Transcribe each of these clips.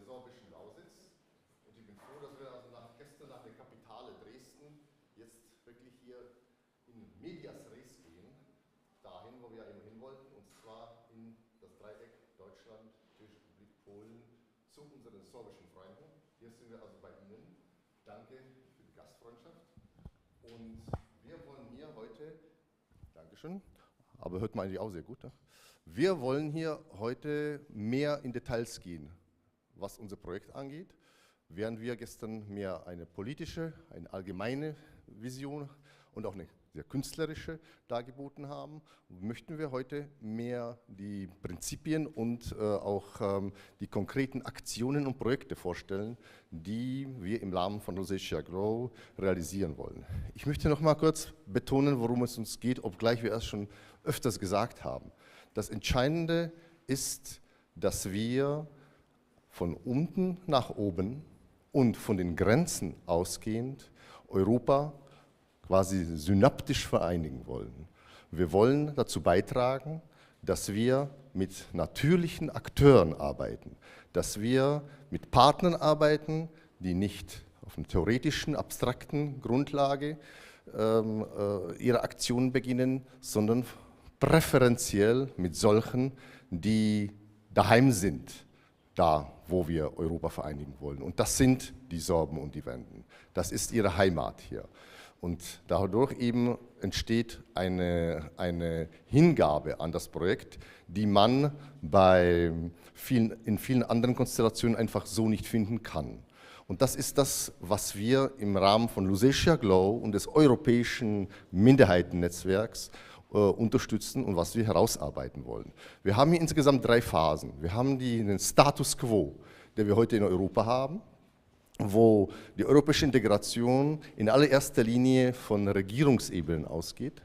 sorbischen Lausitz. Und ich bin froh, dass wir also gestern nach der Kapitale Dresden jetzt wirklich hier in medias res gehen, dahin, wo wir eben hin wollten, und zwar in das Dreieck Deutschland, Tschechische Republik, Polen, zu unseren sorbischen Freunden. Hier sind wir also bei Ihnen. Danke für die Gastfreundschaft. Und wir wollen hier heute, Dankeschön, aber hört man eigentlich auch sehr gut, ne? Wir wollen hier heute mehr in Details gehen, was unser Projekt angeht. Während wir gestern mehr eine politische, eine allgemeine Vision und auch eine sehr künstlerische dargeboten haben, möchten wir heute mehr die Prinzipien und auch die konkreten Aktionen und Projekte vorstellen, die wir im Rahmen von Lusatia Grow realisieren wollen. Ich möchte noch mal kurz betonen, worum es uns geht, obgleich wir es schon öfters gesagt haben. Das Entscheidende ist, dass wir von unten nach oben und von den Grenzen ausgehend Europa quasi synaptisch vereinigen wollen. Wir wollen dazu beitragen, dass wir mit natürlichen Akteuren arbeiten, dass wir mit Partnern arbeiten, die nicht auf einer theoretischen, abstrakten Grundlage ihre Aktionen beginnen, sondern präferenziell mit solchen, die daheim sind, da wo wir Europa vereinigen wollen. Und das sind die Sorben und die Wenden. Das ist ihre Heimat hier. Und dadurch eben entsteht eine Hingabe an das Projekt, die man in vielen anderen Konstellationen einfach so nicht finden kann. Und das ist das, was wir im Rahmen von Lusatia Grow und des europäischen Minderheitennetzwerks unterstützen und was wir herausarbeiten wollen. Wir haben hier insgesamt 3 Phasen. Wir haben den Status quo, den wir heute in Europa haben, wo die europäische Integration in allererster Linie von Regierungsebenen ausgeht.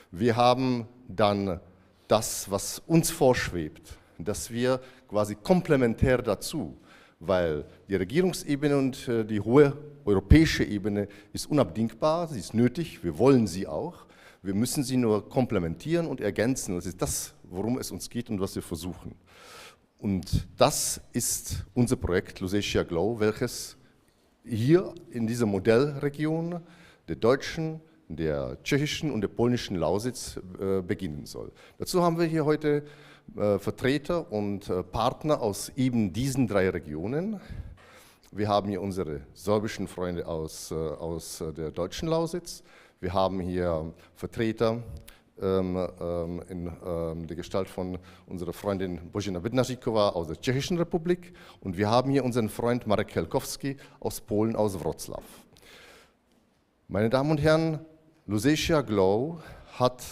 Wir haben dann das, was uns vorschwebt, dass wir quasi komplementär dazu, weil die Regierungsebene und die hohe europäische Ebene ist unabdingbar, sie ist nötig, wir wollen sie auch. Wir müssen sie nur komplementieren und ergänzen. Das ist das, worum es uns geht und was wir versuchen. Und das ist unser Projekt Lusatia Grow, welches hier in dieser Modellregion der deutschen, der tschechischen und der polnischen Lausitz beginnen soll. Dazu haben wir hier heute Vertreter und Partner aus eben diesen 3 Regionen. Wir haben hier unsere sorbischen Freunde aus der deutschen Lausitz. Wir haben hier Vertreter in der Gestalt von unserer Freundin Božena Bednaříková aus der Tschechischen Republik und wir haben hier unseren Freund Marek CHEŁCHOWSKI aus Polen, aus Wrocław. Meine Damen und Herren, Lusatia Grow hat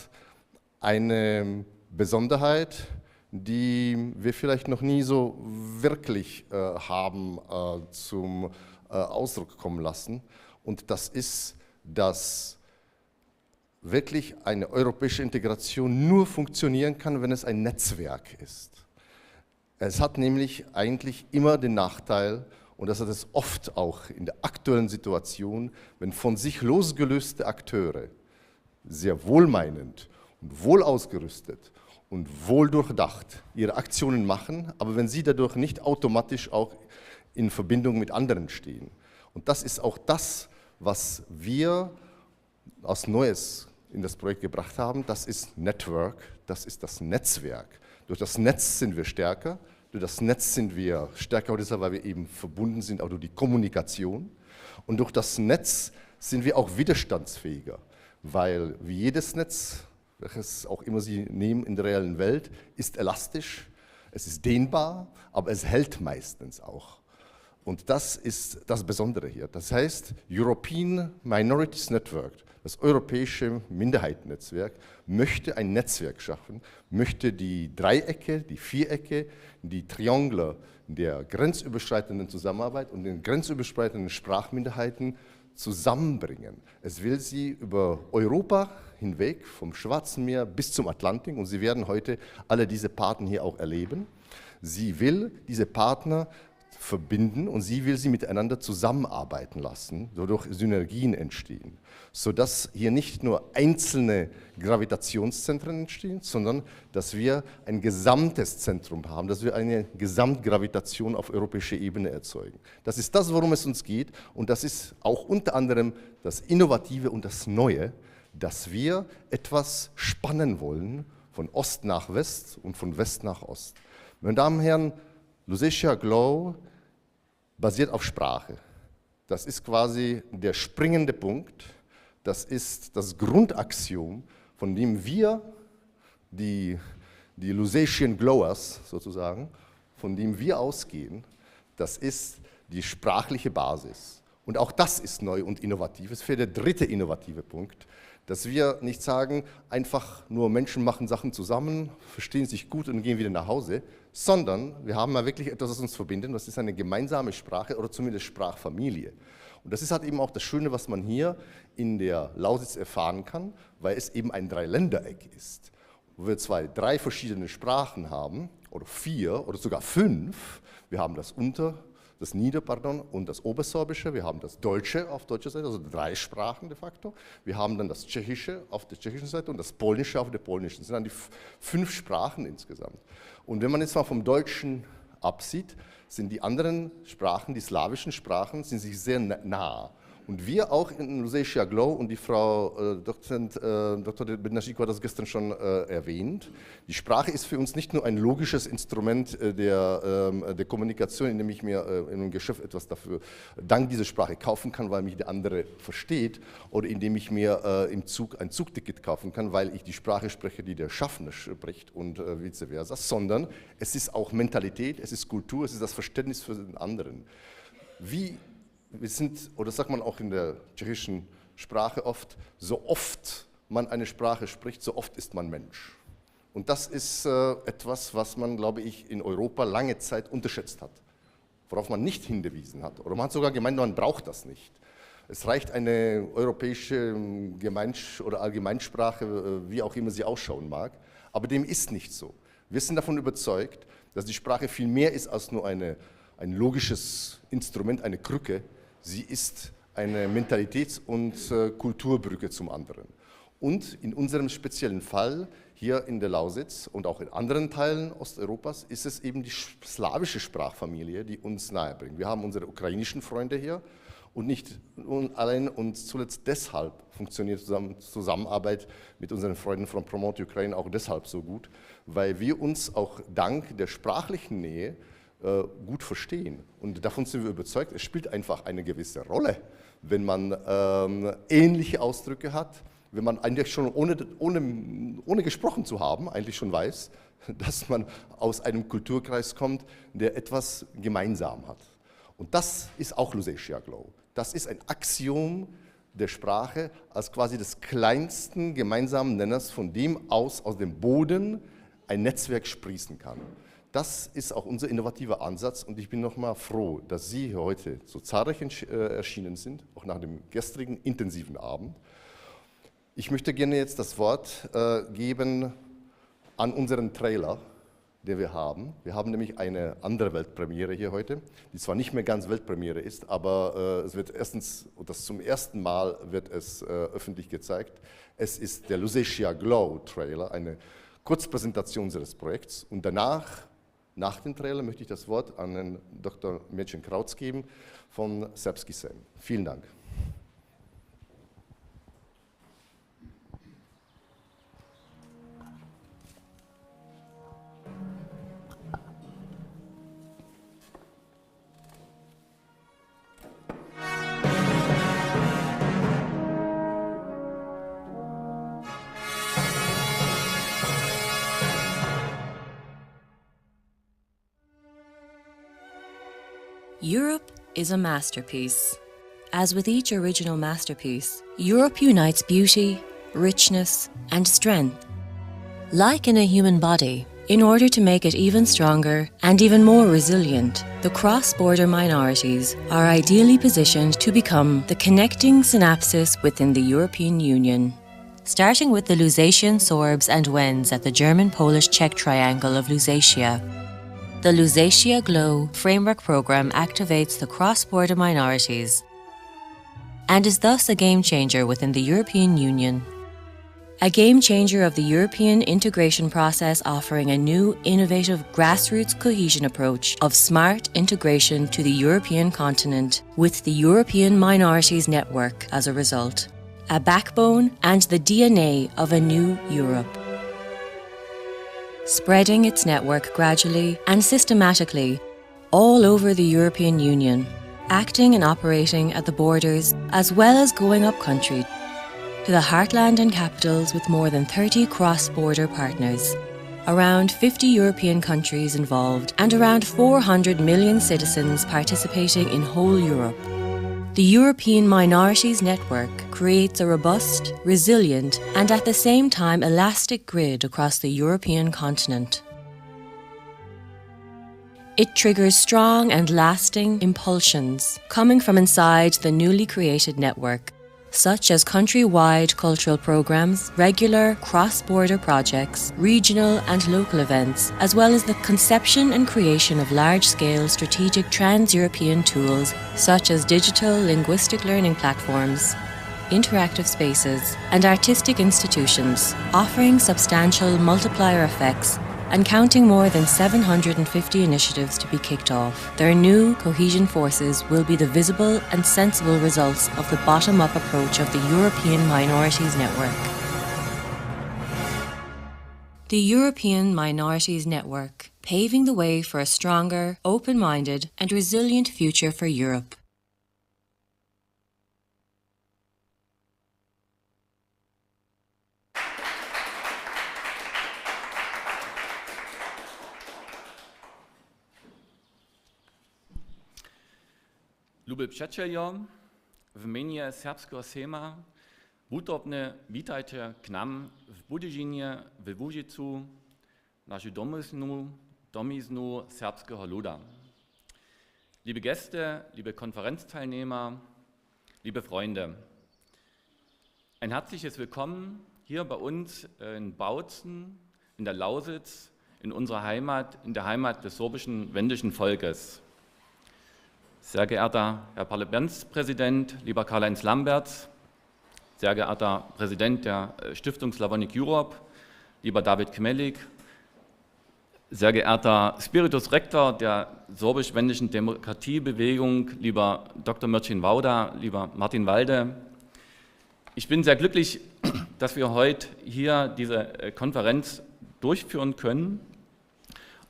eine Besonderheit, die wir vielleicht noch nie so wirklich haben zum Ausdruck kommen lassen, und das ist, dass wirklich eine europäische Integration nur funktionieren kann, wenn es ein Netzwerk ist. Es hat nämlich eigentlich immer den Nachteil, und das hat es oft auch in der aktuellen Situation, wenn von sich losgelöste Akteure sehr wohlmeinend und wohl ausgerüstet und wohl durchdacht ihre Aktionen machen, aber wenn sie dadurch nicht automatisch auch in Verbindung mit anderen stehen. Und das ist auch das, was wir als Neues in das Projekt gebracht haben, das ist Network, das ist das Netzwerk. Durch das Netz sind wir stärker, durch das Netz sind wir stärker, deshalb, weil wir eben verbunden sind, auch durch die Kommunikation. Und durch das Netz sind wir auch widerstandsfähiger, weil wie jedes Netz, welches auch immer Sie nehmen in der reellen Welt, ist elastisch, es ist dehnbar, aber es hält meistens auch. Und das ist das Besondere hier. Das heißt, European Minorities Network, das europäische Minderheitennetzwerk, möchte ein Netzwerk schaffen, möchte die Dreiecke, die Vierecke, die Triangle der grenzüberschreitenden Zusammenarbeit und den grenzüberschreitenden Sprachminderheiten zusammenbringen. Es will sie über Europa hinweg, vom Schwarzen Meer bis zum Atlantik, und Sie werden heute alle diese Partner hier auch erleben. Sie will diese Partner verbinden und sie will sie miteinander zusammenarbeiten lassen, wodurch Synergien entstehen, sodass hier nicht nur einzelne Gravitationszentren entstehen, sondern dass wir ein gesamtes Zentrum haben, dass wir eine Gesamtgravitation auf europäischer Ebene erzeugen. Das ist das, worum es uns geht, und das ist auch unter anderem das Innovative und das Neue, dass wir etwas spannen wollen von Ost nach West und von West nach Ost. Meine Damen und Herren, Lusatia Glow basiert auf Sprache. Das ist quasi der springende Punkt, das ist das Grundaxiom, von dem wir, die Lusatian Glowers sozusagen, von dem wir ausgehen, das ist die sprachliche Basis. Und auch das ist neu und innovativ. Es wäre der dritte innovative Punkt, dass wir nicht sagen, einfach nur Menschen machen Sachen zusammen, verstehen sich gut und gehen wieder nach Hause, sondern wir haben ja wirklich etwas, was uns verbindet, das ist eine gemeinsame Sprache oder zumindest Sprachfamilie. Und das ist halt eben auch das Schöne, was man hier in der Lausitz erfahren kann, weil es eben ein Dreiländereck ist, wo wir drei verschiedene Sprachen haben, oder 4 oder sogar 5. Wir haben das und das Obersorbische, wir haben das Deutsche auf deutscher Seite, also 3 Sprachen de facto. Wir haben dann das Tschechische auf der tschechischen Seite und das Polnische auf der polnischen. Das sind dann die 5 Sprachen insgesamt. Und wenn man jetzt mal vom Deutschen absieht, sind die anderen Sprachen, die slawischen Sprachen, sind sich sehr nah. Und wir auch in Lusatia Glow, und die Frau Dr. Bednaříková hat das gestern schon erwähnt, die Sprache ist für uns nicht nur ein logisches Instrument der Kommunikation, indem ich mir in einem Geschäft etwas dafür dank dieser Sprache kaufen kann, weil mich der andere versteht, oder indem ich mir im Zug ein Zugticket kaufen kann, weil ich die Sprache spreche, die der Schaffner spricht und vice versa, sondern es ist auch Mentalität, es ist Kultur, es ist das Verständnis für den anderen. Wir sind, oder sagt man auch in der tschechischen Sprache oft, so oft man eine Sprache spricht, so oft ist man Mensch. Und das ist etwas, was man, glaube ich, in Europa lange Zeit unterschätzt hat, worauf man nicht hingewiesen hat. Oder man hat sogar gemeint, man braucht das nicht. Es reicht eine europäische oder Allgemeinsprache, wie auch immer sie ausschauen mag, aber dem ist nicht so. Wir sind davon überzeugt, dass die Sprache viel mehr ist als nur ein logisches Instrument, eine Krücke. Sie ist eine Mentalitäts- und Kulturbrücke zum anderen. Und in unserem speziellen Fall hier in der Lausitz und auch in anderen Teilen Osteuropas ist es eben die slawische Sprachfamilie, die uns nahe bringt. Wir haben unsere ukrainischen Freunde hier und nicht allein und zuletzt deshalb funktioniert Zusammenarbeit mit unseren Freunden von Promote Ukraine auch deshalb so gut, weil wir uns auch dank der sprachlichen Nähe gut verstehen. Und davon sind wir überzeugt, es spielt einfach eine gewisse Rolle, wenn man ähnliche Ausdrücke hat, wenn man eigentlich schon ohne gesprochen zu haben, eigentlich schon weiß, dass man aus einem Kulturkreis kommt, der etwas gemeinsam hat. Und das ist auch Lusatia Glow. Das ist ein Axiom der Sprache als quasi des kleinsten gemeinsamen Nenners, von dem aus dem Boden ein Netzwerk sprießen kann. Das ist auch unser innovativer Ansatz, und ich bin nochmal froh, dass Sie heute so zahlreich erschienen sind, auch nach dem gestrigen intensiven Abend. Ich möchte gerne jetzt das Wort geben an unseren Trailer, den wir haben. Wir haben nämlich eine andere Weltpremiere hier heute, die zwar nicht mehr ganz Weltpremiere ist, aber es wird erstens, und das zum ersten Mal wird es öffentlich gezeigt, es ist der Lusatia Glow Trailer, eine Kurzpräsentation unseres Projekts, und danach, nach dem Trailer, möchte ich das Wort an den Dr. Mädchen Krautz geben von SERBSKI SEJM. Vielen Dank. Europe is a masterpiece. As with each original masterpiece, Europe unites beauty, richness, and strength. Like in a human body, in order to make it even stronger and even more resilient, the cross-border minorities are ideally positioned to become the connecting synapses within the European Union. Starting with the Lusatian Sorbs and Wends at the German-Polish-Czech triangle of Lusatia, The Lusatia GLOW framework program activates the cross-border minorities and is thus a game changer within the European Union. A game changer of the European integration process, offering a new, innovative grassroots cohesion approach of smart integration to the European continent, with the European Minorities Network as a result. A backbone and the DNA of a new Europe. Spreading its network gradually and systematically all over the European Union, acting and operating at the borders as well as going up country to the heartland and capitals with more than 30 cross-border partners, around 50 European countries involved and around 400 million citizens participating in whole Europe. The European Minorities Network creates a robust, resilient and at the same time elastic grid across the European continent. It triggers strong and lasting impulsions coming from inside the newly created network, such as country-wide cultural programs, regular cross-border projects, regional and local events, as well as the conception and creation of large-scale strategic trans-European tools such as digital linguistic learning platforms, interactive spaces, and artistic institutions, offering substantial multiplier effects and counting more than 750 initiatives to be kicked off. Their new cohesion forces will be the visible and sensible results of the bottom-up approach of the European Minorities Network. The European Minorities Network, paving the way for a stronger, open-minded and resilient future for Europe. Любі przyjaciele, w imieniu serbskiego Sejma budobne witajcie k nam w Boženie, w Łużycku, naszą domiznu serbskiego luda. Liebe Gäste, liebe Konferenzteilnehmer, liebe Freunde, ein herzliches Willkommen hier bei uns in Bautzen, in der Lausitz, in unserer Heimat, in der Heimat des sorbischen wendischen Volkes. Sehr geehrter Herr Parlamentspräsident, lieber Karl-Heinz LAMBERTZ, sehr geehrter Präsident der Stiftung Slavonic Europe, lieber David Kmelik, sehr geehrter Spiritus Rector der sorbisch-wendischen Demokratiebewegung, lieber Dr. Mircea Wauda, lieber Martin Walde. Ich bin sehr glücklich, dass wir heute hier diese Konferenz durchführen können.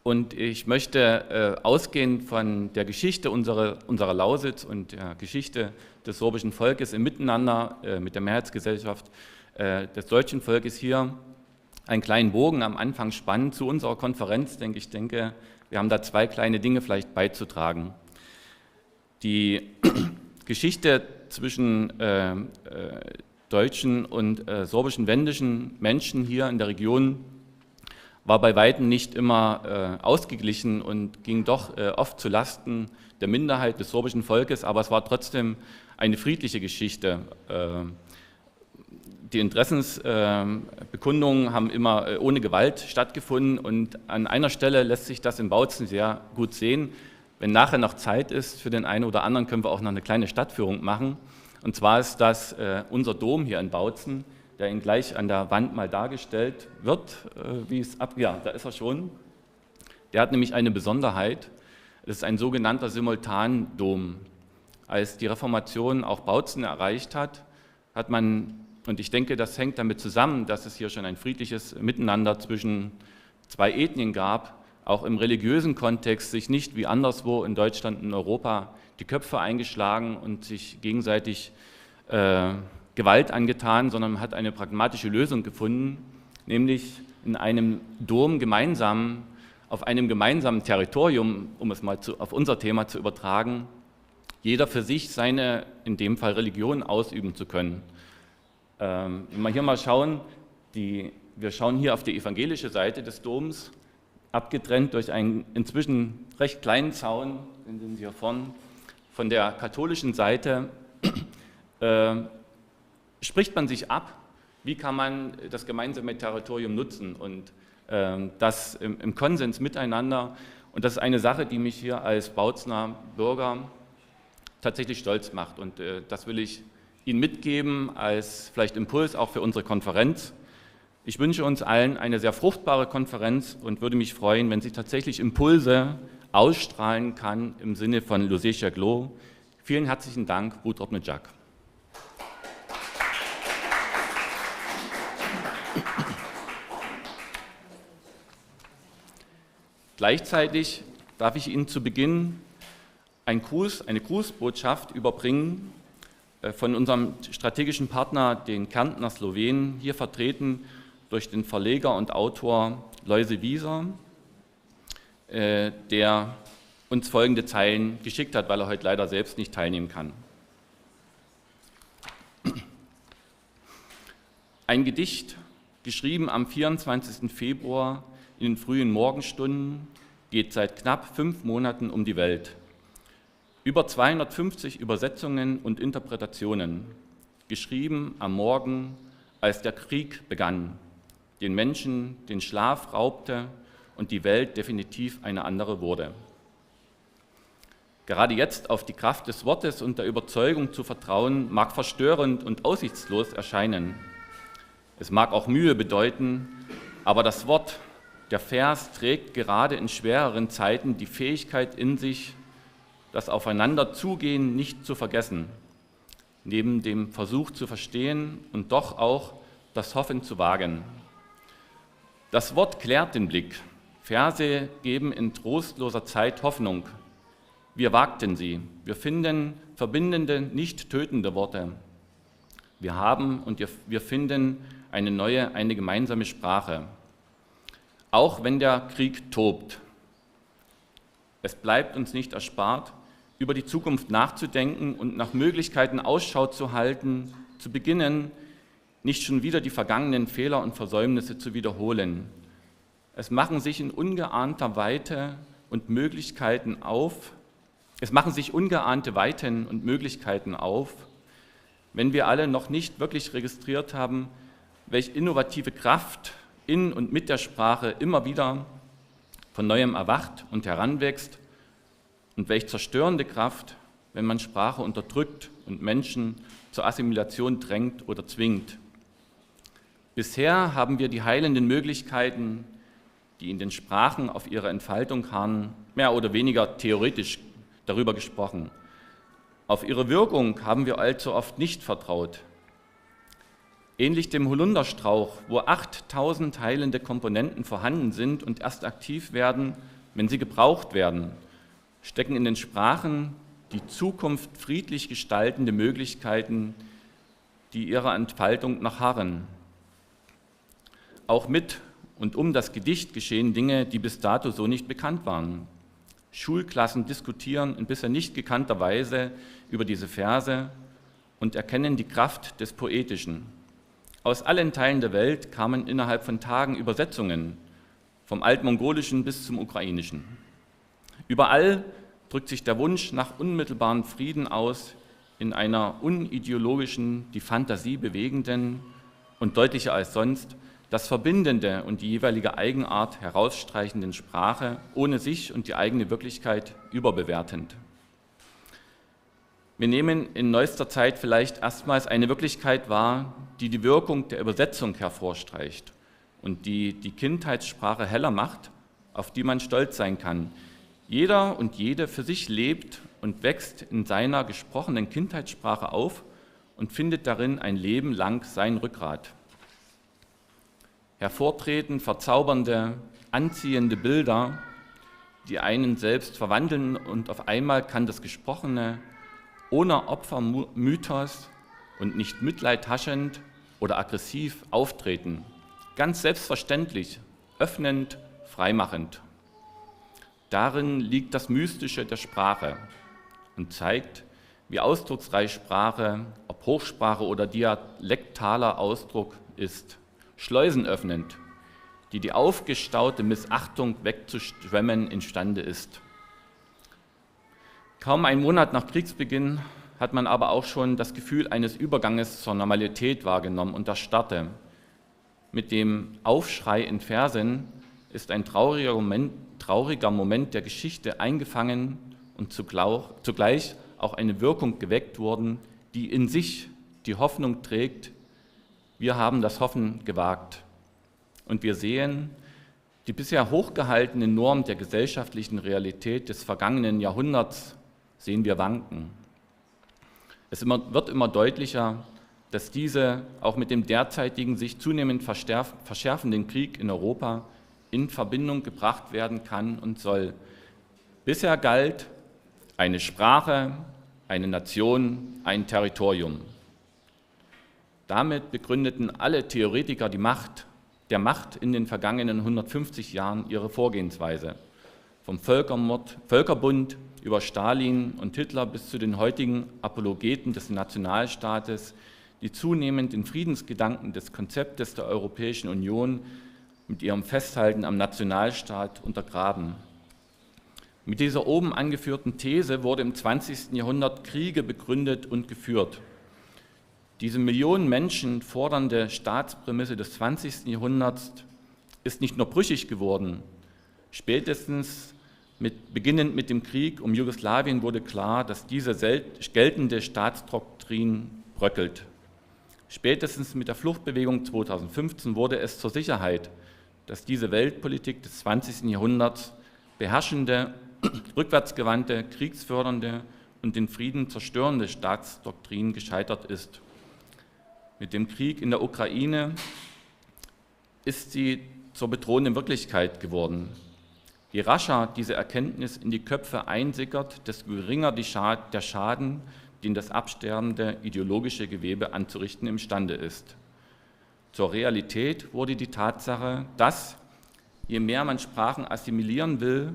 Und ich möchte ausgehend von der Geschichte unserer Lausitz und der Geschichte des sorbischen Volkes im Miteinander mit der Mehrheitsgesellschaft des deutschen Volkes hier einen kleinen Bogen am Anfang spannen zu unserer Konferenz. Ich denke, wir haben da zwei kleine Dinge vielleicht beizutragen. Die Geschichte zwischen deutschen und sorbischen wendischen Menschen hier in der Region war bei weitem nicht immer ausgeglichen und ging doch oft zu Lasten der Minderheit des sorbischen Volkes, aber es war trotzdem eine friedliche Geschichte. Die Interessensbekundungen haben immer ohne Gewalt stattgefunden und an einer Stelle lässt sich das in Bautzen sehr gut sehen. Wenn nachher noch Zeit ist für den einen oder anderen, können wir auch noch eine kleine Stadtführung machen. Und zwar ist das unser Dom hier in Bautzen, der Ihnen gleich an der Wand mal dargestellt wird, ja, da ist er schon. Der hat nämlich eine Besonderheit, das ist ein sogenannter Simultandom. Als die Reformation auch Bautzen erreicht hat, hat man, und ich denke, das hängt damit zusammen, dass es hier schon ein friedliches Miteinander zwischen zwei Ethnien gab, auch im religiösen Kontext sich nicht wie anderswo in Deutschland und in Europa die Köpfe eingeschlagen und sich gegenseitig Gewalt angetan, sondern man hat eine pragmatische Lösung gefunden, nämlich in einem Dom gemeinsam, auf einem gemeinsamen Territorium, um es mal auf unser Thema zu übertragen, jeder für sich seine, in dem Fall Religion, ausüben zu können. Wenn wir hier mal schauen, wir schauen hier auf die evangelische Seite des Doms, abgetrennt durch einen inzwischen recht kleinen Zaun, den sehen Sie hier vorne, von der katholischen Seite, spricht man sich ab, wie kann man das gemeinsame Territorium nutzen und das im Konsens miteinander. Und das ist eine Sache, die mich hier als Bautzener Bürger tatsächlich stolz macht. Und das will ich Ihnen mitgeben als vielleicht Impuls auch für unsere Konferenz. Ich wünsche uns allen eine sehr fruchtbare Konferenz und würde mich freuen, wenn sie tatsächlich Impulse ausstrahlen kann im Sinne von Lusatia Glo. Vielen herzlichen Dank, ŁUŻYKKI. Gleichzeitig darf ich Ihnen zu Beginn eine Grußbotschaft überbringen von unserem strategischen Partner, den Kärntner Slowenen, hier vertreten durch den Verleger und Autor Loise Wieser, der uns folgende Zeilen geschickt hat, weil er heute leider selbst nicht teilnehmen kann. Ein Gedicht, geschrieben am 24. Februar in den frühen Morgenstunden, geht seit knapp 5 Monaten um die Welt. Über 250 Übersetzungen und Interpretationen, geschrieben am Morgen, als der Krieg begann, den Menschen den Schlaf raubte und die Welt definitiv eine andere wurde. Gerade jetzt auf die Kraft des Wortes und der Überzeugung zu vertrauen, mag verstörend und aussichtslos erscheinen. Es mag auch Mühe bedeuten, aber das Wort, der Vers trägt gerade in schwereren Zeiten die Fähigkeit in sich, das Aufeinanderzugehen nicht zu vergessen, neben dem Versuch zu verstehen und doch auch das Hoffen zu wagen. Das Wort klärt den Blick. Verse geben in trostloser Zeit Hoffnung. Wir wagten sie. Wir finden verbindende, nicht tötende Worte. Wir haben und wir finden eine neue, eine gemeinsame Sprache. Auch wenn der Krieg tobt. Es bleibt uns nicht erspart, über die Zukunft nachzudenken und nach Möglichkeiten Ausschau zu halten, zu beginnen, nicht schon wieder die vergangenen Fehler und Versäumnisse zu wiederholen. Es machen sich in ungeahnter Weite und Möglichkeiten auf, wenn wir alle noch nicht wirklich registriert haben, welche innovative Kraft in und mit der Sprache immer wieder von Neuem erwacht und heranwächst und welch zerstörende Kraft, wenn man Sprache unterdrückt und Menschen zur Assimilation drängt oder zwingt. Bisher haben wir die heilenden Möglichkeiten, die in den Sprachen auf ihre Entfaltung harren, mehr oder weniger theoretisch darüber gesprochen. Auf ihre Wirkung haben wir allzu oft nicht vertraut. Ähnlich dem Holunderstrauch, wo 8000 heilende Komponenten vorhanden sind und erst aktiv werden, wenn sie gebraucht werden, stecken in den Sprachen die Zukunft friedlich gestaltende Möglichkeiten, die ihrer Entfaltung noch harren. Auch mit und um das Gedicht geschehen Dinge, die bis dato so nicht bekannt waren. Schulklassen diskutieren in bisher nicht gekannter Weise über diese Verse und erkennen die Kraft des Poetischen. Aus allen Teilen der Welt kamen innerhalb von Tagen Übersetzungen, vom Altmongolischen bis zum Ukrainischen. Überall drückt sich der Wunsch nach unmittelbarem Frieden aus, in einer unideologischen, die Fantasie bewegenden und deutlicher als sonst das Verbindende und die jeweilige Eigenart herausstreichenden Sprache, ohne sich und die eigene Wirklichkeit überbewertend. Wir nehmen in neuester Zeit vielleicht erstmals eine Wirklichkeit wahr, die die Wirkung der Übersetzung hervorstreicht und die die Kindheitssprache heller macht, auf die man stolz sein kann. Jeder und jede für sich lebt und wächst in seiner gesprochenen Kindheitssprache auf und findet darin ein Leben lang sein Rückgrat. Hervortreten verzaubernde, anziehende Bilder, die einen selbst verwandeln und auf einmal kann das Gesprochene ohne Opfermythos und nicht mitleidhaschend oder aggressiv auftreten, ganz selbstverständlich, öffnend, freimachend. Darin liegt das Mystische der Sprache und zeigt, wie ausdrucksreich Sprache, ob Hochsprache oder dialektaler Ausdruck ist, schleusenöffnend, die die aufgestaute Missachtung wegzuschwemmen imstande ist. Kaum einen Monat nach Kriegsbeginn hat man aber auch schon das Gefühl eines Überganges zur Normalität wahrgenommen und das Mit dem Aufschrei in Versen ist ein trauriger trauriger Moment der Geschichte eingefangen und zugleich auch eine Wirkung geweckt wurden, die in sich die Hoffnung trägt, wir haben das Hoffen gewagt. Und wir sehen, die bisher hochgehaltene Norm der gesellschaftlichen Realität des vergangenen Jahrhunderts sehen wir wanken. Es wird immer deutlicher, dass diese auch mit dem derzeitigen sich zunehmend verschärfenden Krieg in Europa in Verbindung gebracht werden kann und soll. Bisher galt eine Sprache, eine Nation, ein Territorium. Damit begründeten alle Theoretiker der Macht in den vergangenen 150 Jahren ihre Vorgehensweise. Vom Völkerbund über Stalin und Hitler bis zu den heutigen Apologeten des Nationalstaates, die zunehmend den Friedensgedanken des Konzeptes der Europäischen Union mit ihrem Festhalten am Nationalstaat untergraben. Mit dieser oben angeführten These wurde im 20. Jahrhundert Kriege begründet und geführt. Diese Millionen Menschen fordernde Staatsprämisse des 20. Jahrhunderts ist nicht nur brüchig geworden. Spätestens beginnend mit dem Krieg um Jugoslawien wurde klar, dass diese geltende Staatsdoktrin bröckelt. Spätestens mit der Fluchtbewegung 2015 wurde es zur Sicherheit, dass diese Weltpolitik des 20. Jahrhunderts beherrschende, rückwärtsgewandte, kriegsfördernde und den Frieden zerstörende Staatsdoktrin gescheitert ist. Mit dem Krieg in der Ukraine ist sie zur bedrohenden Wirklichkeit geworden. Je rascher diese Erkenntnis in die Köpfe einsickert, desto geringer der Schaden, den das absterbende ideologische Gewebe anzurichten imstande ist. Zur Realität wurde die Tatsache, dass, je mehr man Sprachen assimilieren will,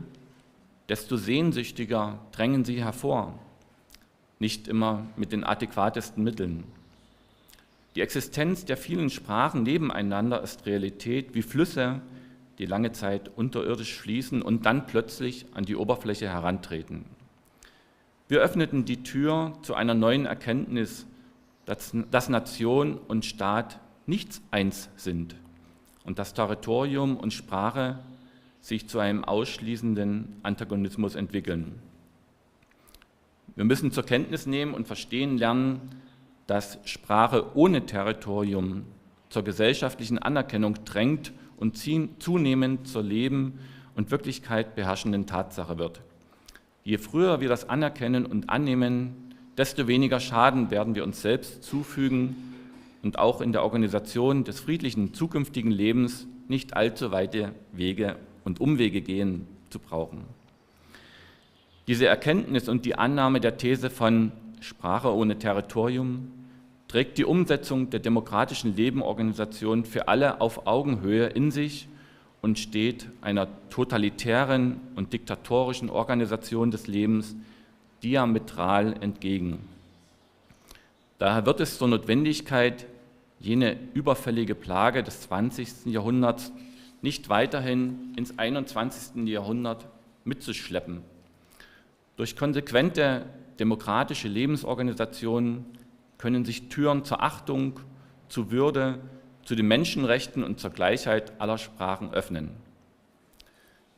desto sehnsüchtiger drängen sie hervor, nicht immer mit den adäquatesten Mitteln. Die Existenz der vielen Sprachen nebeneinander ist Realität wie Flüsse, die lange Zeit unterirdisch fließen und dann plötzlich an die Oberfläche herantreten. Wir öffneten die Tür zu einer neuen Erkenntnis, dass Nation und Staat nichts eins sind und dass Territorium und Sprache sich zu einem ausschließenden Antagonismus entwickeln. Wir müssen zur Kenntnis nehmen und verstehen lernen, dass Sprache ohne Territorium zur gesellschaftlichen Anerkennung drängt und zunehmend zur Leben und Wirklichkeit beherrschenden Tatsache wird. Je früher wir das anerkennen und annehmen, desto weniger Schaden werden wir uns selbst zufügen und auch in der Organisation des friedlichen zukünftigen Lebens nicht allzu weite Wege und Umwege gehen zu brauchen. Diese Erkenntnis und die Annahme der These von Sprache ohne Territorium trägt die Umsetzung der demokratischen Lebenorganisation für alle auf Augenhöhe in sich und steht einer totalitären und diktatorischen Organisation des Lebens diametral entgegen. Daher wird es zur Notwendigkeit, jene überfällige Plage des 20. Jahrhunderts nicht weiterhin ins 21. Jahrhundert mitzuschleppen. Durch konsequente demokratische Lebensorganisationen können sich Türen zur Achtung, zur Würde, zu den Menschenrechten und zur Gleichheit aller Sprachen öffnen.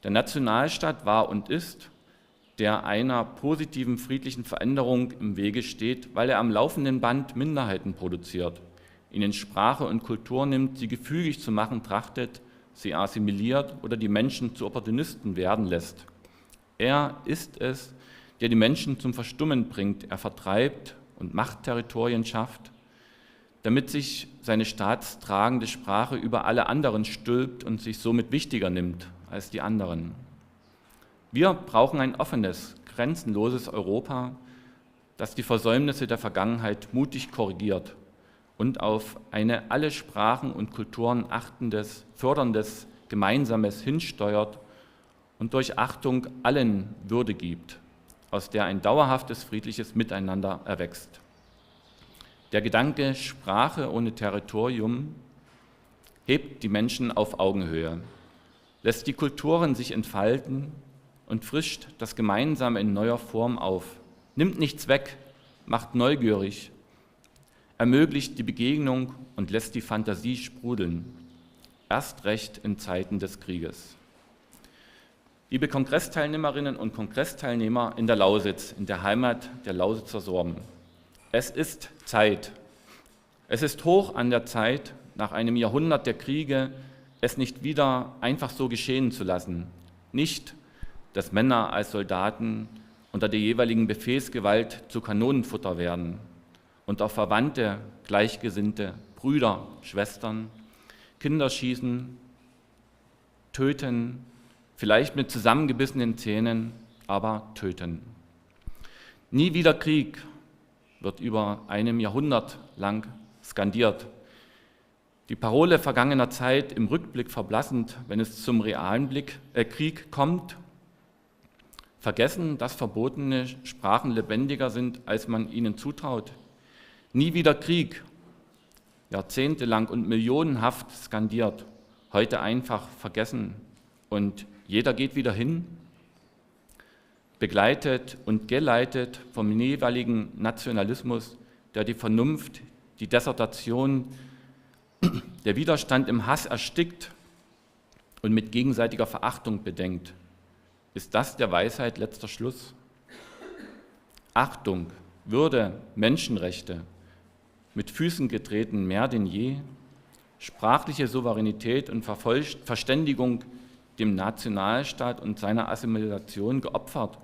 Der Nationalstaat war und ist, der einer positiven friedlichen Veränderung im Wege steht, weil er am laufenden Band Minderheiten produziert, ihnen Sprache und Kultur nimmt, sie gefügig zu machen trachtet, sie assimiliert oder die Menschen zu Opportunisten werden lässt. Er ist es, der die Menschen zum Verstummen bringt, er vertreibt und Machtterritorien schafft, damit sich seine staatstragende Sprache über alle anderen stülpt und sich somit wichtiger nimmt als die anderen. Wir brauchen ein offenes, grenzenloses Europa, das die Versäumnisse der Vergangenheit mutig korrigiert und auf eine alle Sprachen und Kulturen achtendes, förderndes, Gemeinsames hinsteuert und durch Achtung allen Würde gibt, aus der ein dauerhaftes, friedliches Miteinander erwächst. Der Gedanke Sprache ohne Territorium hebt die Menschen auf Augenhöhe, lässt die Kulturen sich entfalten und frischt das Gemeinsame in neuer Form auf, nimmt nichts weg, macht neugierig, ermöglicht die Begegnung und lässt die Fantasie sprudeln, erst recht in Zeiten des Krieges. Liebe Kongressteilnehmerinnen und Kongressteilnehmer in der Lausitz, in der Heimat der Lausitzer Sorben. Es ist Zeit. Es ist hoch an der Zeit, nach einem Jahrhundert der Kriege, es nicht wieder einfach so geschehen zu lassen. Nicht, dass Männer als Soldaten unter der jeweiligen Befehlsgewalt zu Kanonenfutter werden und auch Verwandte, Gleichgesinnte, Brüder, Schwestern, Kinder schießen, töten, vielleicht mit zusammengebissenen Zähnen, aber töten. Nie wieder Krieg wird über einem Jahrhundert lang skandiert. Die Parole vergangener Zeit im Rückblick verblassend, wenn es zum realen Krieg kommt. Vergessen, dass verbotene Sprachen lebendiger sind, als man ihnen zutraut. Nie wieder Krieg, jahrzehntelang und millionenhaft skandiert, heute einfach vergessen und jeder geht wieder hin, begleitet und geleitet vom jeweiligen Nationalismus, der die Vernunft, die Desertation, der Widerstand im Hass erstickt und mit gegenseitiger Verachtung bedenkt. Ist das der Weisheit letzter Schluss? Achtung, Würde, Menschenrechte, mit Füßen getreten mehr denn je, sprachliche Souveränität und Verständigung dem Nationalstaat und seiner Assimilation geopfert?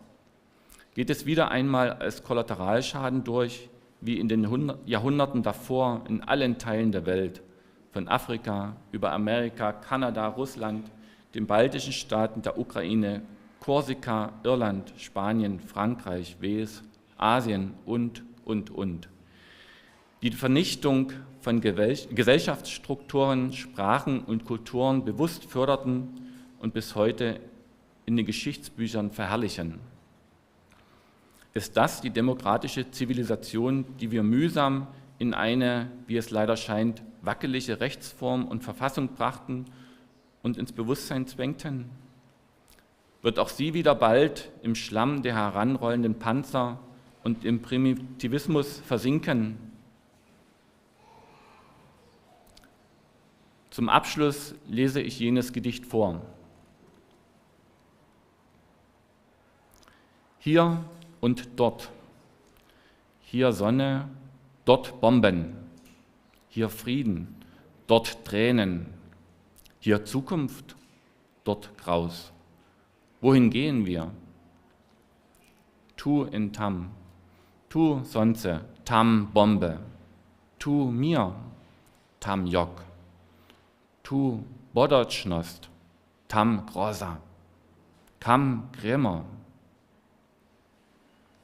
Geht es wieder einmal als Kollateralschaden durch, wie in den Jahrhunderten davor in allen Teilen der Welt, von Afrika über Amerika, Kanada, Russland, den baltischen Staaten, der Ukraine, Korsika, Irland, Spanien, Frankreich, Wales, Asien und. Die Vernichtung von Gesellschaftsstrukturen, Sprachen und Kulturen bewusst förderten und bis heute in den Geschichtsbüchern verherrlichen. Ist das die demokratische Zivilisation, die wir mühsam in eine, wie es leider scheint, wackelige Rechtsform und Verfassung brachten und ins Bewusstsein zwängten? Wird auch sie wieder bald im Schlamm der heranrollenden Panzer und im Primitivismus versinken? Zum Abschluss lese ich jenes Gedicht vor. Hier und dort, hier Sonne, dort Bomben, hier Frieden, dort Tränen, hier Zukunft, dort Graus. Wohin gehen wir? Tu in Tam, tu Sonce, Tam Bombe, tu mir, Tam Jok, tu Bodocznost, Tam Groza, Kam Grimmer.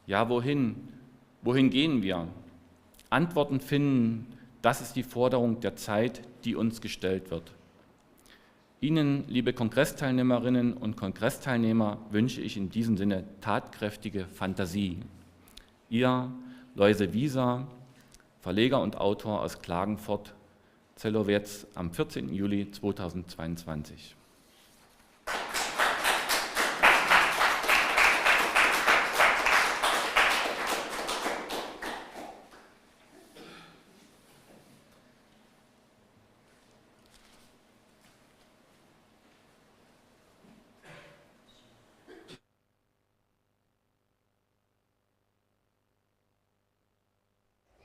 Ja, wohin? Wohin gehen wir? Antworten finden, das ist die Forderung der Zeit, die uns gestellt wird. Ihnen, liebe Kongressteilnehmerinnen und Kongressteilnehmer, wünsche ich in diesem Sinne tatkräftige Fantasie. Ihr Loise Wieser, Verleger und Autor aus Klagenfurt, Zellowetz am 14. Juli 2022.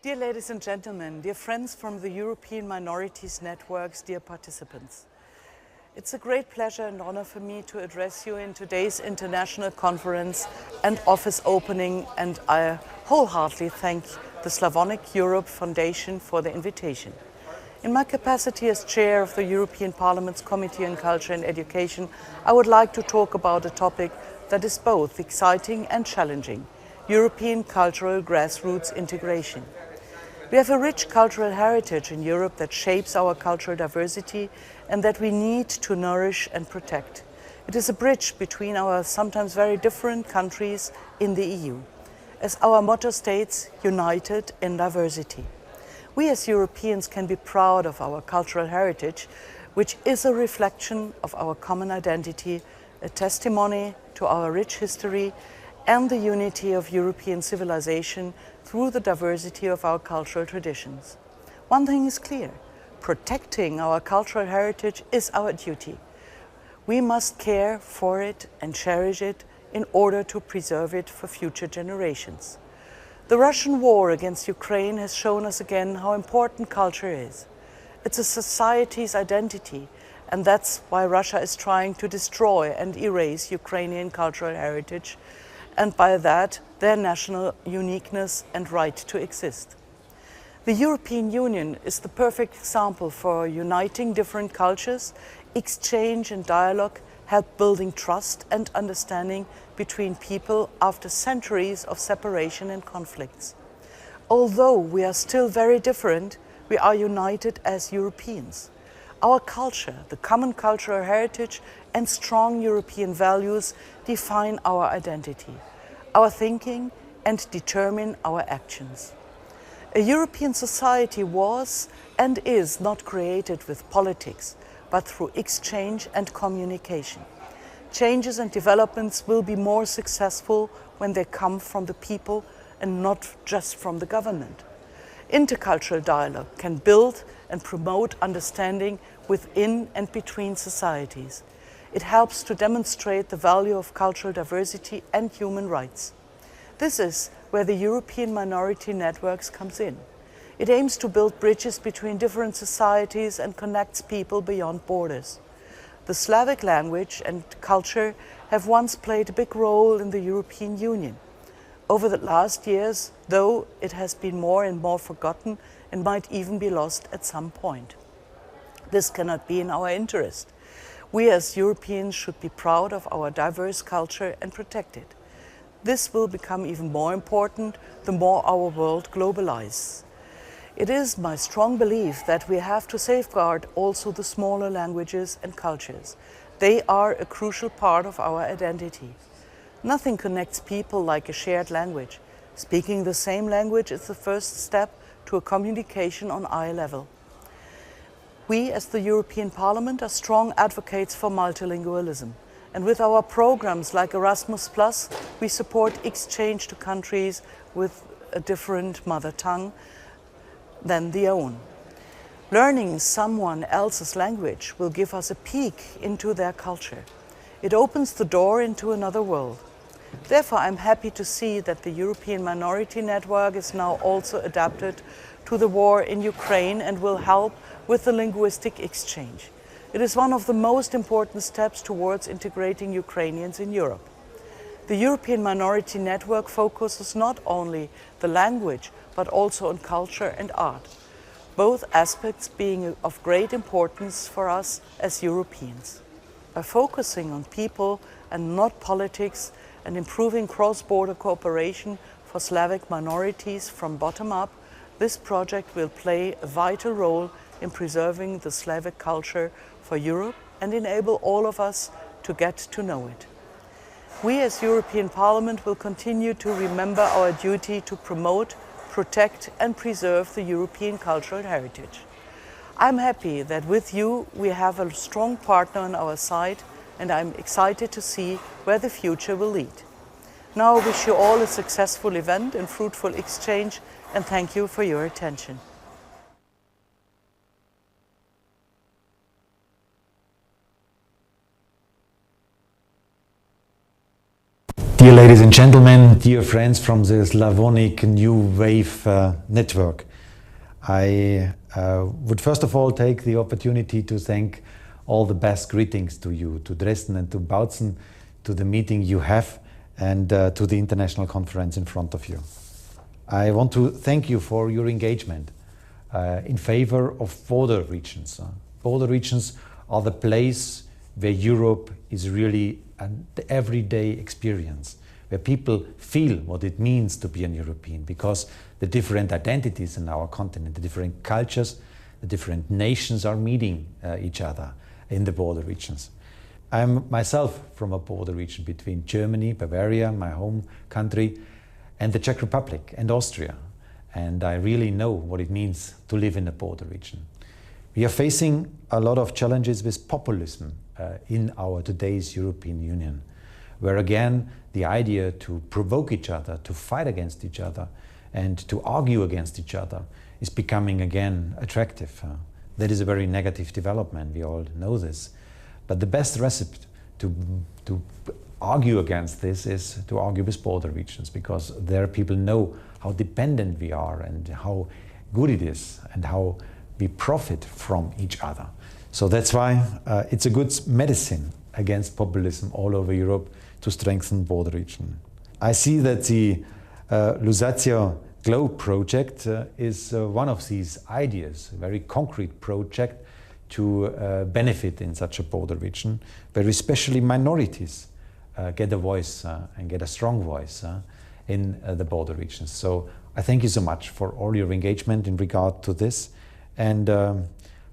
Dear ladies and gentlemen, dear friends from the European Minorities Networks, dear participants. It's a great pleasure and honor for me to address you in today's international conference and office opening, and I wholeheartedly thank the Slavonic Europe Foundation for the invitation. In my capacity as chair of the European Parliament's Committee on Culture and Education, I would like to talk about a topic that is both exciting and challenging: European cultural grassroots integration. We have a rich cultural heritage in Europe that shapes our cultural diversity and that we need to nourish and protect. It is a bridge between our sometimes very different countries in the EU. As our motto states, united in diversity. We as Europeans can be proud of our cultural heritage, which is a reflection of our common identity, a testimony to our rich history and the unity of European civilization through the diversity of our cultural traditions. One thing is clear: protecting our cultural heritage is our duty. We must care for it and cherish it in order to preserve it for future generations. The Russian war against Ukraine has shown us again how important culture is. It's a society's identity, and that's why Russia is trying to destroy and erase Ukrainian cultural heritage, and by that, their national uniqueness and right to exist. The European Union is the perfect example for uniting different cultures. Exchange and dialogue help building trust and understanding between people after centuries of separation and conflicts. Although we are still very different, we are united as Europeans. Our culture, the common cultural heritage and strong European values define our identity, our thinking and determine our actions. A European society was and is not created with politics, but through exchange and communication. Changes and developments will be more successful when they come from the people and not just from the government. Intercultural dialogue can build and promote understanding within and between societies. It helps to demonstrate the value of cultural diversity and human rights. This is where the European Minority Networks comes in. It aims to build bridges between different societies and connects people beyond borders. The Slavic language and culture have once played a big role in the European Union. Over the last years, though, it has been more and more forgotten and might even be lost at some point. This cannot be in our interest. We as Europeans should be proud of our diverse culture and protect it. This will become even more important the more our world globalizes. It is my strong belief that we have to safeguard also the smaller languages and cultures. They are a crucial part of our identity. Nothing connects people like a shared language. Speaking the same language is the first step to a communication on eye level. We, as the European Parliament, are strong advocates for multilingualism. And with our programs like Erasmus+, we support exchange to countries with a different mother tongue than their own. Learning someone else's language will give us a peek into their culture. It opens the door into another world. Therefore, I'm happy to see that the European Minority Network is now also adapted to the war in Ukraine and will help with the linguistic exchange. It is one of the most important steps towards integrating Ukrainians in Europe. The European Minority Network focuses not only the language, but also on culture and art, both aspects being of great importance for us as Europeans. By focusing on people and not politics and improving cross-border cooperation for Slavic minorities from bottom up, this project will play a vital role in preserving the Slavic culture for Europe and enable all of us to get to know it. We as European Parliament will continue to remember our duty to promote, protect and preserve the European cultural heritage. I'm happy that with you we have a strong partner on our side, and I'm excited to see where the future will lead. Now I wish you all a successful event and fruitful exchange, and thank you for your attention. Dear ladies and gentlemen, dear friends from the Slavonic New Wave Network, I would first of all take the opportunity to thank all the best greetings to you, to Dresden and to Bautzen, to the meeting you have and to the international conference in front of you. I want to thank you for your engagement in favor of border regions. Border regions are the place where Europe is really an everyday experience, where people feel what it means to be an European, because the different identities in our continent, the different cultures, the different nations are meeting each other in the border regions. I'm myself from a border region between Germany, Bavaria, my home country, and the Czech Republic and Austria. And I really know what it means to live in a border region. We are facing a lot of challenges with populism in our today's European Union, where again the idea to provoke each other, to fight against each other and to argue against each other is becoming again attractive. That is a very negative development, we all know this. But the best recipe to argue against this is to argue with border regions, because there people know how dependent we are and how good it is and how we profit from each other. So that's why it's a good medicine against populism all over Europe to strengthen border region. I see that the Lusatia Globe project is one of these ideas, a very concrete project to benefit in such a border region, where especially minorities get a voice and get a strong voice in the border regions. So I thank you so much for all your engagement in regard to this. And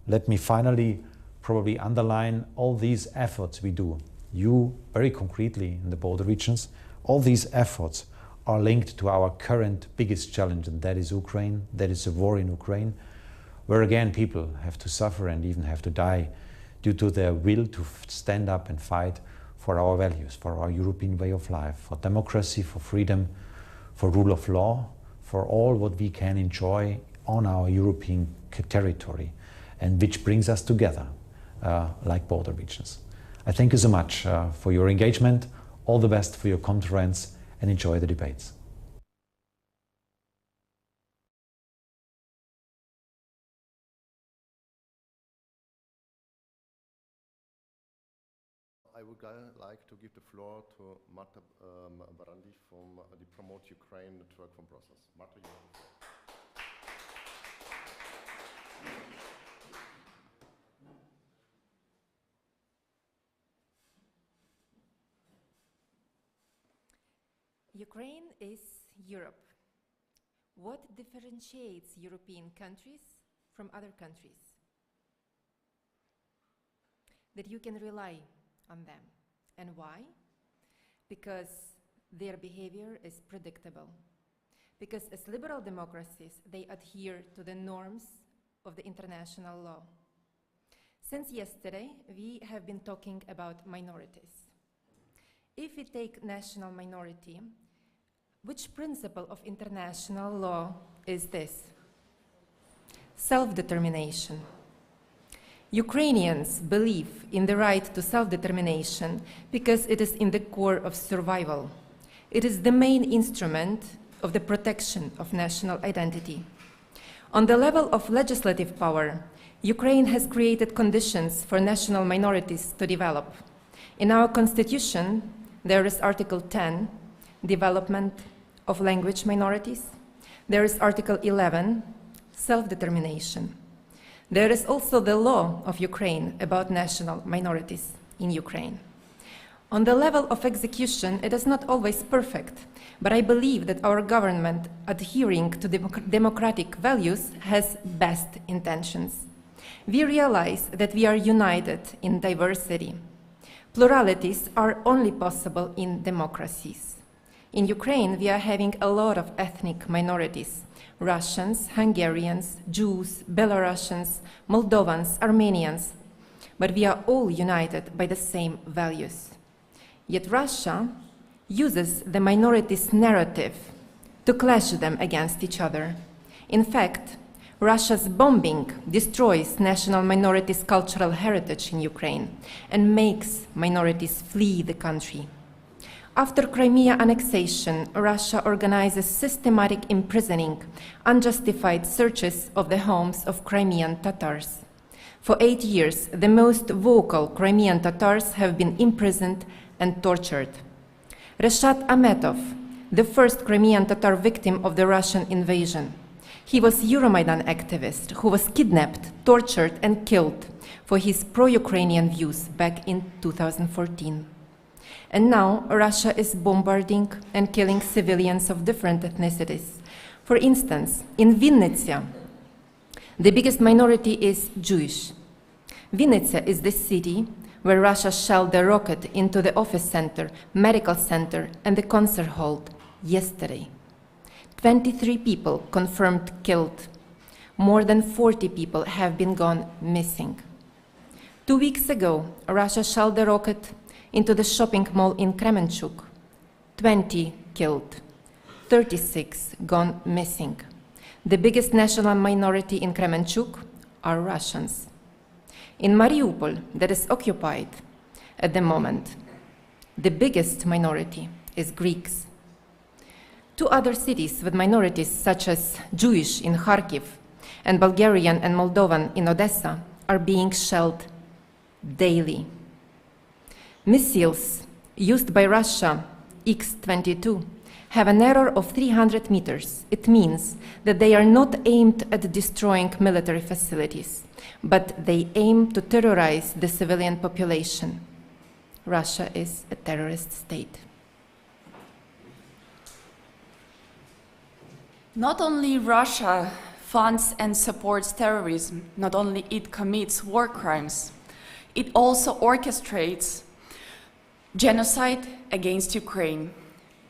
let me finally probably underline all these efforts we do. You very concretely in the border regions, all these efforts are linked to our current biggest challenge, and that is Ukraine, that is the war in Ukraine, where again people have to suffer and even have to die due to their will to stand up and fight for our values, for our European way of life, for democracy, for freedom, for rule of law, for all what we can enjoy on our European territory, and which brings us together like border regions. I thank you so much for your engagement. All the best for your conference, and enjoy the debates. I would like to give the floor to Marta Barandiy from the Promote Ukraine network from Brussels. Marta, you have the floor. Ukraine is Europe. What differentiates European countries from other countries? That you can rely on them. And why? Because their behavior is predictable. Because as liberal democracies, they adhere to the norms of the international law. Since yesterday, we have been talking about minorities. If we take national minority, which principle of international law is this? Self-determination. Ukrainians believe in the right to self-determination because it is in the core of survival. It is the main instrument of the protection of national identity. On the level of legislative power, Ukraine has created conditions for national minorities to develop. In our constitution, there is Article 10, development of language minorities. There is Article 11, self-determination. There is also the law of Ukraine about national minorities in Ukraine. On the level of execution, it is not always perfect, but I believe that our government, adhering to democratic values, has best intentions. We realize that we are united in diversity. Pluralities are only possible in democracies. In Ukraine, we are having a lot of ethnic minorities: Russians, Hungarians, Jews, Belarusians, Moldovans, Armenians. But we are all united by the same values. Yet Russia uses the minorities' narrative to clash them against each other. In fact, Russia's bombing destroys national minorities' cultural heritage in Ukraine and makes minorities flee the country. After Crimea annexation, Russia organizes systematic imprisoning, unjustified searches of the homes of Crimean Tatars. For 8 years, the most vocal Crimean Tatars have been imprisoned and tortured. Reshat Ametov, the first Crimean Tatar victim of the Russian invasion. He was a Euromaidan activist who was kidnapped, tortured, and killed for his pro-Ukrainian views back in 2014. And now Russia is bombarding and killing civilians of different ethnicities. For instance, in Vinnytsia, the biggest minority is Jewish. Vinnytsia is the city where Russia shelled the rocket into the office center, medical center, and the concert hall yesterday. 23 people confirmed killed. More than 40 people have been gone missing. 2 weeks ago, Russia shelled the rocket into the shopping mall in Kremenchuk. 20 killed, 36 gone missing. The biggest national minority in Kremenchuk are Russians. In Mariupol, that is occupied, at the moment. The biggest minority is Greeks. Two other cities with minorities, such as Jewish in Kharkiv and Bulgarian and Moldovan in Odessa, are being shelled daily. Missiles used by Russia, X-22, have an error of 300 meters. It means that they are not aimed at destroying military facilities, but they aim to terrorize the civilian population. Russia is a terrorist state. Not only Russia funds and supports terrorism, not only it commits war crimes, it also orchestrates genocide against Ukraine,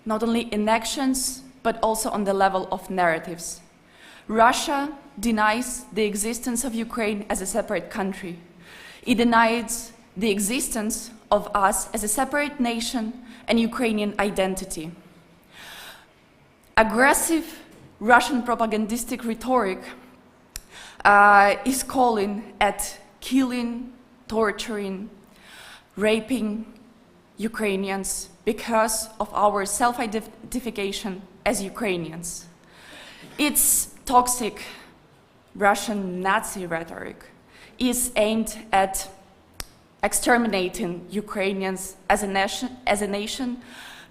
not only in actions, but also on the level of narratives. Russia denies the existence of Ukraine as a separate country. It denies the existence of us as a separate nation and Ukrainian identity. Aggressive Russian propagandistic rhetoric is calling at killing, torturing, raping Ukrainians because of our self-identification as Ukrainians. Its toxic Russian Nazi rhetoric is aimed at exterminating Ukrainians as a nation,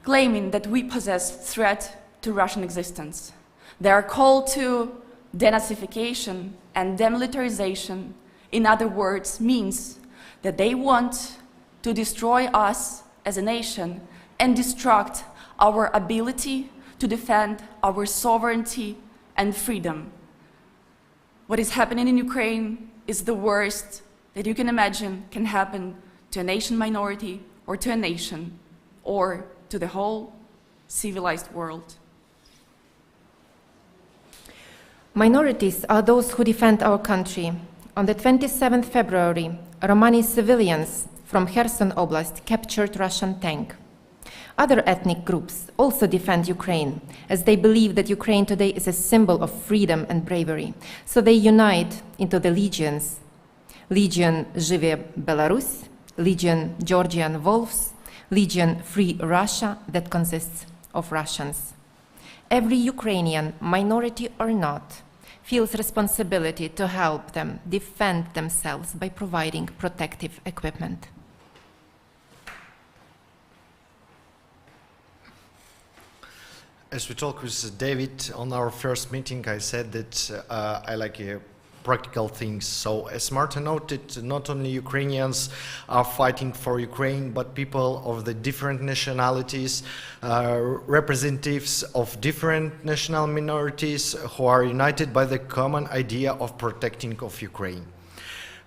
claiming that we possess threat to Russian existence. Their call to denazification and demilitarization, in other words, means that they want to destroy us as a nation and destruct our ability to defend our sovereignty and freedom. What is happening in Ukraine is the worst that you can imagine can happen to a nation minority or to a nation or to the whole civilized world. Minorities are those who defend our country. On the 27th February, Romani civilians from Kherson Oblast captured Russian tank. Other ethnic groups also defend Ukraine, as they believe that Ukraine today is a symbol of freedom and bravery. So they unite into the legions. Legion Żywie Belarus, Legion Georgian Wolves, Legion Free Russia, that consists of Russians. Every Ukrainian, minority or not, feels responsibility to help them defend themselves by providing protective equipment. As we talked with David on our first meeting, I said that I like practical things. So as Marta noted, not only Ukrainians are fighting for Ukraine, but people of the different nationalities, representatives of different national minorities who are united by the common idea of protecting of Ukraine.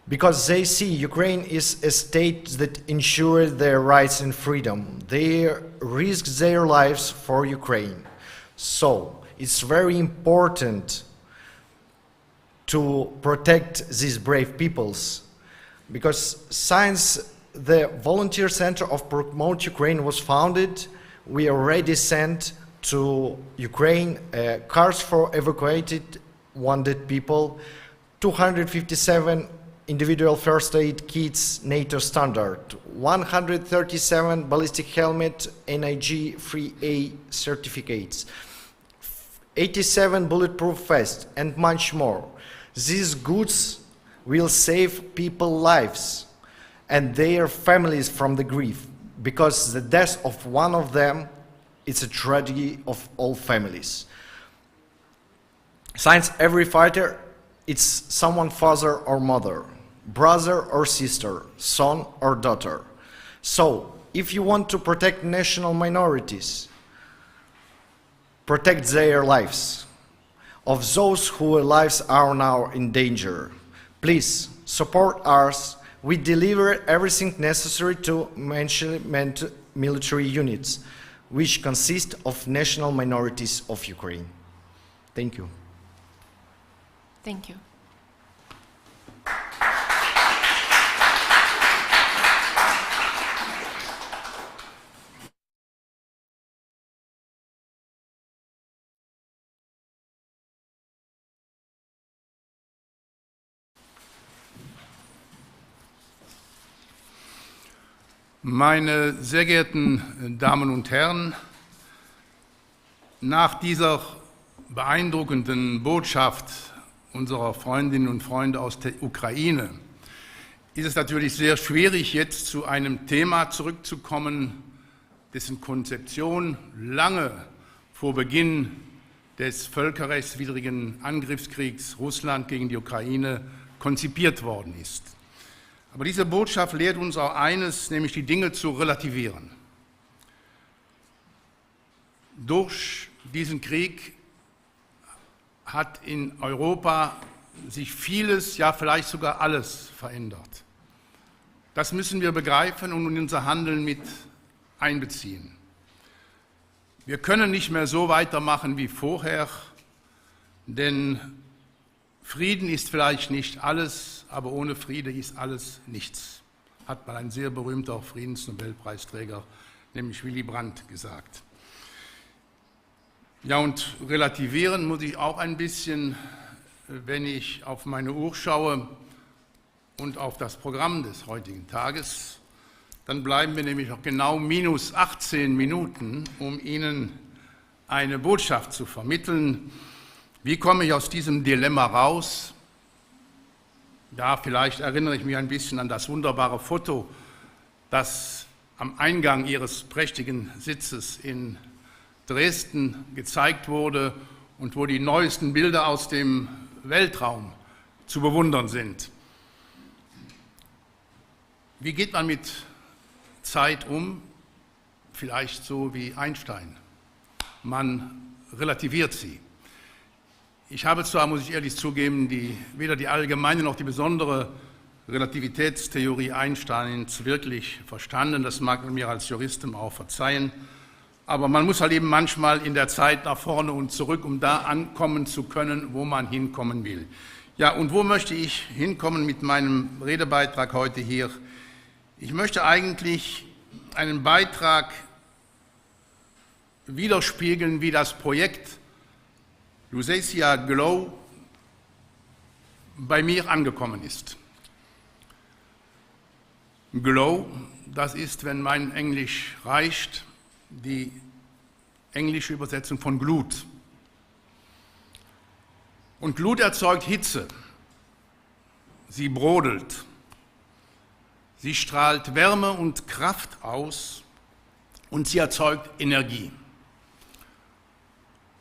Because they see Ukraine is a state that ensures their rights and freedom. They risk their lives for Ukraine. So it's very important to protect these brave peoples, because since the volunteer center of Promote Ukraine was founded, we already sent to Ukraine cars for evacuated wounded people, 257 individual first aid kits NATO standard, 137 ballistic helmet NIG 3A certificates, 87 bulletproof vests, and much more. These goods will save people's lives and their families from the grief, because the death of one of them is a tragedy of all families. Since every fighter, it's someone's father or mother, brother or sister, son or daughter. So, if you want to protect national minorities, protect their lives. Of those whose lives are now in danger, please support us. We deliver everything necessary to management military units, which consist of national minorities of Ukraine. Thank you. Thank you. Meine sehr geehrten Damen und Herren, nach dieser beeindruckenden Botschaft unserer Freundinnen und Freunde aus der Ukraine ist es natürlich sehr schwierig, jetzt zu einem Thema zurückzukommen, dessen Konzeption lange vor Beginn des völkerrechtswidrigen Angriffskriegs Russland gegen die Ukraine konzipiert worden ist. Aber diese Botschaft lehrt uns auch eines, nämlich die Dinge zu relativieren. Durch diesen Krieg hat in Europa sich vieles, ja vielleicht sogar alles verändert. Das müssen wir begreifen und in unser Handeln mit einbeziehen. Wir können nicht mehr so weitermachen wie vorher, denn Frieden ist vielleicht nicht alles, aber ohne Friede ist alles nichts, hat mal ein sehr berühmter Friedensnobelpreisträger, nämlich Willy Brandt, gesagt. Ja, und relativieren muss ich auch ein bisschen, wenn ich auf meine Uhr schaue und auf das Programm des heutigen Tages. Dann bleiben wir nämlich noch genau minus 18 Minuten, um Ihnen eine Botschaft zu vermitteln. Wie komme ich aus diesem Dilemma raus? Ja, vielleicht erinnere ich mich ein bisschen an das wunderbare Foto, das am Eingang Ihres prächtigen Sitzes in Dresden gezeigt wurde und wo die neuesten Bilder aus dem Weltraum zu bewundern sind. Wie geht man mit Zeit um? Vielleicht so wie Einstein. Man relativiert sie. Ich habe zwar, muss ich ehrlich zugeben, weder die allgemeine noch die besondere Relativitätstheorie Einsteins wirklich verstanden. Das mag man mir als Juristin auch verzeihen. Aber man muss halt eben manchmal in der Zeit nach vorne und zurück, um da ankommen zu können, wo man hinkommen will. Ja, und wo möchte ich hinkommen mit meinem Redebeitrag heute hier? Ich möchte eigentlich einen Beitrag widerspiegeln, wie das Projekt Lusatia Glow bei mir angekommen ist. Glow, das ist, wenn mein Englisch reicht, die englische Übersetzung von Glut. Und Glut erzeugt Hitze. Sie brodelt. Sie strahlt Wärme und Kraft aus und sie erzeugt Energie.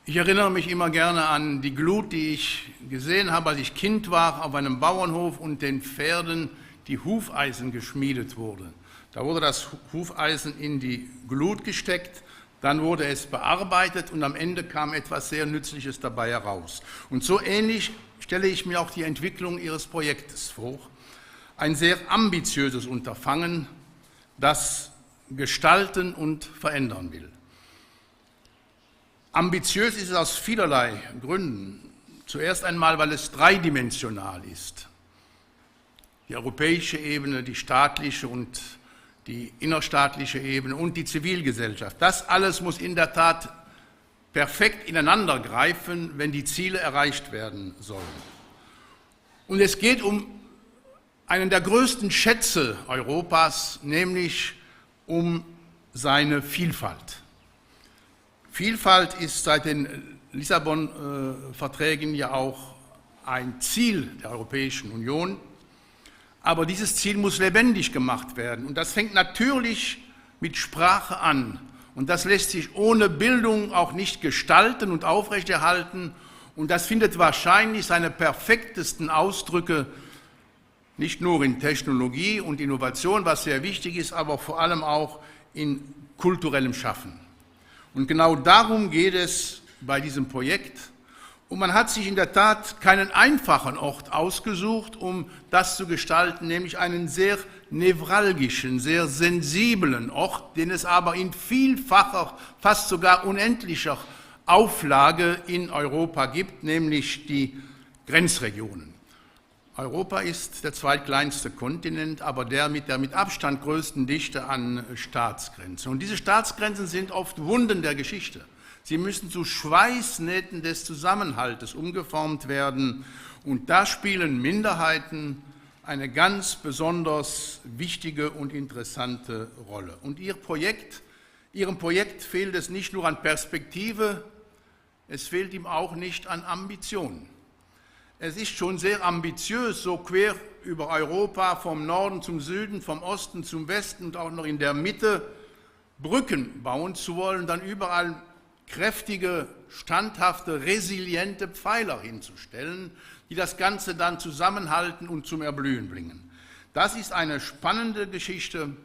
Ich erinnere mich immer gerne an die Glut, die ich gesehen habe, als ich Kind war, auf einem Bauernhof und den Pferden die Hufeisen geschmiedet wurde. Da wurde das Hufeisen in die Glut gesteckt, dann wurde es bearbeitet und am Ende kam etwas sehr Nützliches dabei heraus. Und so ähnlich stelle ich mir auch die Entwicklung Ihres Projektes vor. Ein sehr ambitiöses Unterfangen, das gestalten und verändern will. Ambitiös ist es aus vielerlei Gründen. Zuerst einmal, weil es dreidimensional ist. Die europäische Ebene, die staatliche und die innerstaatliche Ebene und die Zivilgesellschaft. Das alles muss in der Tat perfekt ineinander greifen, wenn die Ziele erreicht werden sollen. Und es geht um einen der größten Schätze Europas, nämlich um seine Vielfalt. Vielfalt ist seit den Lissabon-Verträgen ja auch ein Ziel der Europäischen Union. Aber dieses Ziel muss lebendig gemacht werden. Und das fängt natürlich mit Sprache an. Und das lässt sich ohne Bildung auch nicht gestalten und aufrechterhalten. Und das findet wahrscheinlich seine perfektesten Ausdrücke nicht nur in Technologie und Innovation, was sehr wichtig ist, aber vor allem auch in kulturellem Schaffen. Und genau darum geht es bei diesem Projekt. Und man hat sich in der Tat keinen einfachen Ort ausgesucht, um das zu gestalten, nämlich einen sehr nevralgischen, sehr sensiblen Ort, den es aber in vielfacher, fast sogar unendlicher Auflage in Europa gibt, nämlich die Grenzregionen. Europa ist der zweitkleinste Kontinent, aber der mit Abstand größten Dichte an Staatsgrenzen. Und diese Staatsgrenzen sind oft Wunden der Geschichte. Sie müssen zu Schweißnähten des Zusammenhaltes umgeformt werden. Und da spielen Minderheiten eine ganz besonders wichtige und interessante Rolle. Und Ihrem Projekt fehlt es nicht nur an Perspektive, es fehlt ihm auch nicht an Ambitionen. Es ist schon sehr ambitiös, so quer über Europa, vom Norden zum Süden, vom Osten zum Westen und auch noch in der Mitte Brücken bauen zu wollen, dann überall kräftige, standhafte, resiliente Pfeiler hinzustellen, die das Ganze dann zusammenhalten und zum Erblühen bringen. Das ist eine spannende Geschichte,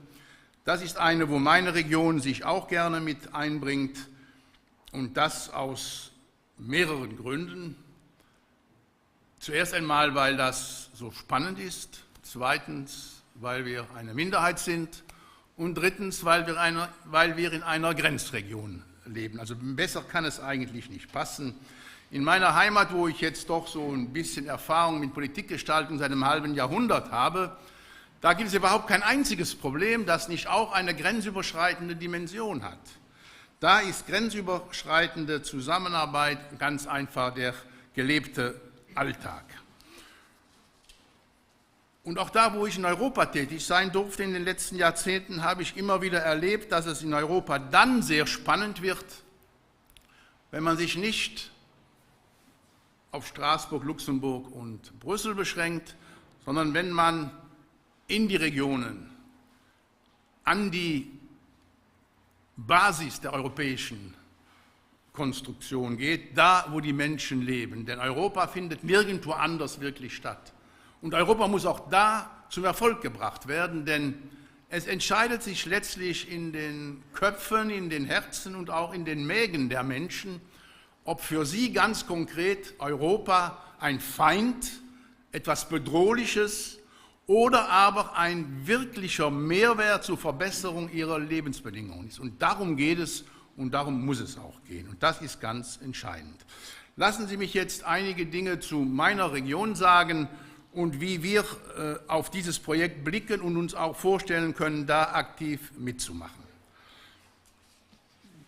das ist eine, wo meine Region sich auch gerne mit einbringt und das aus mehreren Gründen. Zuerst einmal, weil das so spannend ist, zweitens, weil wir eine Minderheit sind und drittens, weil wir in einer Grenzregion leben. Also besser kann es eigentlich nicht passen. In meiner Heimat, wo ich jetzt doch so ein bisschen Erfahrung mit Politikgestaltung seit einem halben Jahrhundert habe, da gibt es überhaupt kein einziges Problem, das nicht auch eine grenzüberschreitende Dimension hat. Da ist grenzüberschreitende Zusammenarbeit ganz einfach der gelebte Alltag. Und auch da, wo ich in Europa tätig sein durfte in den letzten Jahrzehnten, habe ich immer wieder erlebt, dass es in Europa dann sehr spannend wird, wenn man sich nicht auf Straßburg, Luxemburg und Brüssel beschränkt, sondern wenn man in die Regionen, an die Basis der europäischen Konstruktion geht, da, wo die Menschen leben. Denn Europa findet nirgendwo anders wirklich statt. Und Europa muss auch da zum Erfolg gebracht werden, denn es entscheidet sich letztlich in den Köpfen, in den Herzen und auch in den Mägen der Menschen, ob für sie ganz konkret Europa ein Feind, etwas Bedrohliches oder aber ein wirklicher Mehrwert zur Verbesserung ihrer Lebensbedingungen ist. Und darum geht es und darum muss es auch gehen. Und das ist ganz entscheidend. Lassen Sie mich jetzt einige Dinge zu meiner Region sagen und wie wir auf dieses Projekt blicken und uns auch vorstellen können, da aktiv mitzumachen.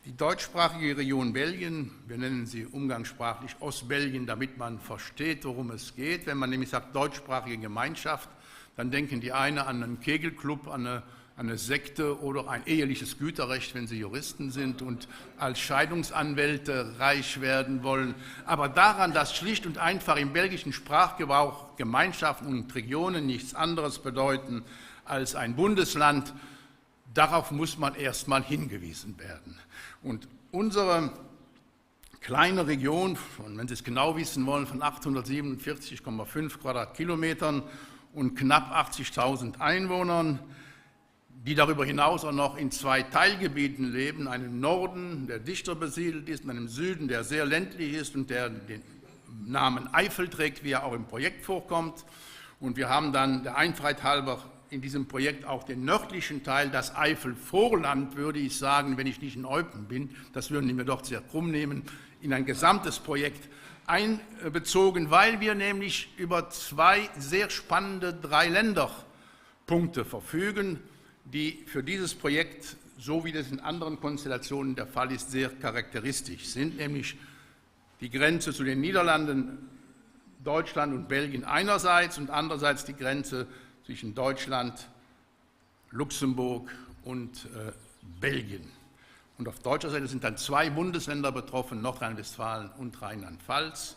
Die deutschsprachige Region Belgien, wir nennen sie umgangssprachlich Ostbelgien, damit man versteht, worum es geht. Wenn man nämlich sagt deutschsprachige Gemeinschaft, dann denken die einen an einen Kegelclub, an eine Sekte oder ein eheliches Güterrecht, wenn sie Juristen sind und als Scheidungsanwälte reich werden wollen. Aber daran, dass schlicht und einfach im belgischen Sprachgebrauch Gemeinschaften und Regionen nichts anderes bedeuten als ein Bundesland, darauf muss man erstmal hingewiesen werden. Und unsere kleine Region, wenn Sie es genau wissen wollen, von 847,5 Quadratkilometern und knapp 80.000 Einwohnern, die darüber hinaus auch noch in zwei Teilgebieten leben, einem Norden, der dichter besiedelt ist, und einem Süden, der sehr ländlich ist und der den Namen Eifel trägt, wie er auch im Projekt vorkommt. Und wir haben dann der Einfachheit halber in diesem Projekt auch den nördlichen Teil, das Eifelvorland, würde ich sagen, wenn ich nicht in Eupen bin, das würden die mir doch sehr krumm nehmen, in ein gesamtes Projekt einbezogen, weil wir nämlich über zwei sehr spannende Dreiländerpunkte verfügen, die für dieses Projekt, so wie das in anderen Konstellationen der Fall ist, sehr charakteristisch sind, nämlich die Grenze zu den Niederlanden, Deutschland und Belgien einerseits und andererseits die Grenze zwischen Deutschland, Luxemburg und Belgien. Und auf deutscher Seite sind dann zwei Bundesländer betroffen, Nordrhein-Westfalen und Rheinland-Pfalz.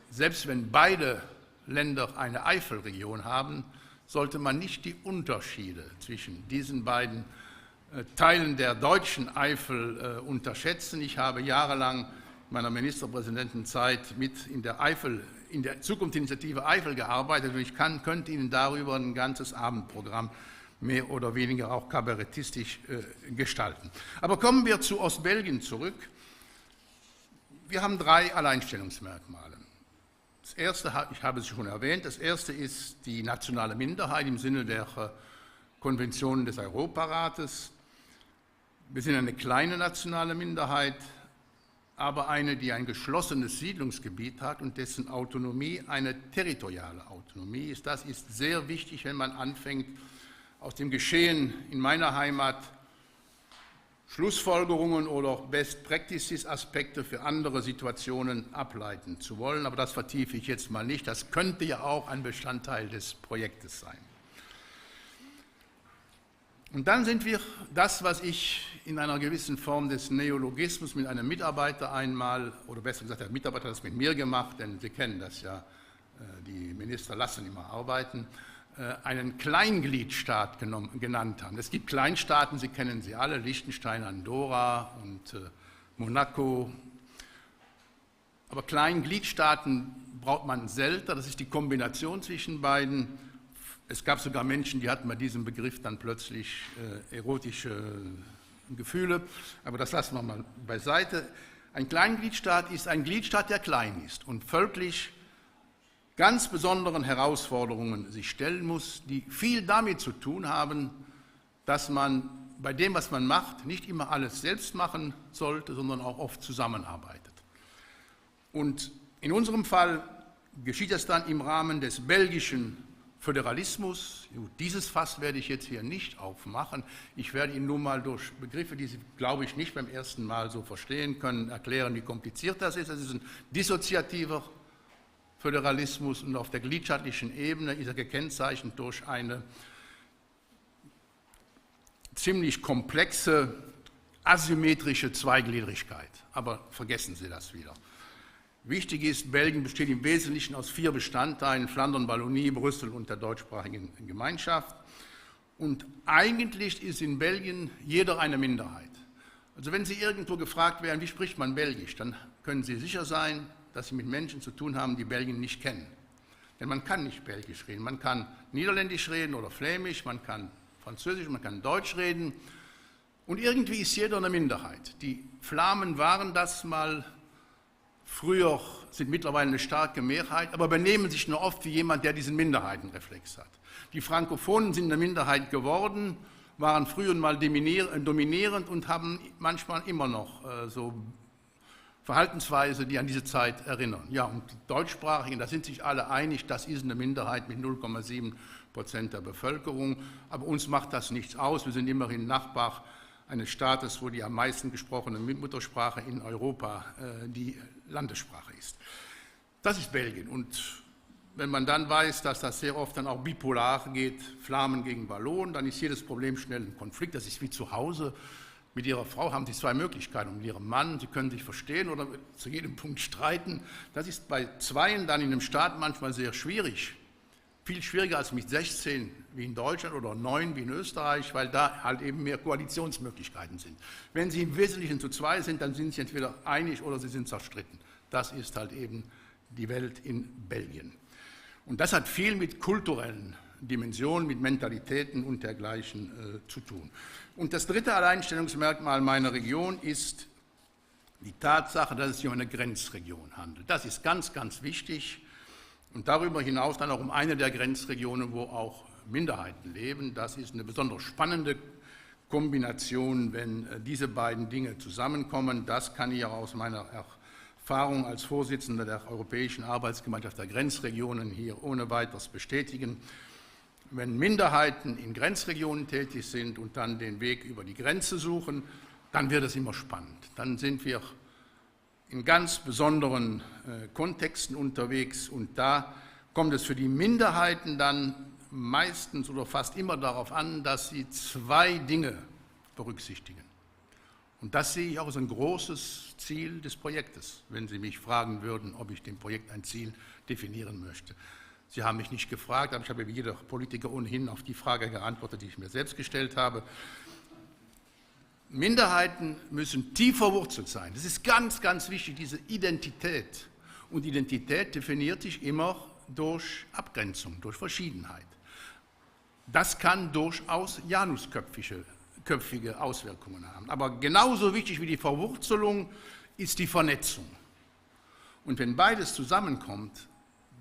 Selbst wenn beide Länder eine Eifelregion haben, sollte man nicht die Unterschiede zwischen diesen beiden Teilen der deutschen Eifel unterschätzen. Ich habe jahrelang in meiner Ministerpräsidentenzeit mit in der Zukunftsinitiative Eifel gearbeitet und ich könnte Ihnen darüber ein ganzes Abendprogramm mehr oder weniger auch kabarettistisch gestalten. Aber kommen wir zu Ostbelgien zurück. Wir haben drei Alleinstellungsmerkmale. Das erste, ich habe es schon erwähnt, das erste ist die nationale Minderheit im Sinne der Konventionen des Europarates. Wir sind eine kleine nationale Minderheit, aber eine, die ein geschlossenes Siedlungsgebiet hat und dessen Autonomie eine territoriale Autonomie ist. Das ist sehr wichtig, wenn man anfängt, aus dem Geschehen in meiner Heimat Schlussfolgerungen oder Best-Practices-Aspekte für andere Situationen ableiten zu wollen. Aber das vertiefe ich jetzt mal nicht. Das könnte ja auch ein Bestandteil des Projektes sein. Und dann sind wir das, was ich in einer gewissen Form des Neologismus mit einem Mitarbeiter einmal, oder besser gesagt, der Mitarbeiter hat das mit mir gemacht, denn Sie kennen das ja, die Minister lassen immer arbeiten, einen Kleingliedstaat genannt haben. Es gibt Kleinstaaten, Sie kennen sie alle, Liechtenstein, Andorra und Monaco. Aber Kleingliedstaaten braucht man selten, das ist die Kombination zwischen beiden. Es gab sogar Menschen, die hatten bei diesem Begriff dann plötzlich erotische Gefühle, aber das lassen wir mal beiseite. Ein Kleingliedstaat ist ein Gliedstaat, der klein ist und völkisch ganz besonderen Herausforderungen sich stellen muss, die viel damit zu tun haben, dass man bei dem, was man macht, nicht immer alles selbst machen sollte, sondern auch oft zusammenarbeitet. Und in unserem Fall geschieht das dann im Rahmen des belgischen Föderalismus. Dieses Fass werde ich jetzt hier nicht aufmachen. Ich werde Ihnen nur mal durch Begriffe, die Sie, glaube ich, nicht beim ersten Mal so verstehen können, erklären, wie kompliziert das ist. Es ist ein dissoziativer Föderalismus und auf der gliedstaatlichen Ebene ist er gekennzeichnet durch eine ziemlich komplexe, asymmetrische Zweigliedrigkeit. Aber vergessen Sie das wieder. Wichtig ist, Belgien besteht im Wesentlichen aus 4 Bestandteilen, Flandern, Wallonie, Brüssel und der deutschsprachigen Gemeinschaft. Und eigentlich ist in Belgien jeder eine Minderheit. Also wenn Sie irgendwo gefragt werden, wie spricht man Belgisch, dann können Sie sicher sein, dass Sie mit Menschen zu tun haben, die Belgien nicht kennen. Denn man kann nicht Belgisch reden, man kann Niederländisch reden oder Flämisch, man kann Französisch, man kann Deutsch reden. Und irgendwie ist jeder eine Minderheit. Die Flamen waren das mal früher, sind mittlerweile eine starke Mehrheit, aber benehmen sich nur oft wie jemand, der diesen Minderheitenreflex hat. Die Frankophonen sind eine Minderheit geworden, waren früher mal dominierend und haben manchmal immer noch so Verhaltensweise, die an diese Zeit erinnern. Ja, und die Deutschsprachigen, da sind sich alle einig, das ist eine Minderheit mit 0,7% der Bevölkerung, aber uns macht das nichts aus, wir sind immerhin Nachbar eines Staates, wo die am meisten gesprochene Muttersprache in Europa die Landessprache ist. Das ist Belgien und wenn man dann weiß, dass das sehr oft dann auch bipolar geht, Flamen gegen Wallonen, dann ist jedes Problem schnell ein Konflikt, das ist wie zu Hause. Mit Ihrer Frau haben Sie 2 Möglichkeiten, mit Ihrem Mann, Sie können sich verstehen oder zu jedem Punkt streiten. Das ist bei Zweien dann in einem Staat manchmal sehr schwierig, viel schwieriger als mit 16 wie in Deutschland oder 9 wie in Österreich, weil da halt eben mehr Koalitionsmöglichkeiten sind. Wenn Sie im Wesentlichen zu 2 sind, dann sind Sie entweder einig oder Sie sind zerstritten. Das ist halt eben die Welt in Belgien. Und das hat viel mit kulturellen Dimensionen, mit Mentalitäten und dergleichen zu tun. Und das dritte Alleinstellungsmerkmal meiner Region ist die Tatsache, dass es sich um eine Grenzregion handelt. Das ist ganz, ganz wichtig und darüber hinaus dann auch um eine der Grenzregionen, wo auch Minderheiten leben. Das ist eine besonders spannende Kombination, wenn diese beiden Dinge zusammenkommen. Das kann ich auch aus meiner Erfahrung als Vorsitzender der Europäischen Arbeitsgemeinschaft der Grenzregionen hier ohne weiteres bestätigen. Wenn Minderheiten in Grenzregionen tätig sind und dann den Weg über die Grenze suchen, dann wird es immer spannend. Dann sind wir in ganz besonderen Kontexten unterwegs und da kommt es für die Minderheiten dann meistens oder fast immer darauf an, dass sie 2 Dinge berücksichtigen. Und das sehe ich auch als ein großes Ziel des Projektes, wenn Sie mich fragen würden, ob ich dem Projekt ein Ziel definieren möchte. Sie haben mich nicht gefragt, aber ich habe wie jeder Politiker ohnehin auf die Frage geantwortet, die ich mir selbst gestellt habe. Minderheiten müssen tief verwurzelt sein. Das ist ganz, ganz wichtig, diese Identität. Und Identität definiert sich immer durch Abgrenzung, durch Verschiedenheit. Das kann durchaus janusköpfige Auswirkungen haben. Aber genauso wichtig wie die Verwurzelung ist die Vernetzung. Und wenn beides zusammenkommt,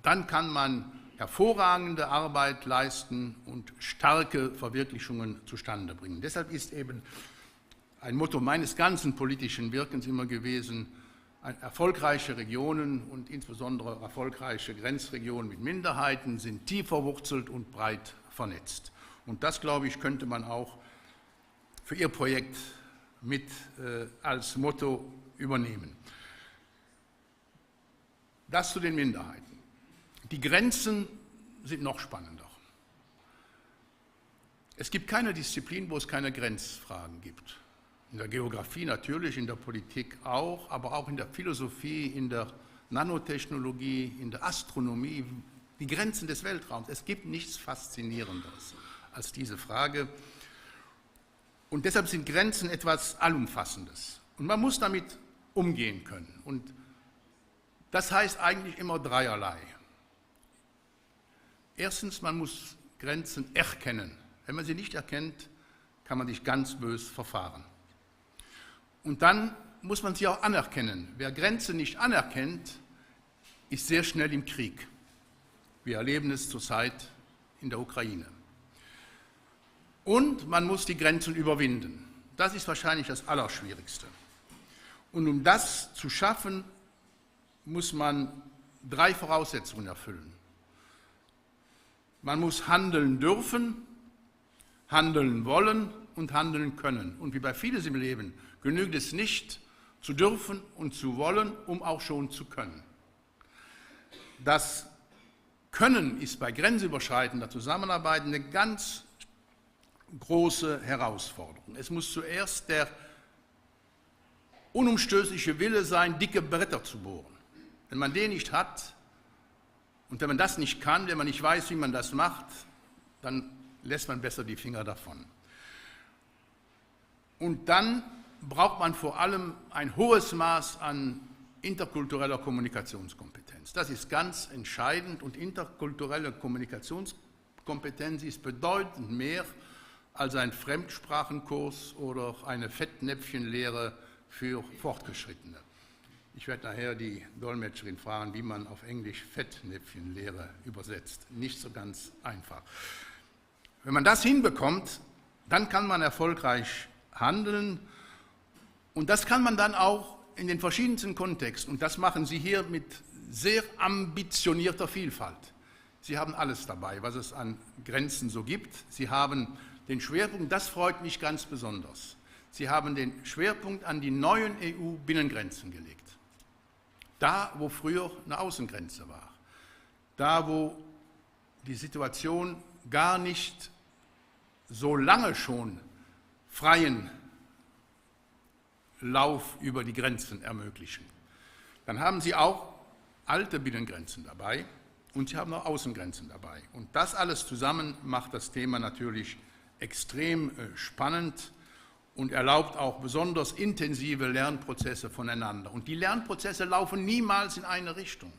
dann kann man hervorragende Arbeit leisten und starke Verwirklichungen zustande bringen. Deshalb ist eben ein Motto meines ganzen politischen Wirkens immer gewesen, erfolgreiche Regionen und insbesondere erfolgreiche Grenzregionen mit Minderheiten sind tief verwurzelt und breit vernetzt. Und das, glaube ich, könnte man auch für Ihr Projekt mit als Motto übernehmen. Das zu den Minderheiten. Die Grenzen sind noch spannender. Es gibt keine Disziplin, wo es keine Grenzfragen gibt. In der Geografie natürlich, in der Politik auch, aber auch in der Philosophie, in der Nanotechnologie, in der Astronomie, die Grenzen des Weltraums. Es gibt nichts Faszinierenderes als diese Frage. Und deshalb sind Grenzen etwas Allumfassendes. Und man muss damit umgehen können. Und das heißt eigentlich immer dreierlei. Erstens, man muss Grenzen erkennen. Wenn man sie nicht erkennt, kann man sich ganz bös verfahren. Und dann muss man sie auch anerkennen. Wer Grenzen nicht anerkennt, ist sehr schnell im Krieg. Wir erleben es zurzeit in der Ukraine. Und man muss die Grenzen überwinden. Das ist wahrscheinlich das Allerschwierigste. Und um das zu schaffen, muss man 3 Voraussetzungen erfüllen. Man muss handeln dürfen, handeln wollen und handeln können. Und wie bei vieles im Leben genügt es nicht, zu dürfen und zu wollen, um auch schon zu können. Das Können ist bei grenzüberschreitender Zusammenarbeit eine ganz große Herausforderung. Es muss zuerst der unumstößliche Wille sein, dicke Bretter zu bohren. Wenn man den nicht hat und wenn man das nicht kann, wenn man nicht weiß, wie man das macht, dann lässt man besser die Finger davon. Und dann braucht man vor allem ein hohes Maß an interkultureller Kommunikationskompetenz. Das ist ganz entscheidend und interkulturelle Kommunikationskompetenz ist bedeutend mehr als ein Fremdsprachenkurs oder eine Fettnäpfchenlehre für Fortgeschrittene. Ich werde nachher die Dolmetscherin fragen, wie man auf Englisch Fettnäpfchenlehre übersetzt. Nicht so ganz einfach. Wenn man das hinbekommt, dann kann man erfolgreich handeln und das kann man dann auch in den verschiedensten Kontexten und das machen Sie hier mit sehr ambitionierter Vielfalt. Sie haben alles dabei, was es an Grenzen so gibt. Sie haben den Schwerpunkt, das freut mich ganz besonders, Sie haben den Schwerpunkt an die neuen EU-Binnengrenzen gelegt. Da, wo früher eine Außengrenze war, da, wo die Situation gar nicht so lange schon freien Lauf über die Grenzen ermöglichen. Dann haben Sie auch alte Binnengrenzen dabei und Sie haben auch Außengrenzen dabei. Und das alles zusammen macht das Thema natürlich extrem spannend und erlaubt auch besonders intensive Lernprozesse voneinander. Und die Lernprozesse laufen niemals in eine Richtung.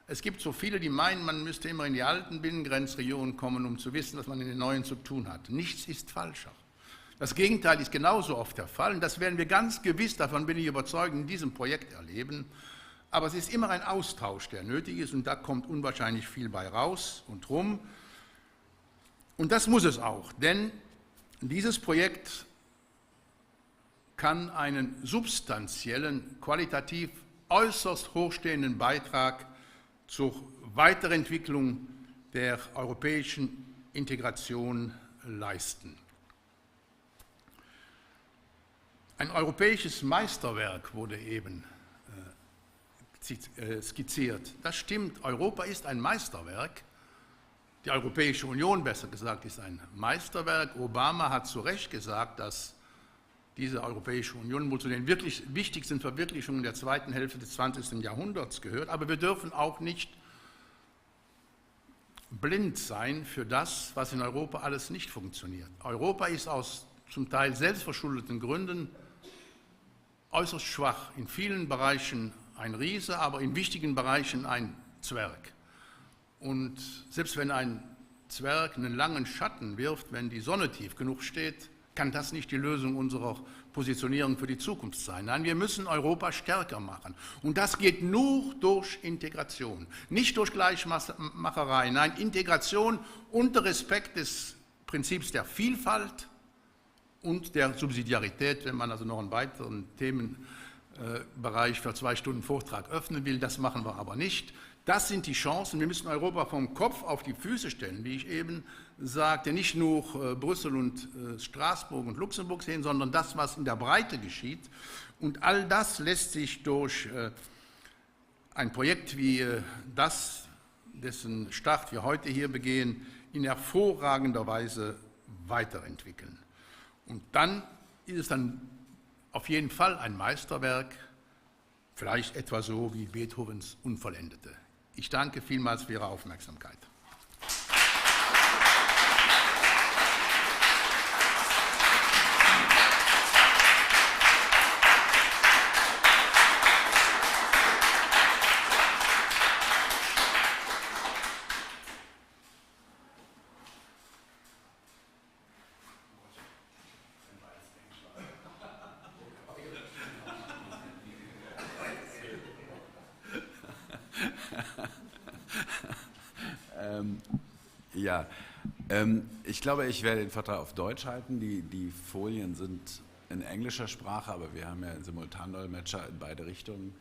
Es gibt so viele, die meinen, man müsste immer in die alten Binnengrenzregionen kommen, um zu wissen, was man in den neuen zu tun hat. Nichts ist falscher. Das Gegenteil ist genauso oft der Fall. Und das werden wir ganz gewiss, davon bin ich überzeugt, in diesem Projekt erleben. Aber es ist immer ein Austausch, der nötig ist. Und da kommt unwahrscheinlich viel bei raus und rum. Und das muss es auch. Denn dieses Projekt kann einen substanziellen, qualitativ äußerst hochstehenden Beitrag zur Weiterentwicklung der europäischen Integration leisten. Ein europäisches Meisterwerk wurde eben skizziert. Das stimmt, Europa ist ein Meisterwerk. Die Europäische Union, besser gesagt, ist ein Meisterwerk. Obama hat zu Recht gesagt, dass diese Europäische Union wohl zu den wirklich wichtigsten Verwirklichungen der zweiten Hälfte des 20. Jahrhunderts gehört. Aber wir dürfen auch nicht blind sein für das, was in Europa alles nicht funktioniert. Europa ist aus zum Teil selbstverschuldeten Gründen äußerst schwach. In vielen Bereichen ein Riese, aber in wichtigen Bereichen ein Zwerg. Und selbst wenn ein Zwerg einen langen Schatten wirft, wenn die Sonne tief genug steht, kann das nicht die Lösung unserer Positionierung für die Zukunft sein. Nein, wir müssen Europa stärker machen. Und das geht nur durch Integration, nicht durch Gleichmacherei. Nein, Integration unter Respekt des Prinzips der Vielfalt und der Subsidiarität, wenn man also noch einen weiteren Themenbereich Bereich für 2 Stunden Vortrag öffnen will. Das machen wir aber nicht. Das sind die Chancen. Wir müssen Europa vom Kopf auf die Füße stellen, wie ich eben sagte, nicht nur Brüssel und Straßburg und Luxemburg sehen, sondern das, was in der Breite geschieht. Und all das lässt sich durch ein Projekt wie das, dessen Start wir heute hier begehen, in hervorragender Weise weiterentwickeln. Und dann ist es dann auf jeden Fall ein Meisterwerk, vielleicht etwa so wie Beethovens Unvollendete. Ich danke vielmals für Ihre Aufmerksamkeit. Ich glaube, ich werde den Vortrag auf Deutsch halten. Die Folien sind in englischer Sprache, aber wir haben ja einen Simultandolmetscher in beide Richtungen.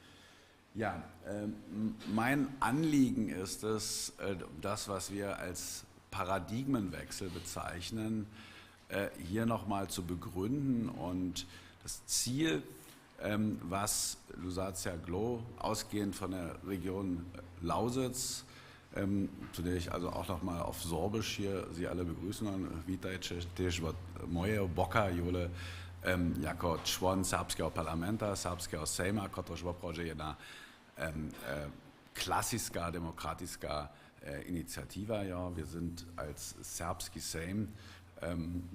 Ja, mein Anliegen ist es, das, was wir als Paradigmenwechsel bezeichnen, hier nochmal zu begründen und das Ziel, was Lusatia Glo, ausgehend von der Region Lausitz, zu der ich also auch nochmal auf Sorbisch hier Sie alle begrüßen. Vítajte, tež od mojeho boka, jole jako člen serbského parlamenta, serbského SEJMa, protože opravdu jedna klasická demokratická Initiativa. Ja, wir sind als SERBSKI SEJM,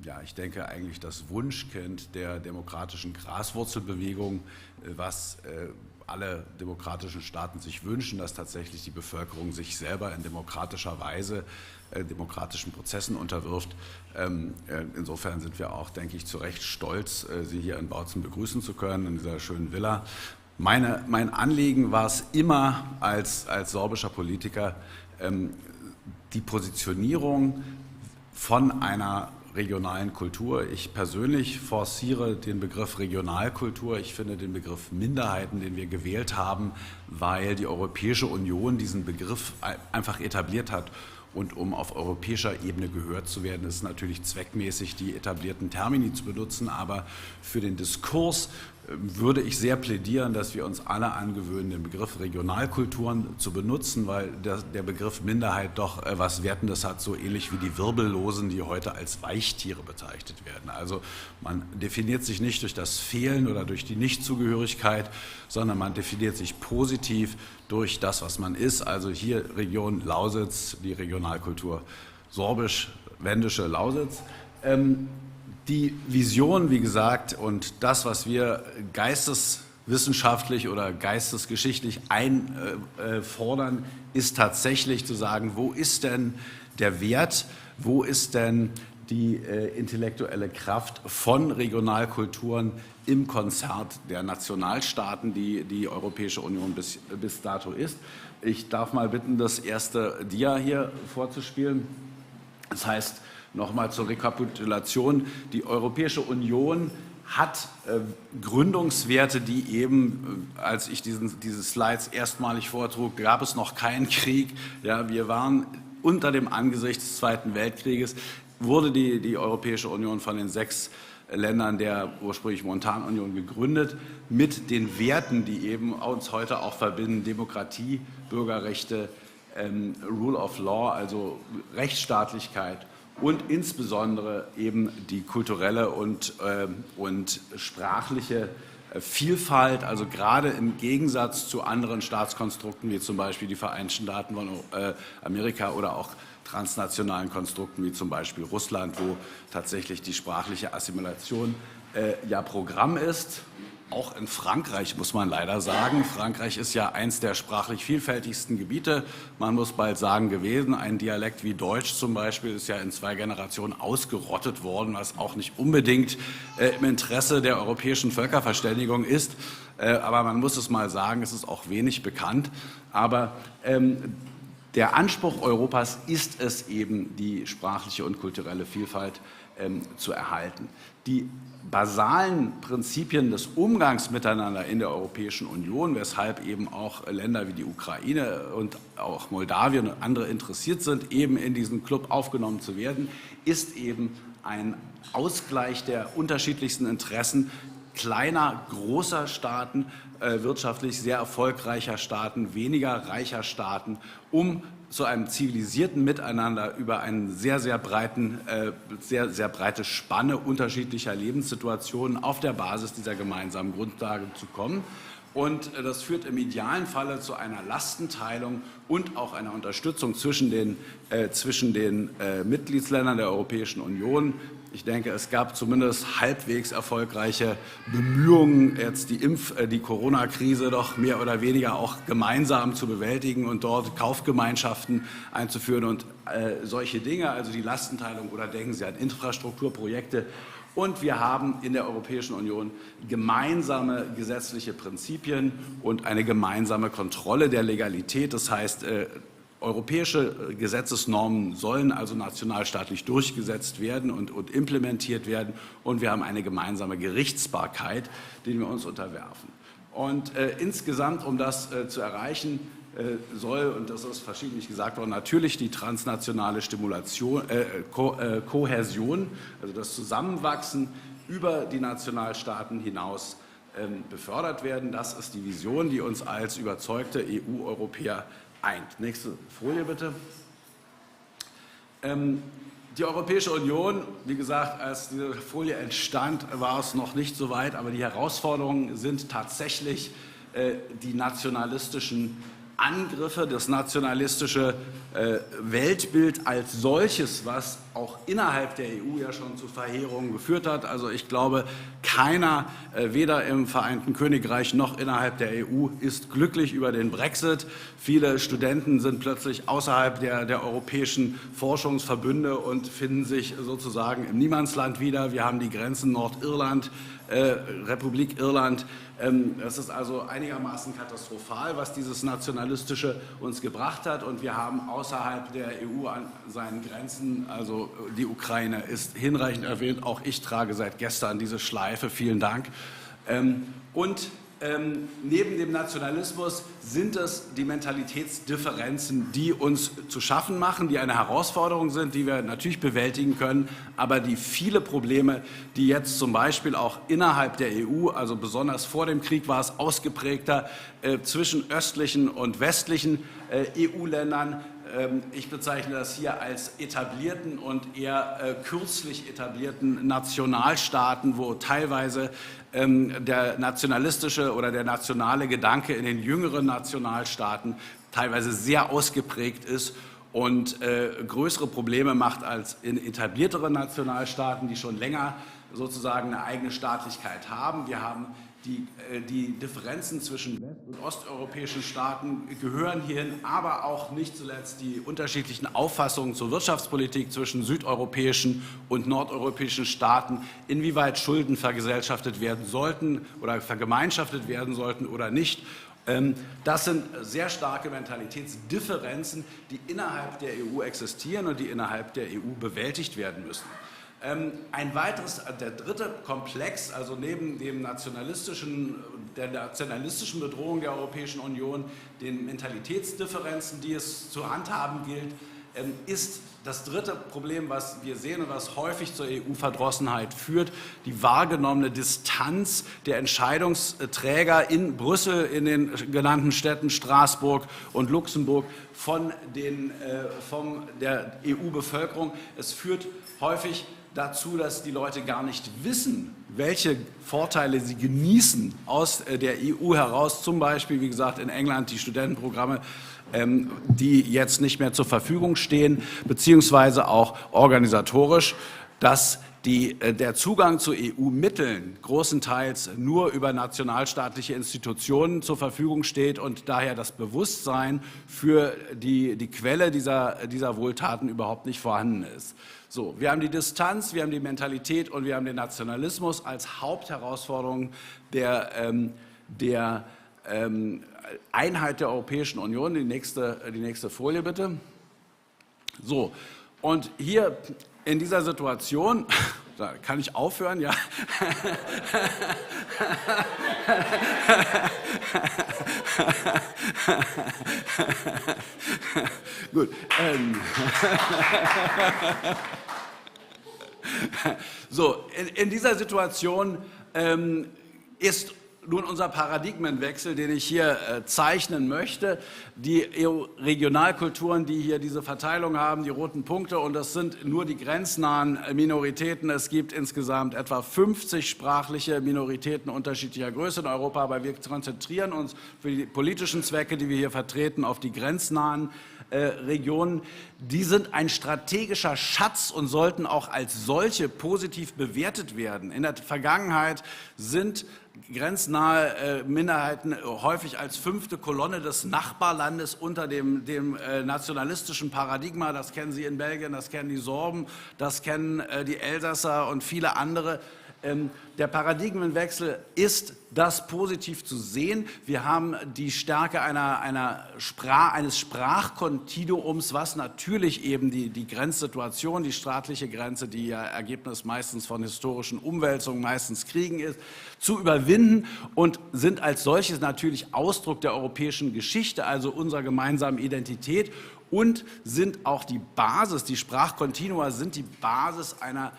ja, ich denke eigentlich das Wunschkind der demokratischen Graswurzelbewegung, was alle demokratischen Staaten sich wünschen, dass tatsächlich die Bevölkerung sich selber in demokratischer Weise demokratischen Prozessen unterwirft. Insofern sind wir auch, denke ich, zu Recht stolz, Sie hier in Bautzen begrüßen zu können, in dieser schönen Villa. Mein Anliegen war es immer als sorbischer Politiker, die Positionierung von einer regionalen Kultur. Ich persönlich forciere den Begriff Regionalkultur. Ich finde den Begriff Minderheiten, den wir gewählt haben, weil die Europäische Union diesen Begriff einfach etabliert hat. Und um auf europäischer Ebene gehört zu werden, ist es natürlich zweckmäßig, die etablierten Termini zu benutzen. Aber für den Diskurs würde ich sehr plädieren, dass wir uns alle angewöhnen, den Begriff Regionalkulturen zu benutzen, weil der Begriff Minderheit doch was Wertendes hat, so ähnlich wie die Wirbellosen, die heute als Weichtiere bezeichnet werden. Also man definiert sich nicht durch das Fehlen oder durch die Nichtzugehörigkeit, sondern man definiert sich positiv durch das, was man ist. Also hier Region Lausitz, die Regionalkultur sorbisch-wendische Lausitz. Die Vision, wie gesagt, und das, was wir geisteswissenschaftlich oder geistesgeschichtlich einfordern, ist tatsächlich zu sagen, wo ist denn der Wert, wo ist denn die intellektuelle Kraft von Regionalkulturen im Konzert der Nationalstaaten, die die Europäische Union bis dato ist. Ich darf mal bitten, das erste Dia hier vorzuspielen. Das heißt, nochmal zur Rekapitulation, die Europäische Union hat Gründungswerte, die eben, als ich diese Slides erstmalig vortrug, gab es noch keinen Krieg. Ja, wir waren unter dem Angesicht des Zweiten Weltkrieges, wurde die Europäische Union von den 6 Ländern der ursprünglich Montanunion gegründet, mit den Werten, die eben uns heute auch verbinden, Demokratie, Bürgerrechte, Rule of Law, also Rechtsstaatlichkeit, und insbesondere eben die kulturelle und sprachliche Vielfalt, also gerade im Gegensatz zu anderen Staatskonstrukten, wie zum Beispiel die Vereinigten Staaten von Amerika oder auch transnationalen Konstrukten, wie zum Beispiel Russland, wo tatsächlich die sprachliche Assimilation ja Programm ist. Auch in Frankreich muss man leider sagen. Frankreich ist ja eins der sprachlich vielfältigsten Gebiete. Man muss bald sagen gewesen, ein Dialekt wie Deutsch zum Beispiel ist ja in 2 Generationen ausgerottet worden, was auch nicht unbedingt im Interesse der europäischen Völkerverständigung ist. Aber man muss es mal sagen, es ist auch wenig bekannt. Aber der Anspruch Europas ist es eben, die sprachliche und kulturelle Vielfalt zu erhalten. Die basalen Prinzipien des Umgangs miteinander in der Europäischen Union, weshalb eben auch Länder wie die Ukraine und auch Moldawien und andere interessiert sind, eben in diesen Club aufgenommen zu werden, ist eben ein Ausgleich der unterschiedlichsten Interessen kleiner, großer Staaten, wirtschaftlich sehr erfolgreicher Staaten, weniger reicher Staaten, um zu einem zivilisierten Miteinander über eine sehr breite Spanne unterschiedlicher Lebenssituationen auf der Basis dieser gemeinsamen Grundlage zu kommen. Und das führt im idealen Falle zu einer Lastenteilung und auch einer Unterstützung zwischen den Mitgliedsländern der Europäischen Union. Ich denke, es gab zumindest halbwegs erfolgreiche Bemühungen, jetzt die Corona-Krise doch mehr oder weniger auch gemeinsam zu bewältigen und dort Kaufgemeinschaften einzuführen und solche Dinge, also die Lastenteilung, oder denken Sie an Infrastrukturprojekte. Und wir haben in der Europäischen Union gemeinsame gesetzliche Prinzipien und eine gemeinsame Kontrolle der Legalität. Das heißt, europäische Gesetzesnormen sollen also nationalstaatlich durchgesetzt werden und implementiert werden. Und wir haben eine gemeinsame Gerichtsbarkeit, denen wir uns unterwerfen. Und insgesamt, um das zu erreichen, soll, und das ist verschiedentlich gesagt worden, natürlich die transnationale Kohäsion, also das Zusammenwachsen über die Nationalstaaten hinaus befördert werden. Das ist die Vision, die uns als überzeugte EU-Europäer eint. Nächste Folie bitte. Die Europäische Union, wie gesagt, als diese Folie entstand, war es noch nicht so weit, aber die Herausforderungen sind tatsächlich die nationalistischen Angriffe, das nationalistische Weltbild als solches, was auch innerhalb der EU ja schon zu Verheerungen geführt hat. Also ich glaube, keiner, weder im Vereinten Königreich noch innerhalb der EU, ist glücklich über den Brexit. Viele Studenten sind plötzlich außerhalb der europäischen Forschungsverbünde und finden sich sozusagen im Niemandsland wieder. Wir haben die Grenzen Nordirland, Republik Irland. Das ist also einigermaßen katastrophal, was dieses Nationalistische uns gebracht hat. Und wir haben außerhalb der EU an seinen Grenzen, also die Ukraine ist hinreichend erwähnt, auch ich trage seit gestern diese Schleife, vielen Dank. Neben dem Nationalismus sind es die Mentalitätsdifferenzen, die uns zu schaffen machen, die eine Herausforderung sind, die wir natürlich bewältigen können, aber die viele Probleme, die jetzt zum Beispiel auch innerhalb der EU, also besonders vor dem Krieg war es ausgeprägter, zwischen östlichen und westlichen EU-Ländern, ich bezeichne das hier als etablierten und eher kürzlich etablierten Nationalstaaten, wo teilweise der nationalistische oder der nationale Gedanke in den jüngeren Nationalstaaten teilweise sehr ausgeprägt ist und größere Probleme macht als in etablierteren Nationalstaaten, die schon länger sozusagen eine eigene Staatlichkeit haben. Wir haben die Differenzen zwischen west- und osteuropäischen Staaten gehören hierhin, aber auch nicht zuletzt die unterschiedlichen Auffassungen zur Wirtschaftspolitik zwischen südeuropäischen und nordeuropäischen Staaten, inwieweit Schulden vergesellschaftet werden sollten oder vergemeinschaftet werden sollten oder nicht. Das sind sehr starke Mentalitätsdifferenzen, die innerhalb der EU existieren und die innerhalb der EU bewältigt werden müssen. Der dritte Komplex, also neben der nationalistischen Bedrohung der Europäischen Union, den Mentalitätsdifferenzen, die es zu handhaben gilt, ist das dritte Problem, was wir sehen und was häufig zur EU-Verdrossenheit führt, die wahrgenommene Distanz der Entscheidungsträger in Brüssel, in den genannten Städten Straßburg und Luxemburg von der EU-Bevölkerung. Es führt häufig dazu, dass die Leute gar nicht wissen, welche Vorteile sie genießen aus der EU heraus, zum Beispiel, wie gesagt, in England die Studentenprogramme, die jetzt nicht mehr zur Verfügung stehen, beziehungsweise auch organisatorisch, dass der Zugang zu EU-Mitteln großenteils nur über nationalstaatliche Institutionen zur Verfügung steht und daher das Bewusstsein für die Quelle dieser Wohltaten überhaupt nicht vorhanden ist. So, wir haben die Distanz, wir haben die Mentalität und wir haben den Nationalismus als Hauptherausforderung der Einheit der Europäischen Union. Die nächste Folie bitte. So, und hier in dieser Situation, da kann ich aufhören, ja. Gut. So, in dieser Situation ist nun unser Paradigmenwechsel, den ich hier zeichnen möchte. Die EU-Regionalkulturen, die hier diese Verteilung haben, die roten Punkte, und das sind nur die grenznahen Minoritäten. Es gibt insgesamt etwa 50 sprachliche Minoritäten unterschiedlicher Größe in Europa, aber wir konzentrieren uns für die politischen Zwecke, die wir hier vertreten, auf die grenznahen Regionen. Die sind ein strategischer Schatz und sollten auch als solche positiv bewertet werden. In der Vergangenheit sind grenznahe Minderheiten häufig als 5. Kolonne des Nachbarlandes unter dem nationalistischen Paradigma, das kennen Sie in Belgien, das kennen die Sorben, das kennen die Elsässer und viele andere. Der Paradigmenwechsel ist das positiv zu sehen. Wir haben die Stärke eines Sprachkontinuums, was natürlich eben die Grenzsituation, die staatliche Grenze, die ja Ergebnis meistens von historischen Umwälzungen, meistens Kriegen ist, zu überwinden, und sind als solches natürlich Ausdruck der europäischen Geschichte, also unserer gemeinsamen Identität, und sind auch die Basis, die Sprachkontinua sind die Basis einer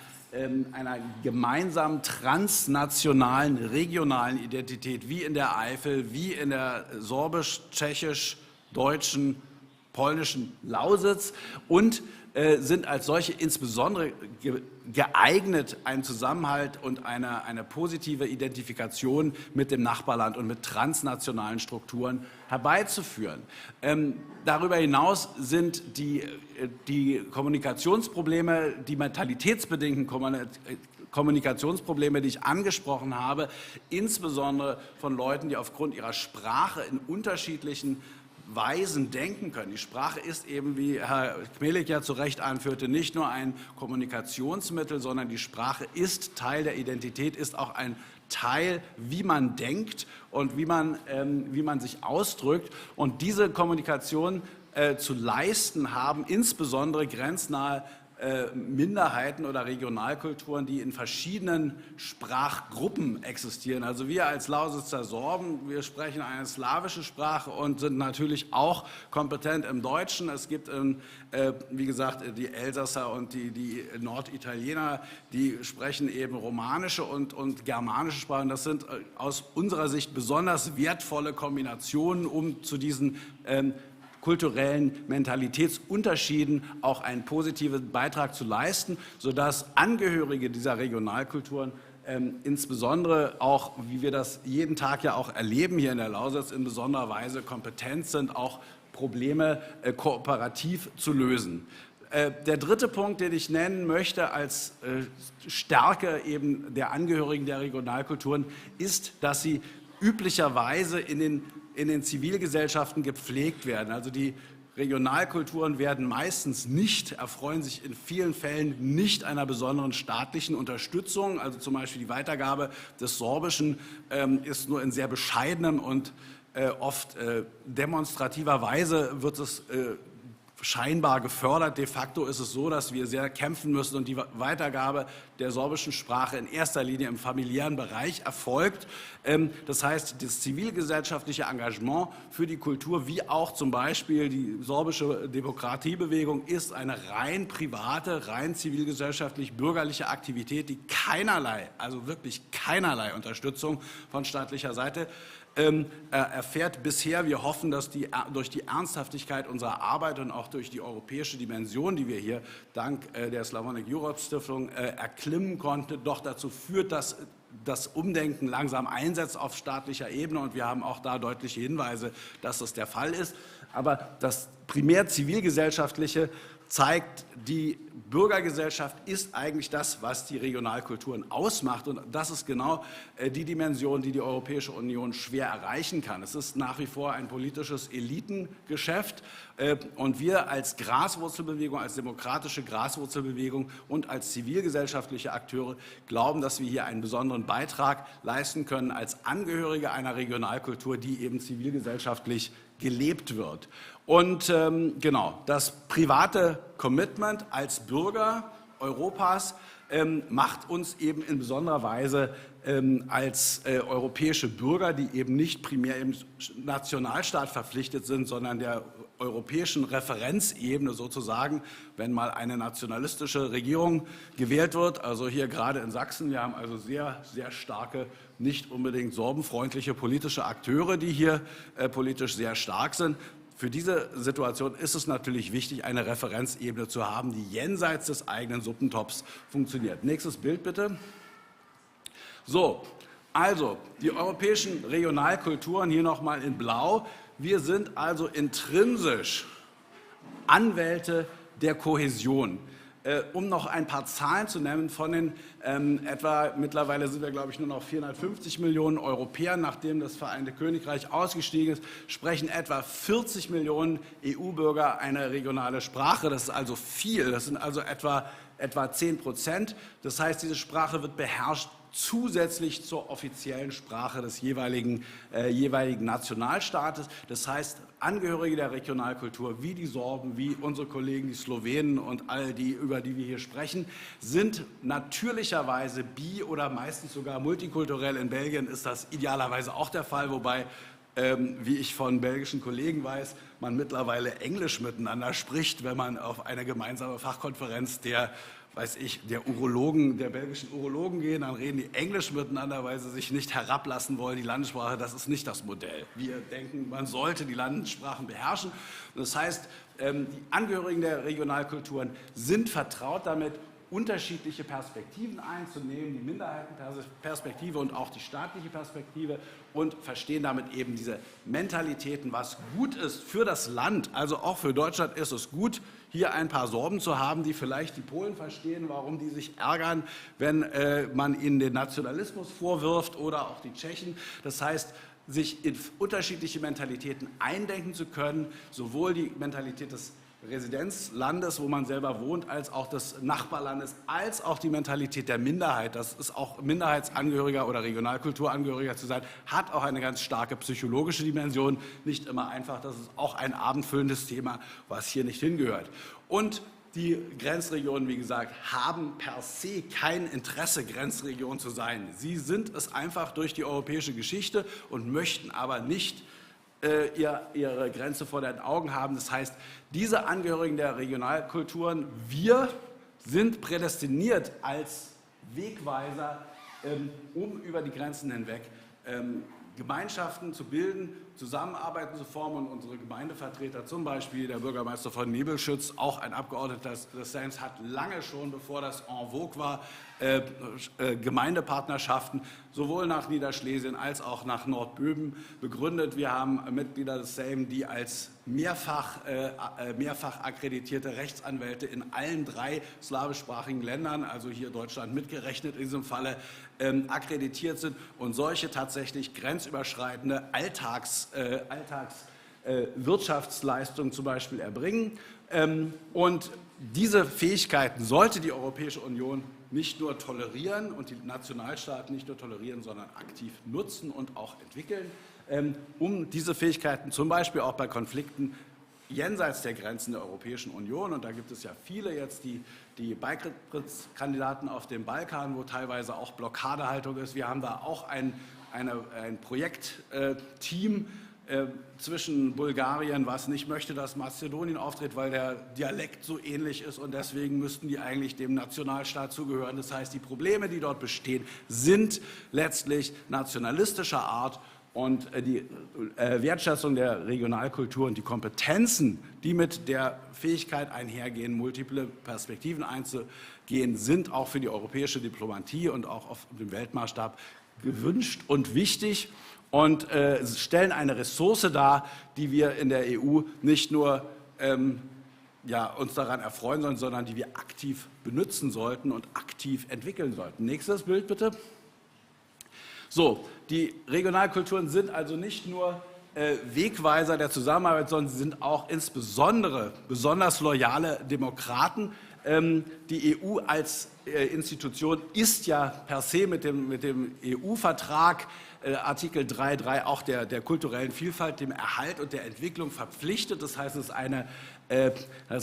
gemeinsamen transnationalen, regionalen Identität, wie in der Eifel, wie in der sorbisch-tschechisch-deutschen, polnischen Lausitz, und sind als solche insbesondere geeignet, einen Zusammenhalt und eine positive Identifikation mit dem Nachbarland und mit transnationalen Strukturen herbeizuführen. Darüber hinaus sind die Kommunikationsprobleme, die mentalitätsbedingten Kommunikationsprobleme, die ich angesprochen habe, insbesondere von Leuten, die aufgrund ihrer Sprache in unterschiedlichen Weisen denken können. Die Sprache ist eben, wie Herr Kmelik ja zu Recht anführte, nicht nur ein Kommunikationsmittel, sondern die Sprache ist Teil der Identität, ist auch ein Teil, wie man denkt und wie man sich ausdrückt. Und diese Kommunikation zu leisten haben insbesondere grenznahe Minderheiten oder Regionalkulturen, die in verschiedenen Sprachgruppen existieren. Also wir als Lausitzer Sorben, wir sprechen eine slawische Sprache und sind natürlich auch kompetent im Deutschen. Es gibt, wie gesagt, die Elsässer und die Norditaliener, die sprechen eben romanische und germanische Sprachen. Das sind aus unserer Sicht besonders wertvolle Kombinationen, um zu diesen kulturellen Mentalitätsunterschieden auch einen positiven Beitrag zu leisten, sodass Angehörige dieser Regionalkulturen insbesondere auch, wie wir das jeden Tag ja auch erleben hier in der Lausitz, in besonderer Weise kompetent sind, auch Probleme kooperativ zu lösen. Der dritte Punkt, den ich nennen möchte als Stärke eben der Angehörigen der Regionalkulturen, ist, dass sie üblicherweise in den Zivilgesellschaften gepflegt werden. Also die Regionalkulturen werden meistens erfreuen sich in vielen Fällen nicht einer besonderen staatlichen Unterstützung. Also zum Beispiel die Weitergabe des Sorbischen ist nur in sehr bescheidenen und oft demonstrativer Weise wird es scheinbar gefördert. De facto ist es so, dass wir sehr kämpfen müssen und die Weitergabe der sorbischen Sprache in erster Linie im familiären Bereich erfolgt. Das heißt, das zivilgesellschaftliche Engagement für die Kultur, wie auch zum Beispiel die sorbische Demokratiebewegung, ist eine rein private, rein zivilgesellschaftlich-bürgerliche Aktivität, die keinerlei, also wirklich keinerlei Unterstützung von staatlicher Seite erfährt bisher. Wir hoffen, dass durch die Ernsthaftigkeit unserer Arbeit und auch durch die europäische Dimension, die wir hier dank der Slavonic Europe Stiftung erklimmen konnten, doch dazu führt, dass das Umdenken langsam einsetzt auf staatlicher Ebene. Und wir haben auch da deutliche Hinweise, dass das der Fall ist. Aber das primär zivilgesellschaftliche zeigt, die Bürgergesellschaft ist eigentlich das, was die Regionalkulturen ausmacht. Und das ist genau die Dimension, die die Europäische Union schwer erreichen kann. Es ist nach wie vor ein politisches Elitengeschäft. Und wir als Graswurzelbewegung, als demokratische Graswurzelbewegung und als zivilgesellschaftliche Akteure glauben, dass wir hier einen besonderen Beitrag leisten können als Angehörige einer Regionalkultur, die eben zivilgesellschaftlich gelebt wird. Und genau, das private Commitment als Bürger Europas macht uns eben in besonderer Weise als europäische Bürger, die eben nicht primär im Nationalstaat verpflichtet sind, sondern der europäischen Referenzebene sozusagen, wenn mal eine nationalistische Regierung gewählt wird, also hier gerade in Sachsen, wir haben also sehr, sehr starke, nicht unbedingt sorbenfreundliche politische Akteure, die hier politisch sehr stark sind. Für diese Situation ist es natürlich wichtig, eine Referenzebene zu haben, die jenseits des eigenen Suppentopfs funktioniert. Nächstes Bild bitte. So, also die europäischen Regionalkulturen hier nochmal in Blau. Wir sind also intrinsisch Anwälte der Kohäsion. Um noch ein paar Zahlen zu nennen, von den mittlerweile sind wir, glaube ich, nur noch 450 Millionen Europäern, nachdem das Vereinigte Königreich ausgestiegen ist, sprechen etwa 40 Millionen EU-Bürger eine regionale Sprache. Das ist also viel, das sind also etwa 10%. Das heißt, diese Sprache wird beherrscht zusätzlich zur offiziellen Sprache des jeweiligen Nationalstaates. Das heißt, Angehörige der Regionalkultur, wie die Sorben, wie unsere Kollegen, die Slowenen und all die, über die wir hier sprechen, sind natürlicherweise oder meistens sogar multikulturell. In Belgien ist das idealerweise auch der Fall, wobei, wie ich von belgischen Kollegen weiß, man mittlerweile Englisch miteinander spricht, wenn man auf eine gemeinsame Fachkonferenz der belgischen Urologen gehen, dann reden die Englisch miteinander, weil sie sich nicht herablassen wollen, die Landessprache. Das ist nicht das Modell. Wir denken, man sollte die Landessprachen beherrschen. Das heißt, die Angehörigen der Regionalkulturen sind vertraut damit, unterschiedliche Perspektiven einzunehmen, die Minderheitenperspektive und auch die staatliche Perspektive, und verstehen damit eben diese Mentalitäten, was gut ist für das Land. Also auch für Deutschland ist es gut, hier ein paar Sorben zu haben, die vielleicht die Polen verstehen, warum die sich ärgern, wenn man ihnen den Nationalismus vorwirft, oder auch die Tschechen. Das heißt, sich in unterschiedliche Mentalitäten eindenken zu können, sowohl die Mentalität des Residenzlandes, wo man selber wohnt, als auch des Nachbarlandes, als auch die Mentalität der Minderheit. Das ist auch Minderheitsangehöriger oder Regionalkulturangehöriger zu sein, hat auch eine ganz starke psychologische Dimension. Nicht immer einfach, das ist auch ein abendfüllendes Thema, was hier nicht hingehört. Und die Grenzregionen, wie gesagt, haben per se kein Interesse, Grenzregionen zu sein. Sie sind es einfach durch die europäische Geschichte und möchten aber nicht ihre Grenze vor den Augen haben. Das heißt, diese Angehörigen der Regionalkulturen, wir sind prädestiniert als Wegweiser, um über die Grenzen hinweg Gemeinschaften zu bilden, Zusammenarbeiten zu formen. Und unsere Gemeindevertreter, zum Beispiel der Bürgermeister von Nebelschütz, auch ein Abgeordneter des SEJMs, hat lange schon, bevor das en vogue war, Gemeindepartnerschaften sowohl nach Niederschlesien als auch nach Nordböhmen begründet. Wir haben Mitglieder des SEJM, die als mehrfach akkreditierte Rechtsanwälte in allen 3 slawischsprachigen Ländern, also hier Deutschland mitgerechnet in diesem Falle, akkreditiert sind und solche tatsächlich grenzüberschreitende Wirtschaftsleistungen zum Beispiel erbringen. Und diese Fähigkeiten sollte die Europäische Union nicht nur tolerieren und die Nationalstaaten nicht nur tolerieren, sondern aktiv nutzen und auch entwickeln, um diese Fähigkeiten zum Beispiel auch bei Konflikten jenseits der Grenzen der Europäischen Union, und da gibt es ja viele jetzt, die Beitrittskandidaten auf dem Balkan, wo teilweise auch Blockadehaltung ist. Wir haben da auch ein Projektteam zwischen Bulgarien, was nicht möchte, dass Mazedonien auftritt, weil der Dialekt so ähnlich ist, und deswegen müssten die eigentlich dem Nationalstaat zugehören. Das heißt, die Probleme, die dort bestehen, sind letztlich nationalistischer Art, und die Wertschätzung der Regionalkultur und die Kompetenzen, die mit der Fähigkeit einhergehen, multiple Perspektiven einzugehen, sind auch für die europäische Diplomatie und auch auf dem Weltmaßstab gewünscht und wichtig und stellen eine Ressource dar, die wir in der EU nicht nur uns daran erfreuen sollen, sondern die wir aktiv benutzen sollten und aktiv entwickeln sollten. Nächstes Bild bitte. So, die Regionalkulturen sind also nicht nur Wegweiser der Zusammenarbeit, sondern sie sind auch insbesondere besonders loyale Demokraten. Die EU als Institution ist ja per se mit dem EU-Vertrag Artikel 3.3 auch der kulturellen Vielfalt, dem Erhalt und der Entwicklung verpflichtet. Das heißt, es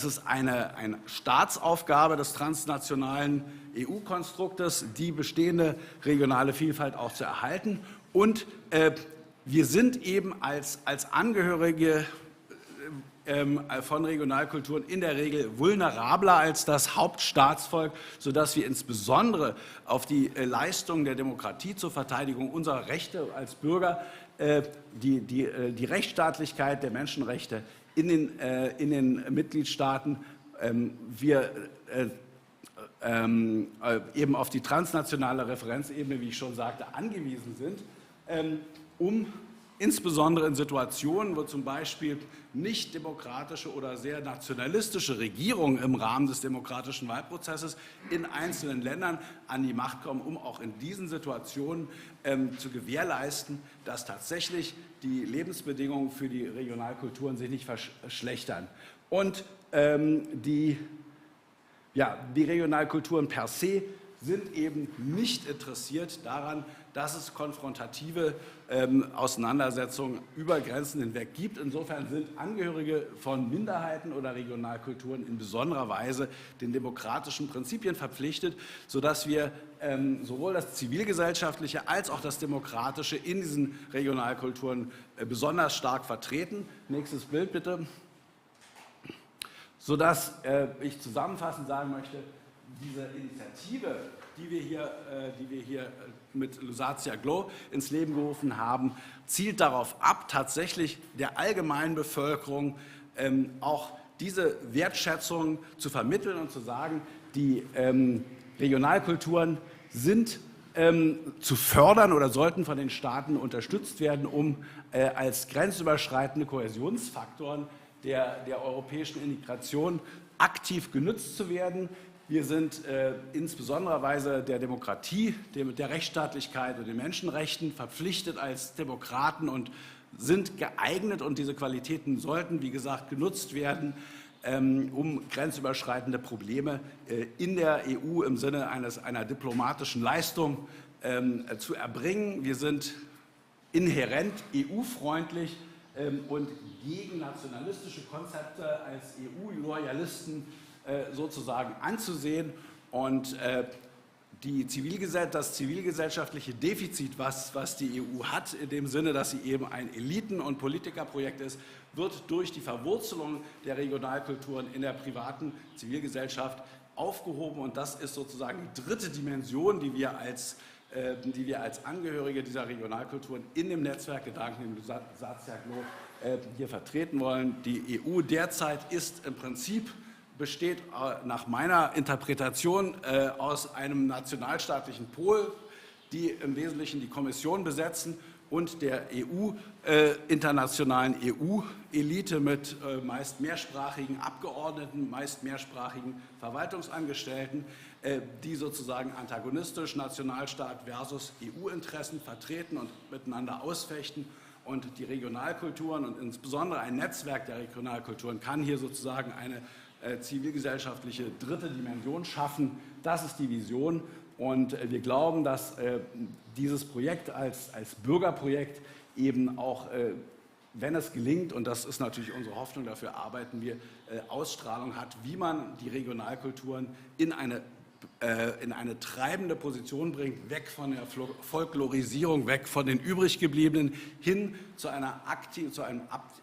ist eine Staatsaufgabe des transnationalen EU-Konstruktes, die bestehende regionale Vielfalt auch zu erhalten. Und wir sind eben als Angehörige von Regionalkulturen in der Regel vulnerabler als das Hauptstaatsvolk, sodass wir insbesondere auf die Leistungen der Demokratie zur Verteidigung unserer Rechte als Bürger, die Rechtsstaatlichkeit der Menschenrechte in den Mitgliedstaaten, wir eben auf die transnationale Referenzebene, wie ich schon sagte, angewiesen sind, um insbesondere in Situationen, wo zum Beispiel nicht demokratische oder sehr nationalistische Regierungen im Rahmen des demokratischen Wahlprozesses in einzelnen Ländern an die Macht kommen, um auch in diesen Situationen zu gewährleisten, dass tatsächlich die Lebensbedingungen für die Regionalkulturen sich nicht verschlechtern. Und die Regionalkulturen per se sind eben nicht interessiert daran, dass es konfrontative Auseinandersetzungen über Grenzen hinweg gibt. Insofern sind Angehörige von Minderheiten oder Regionalkulturen in besonderer Weise den demokratischen Prinzipien verpflichtet, sodass wir sowohl das Zivilgesellschaftliche als auch das Demokratische in diesen Regionalkulturen besonders stark vertreten. Nächstes Bild bitte. Sodass ich zusammenfassend sagen möchte, diese Initiative, die wir hier mit Lusatia Glow ins Leben gerufen haben, zielt darauf ab, tatsächlich der allgemeinen Bevölkerung auch diese Wertschätzung zu vermitteln und zu sagen, die Regionalkulturen sind zu fördern oder sollten von den Staaten unterstützt werden, um als grenzüberschreitende Kohäsionsfaktoren der europäischen Integration aktiv genutzt zu werden. Wir sind insbesondere Weise der Demokratie, der Rechtsstaatlichkeit und den Menschenrechten verpflichtet als Demokraten und sind geeignet, und diese Qualitäten sollten, wie gesagt, genutzt werden, um grenzüberschreitende Probleme in der EU im Sinne einer diplomatischen Leistung zu erbringen. Wir sind inhärent EU-freundlich und gegen nationalistische Konzepte als EU-Loyalisten sozusagen anzusehen, und das zivilgesellschaftliche Defizit, was die EU hat, in dem Sinne, dass sie eben ein Eliten- und Politikerprojekt ist, wird durch die Verwurzelung der Regionalkulturen in der privaten Zivilgesellschaft aufgehoben, und das ist sozusagen die dritte Dimension, die wir als Angehörige dieser Regionalkulturen in dem Netzwerkgedanken, dem Lusatia Glow, hier vertreten wollen. Die EU derzeit besteht nach meiner Interpretation aus einem nationalstaatlichen Pol, die im Wesentlichen die Kommission besetzen, und der internationalen EU-Elite mit meist mehrsprachigen Abgeordneten, meist mehrsprachigen Verwaltungsangestellten, die sozusagen antagonistisch Nationalstaat versus EU-Interessen vertreten und miteinander ausfechten. Und die Regionalkulturen und insbesondere ein Netzwerk der Regionalkulturen kann hier sozusagen eine zivilgesellschaftliche dritte Dimension schaffen. Das ist die Vision, und wir glauben, dass dieses Projekt als Bürgerprojekt eben auch, wenn es gelingt, und das ist natürlich unsere Hoffnung, dafür arbeiten wir, Ausstrahlung hat, wie man die Regionalkulturen in eine treibende Position bringt, weg von der Folklorisierung, weg von den übriggebliebenen, hin zu einer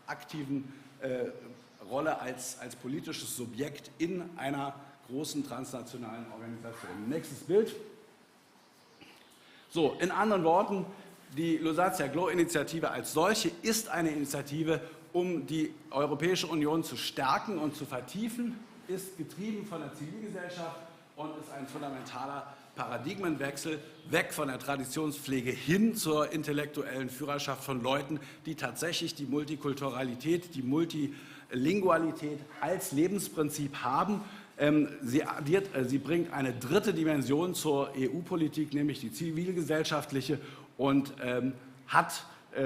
aktiven Rolle als politisches Subjekt in einer großen transnationalen Organisation. Nächstes Bild. So, in anderen Worten, die Lusatia Glow-Initiative als solche ist eine Initiative, um die Europäische Union zu stärken und zu vertiefen, ist getrieben von der Zivilgesellschaft und ist ein fundamentaler Paradigmenwechsel weg von der Traditionspflege hin zur intellektuellen Führerschaft von Leuten, die tatsächlich die Multikulturalität, die Multilingualität als Lebensprinzip haben. Sie bringt eine dritte Dimension zur EU-Politik, nämlich die zivilgesellschaftliche, und hat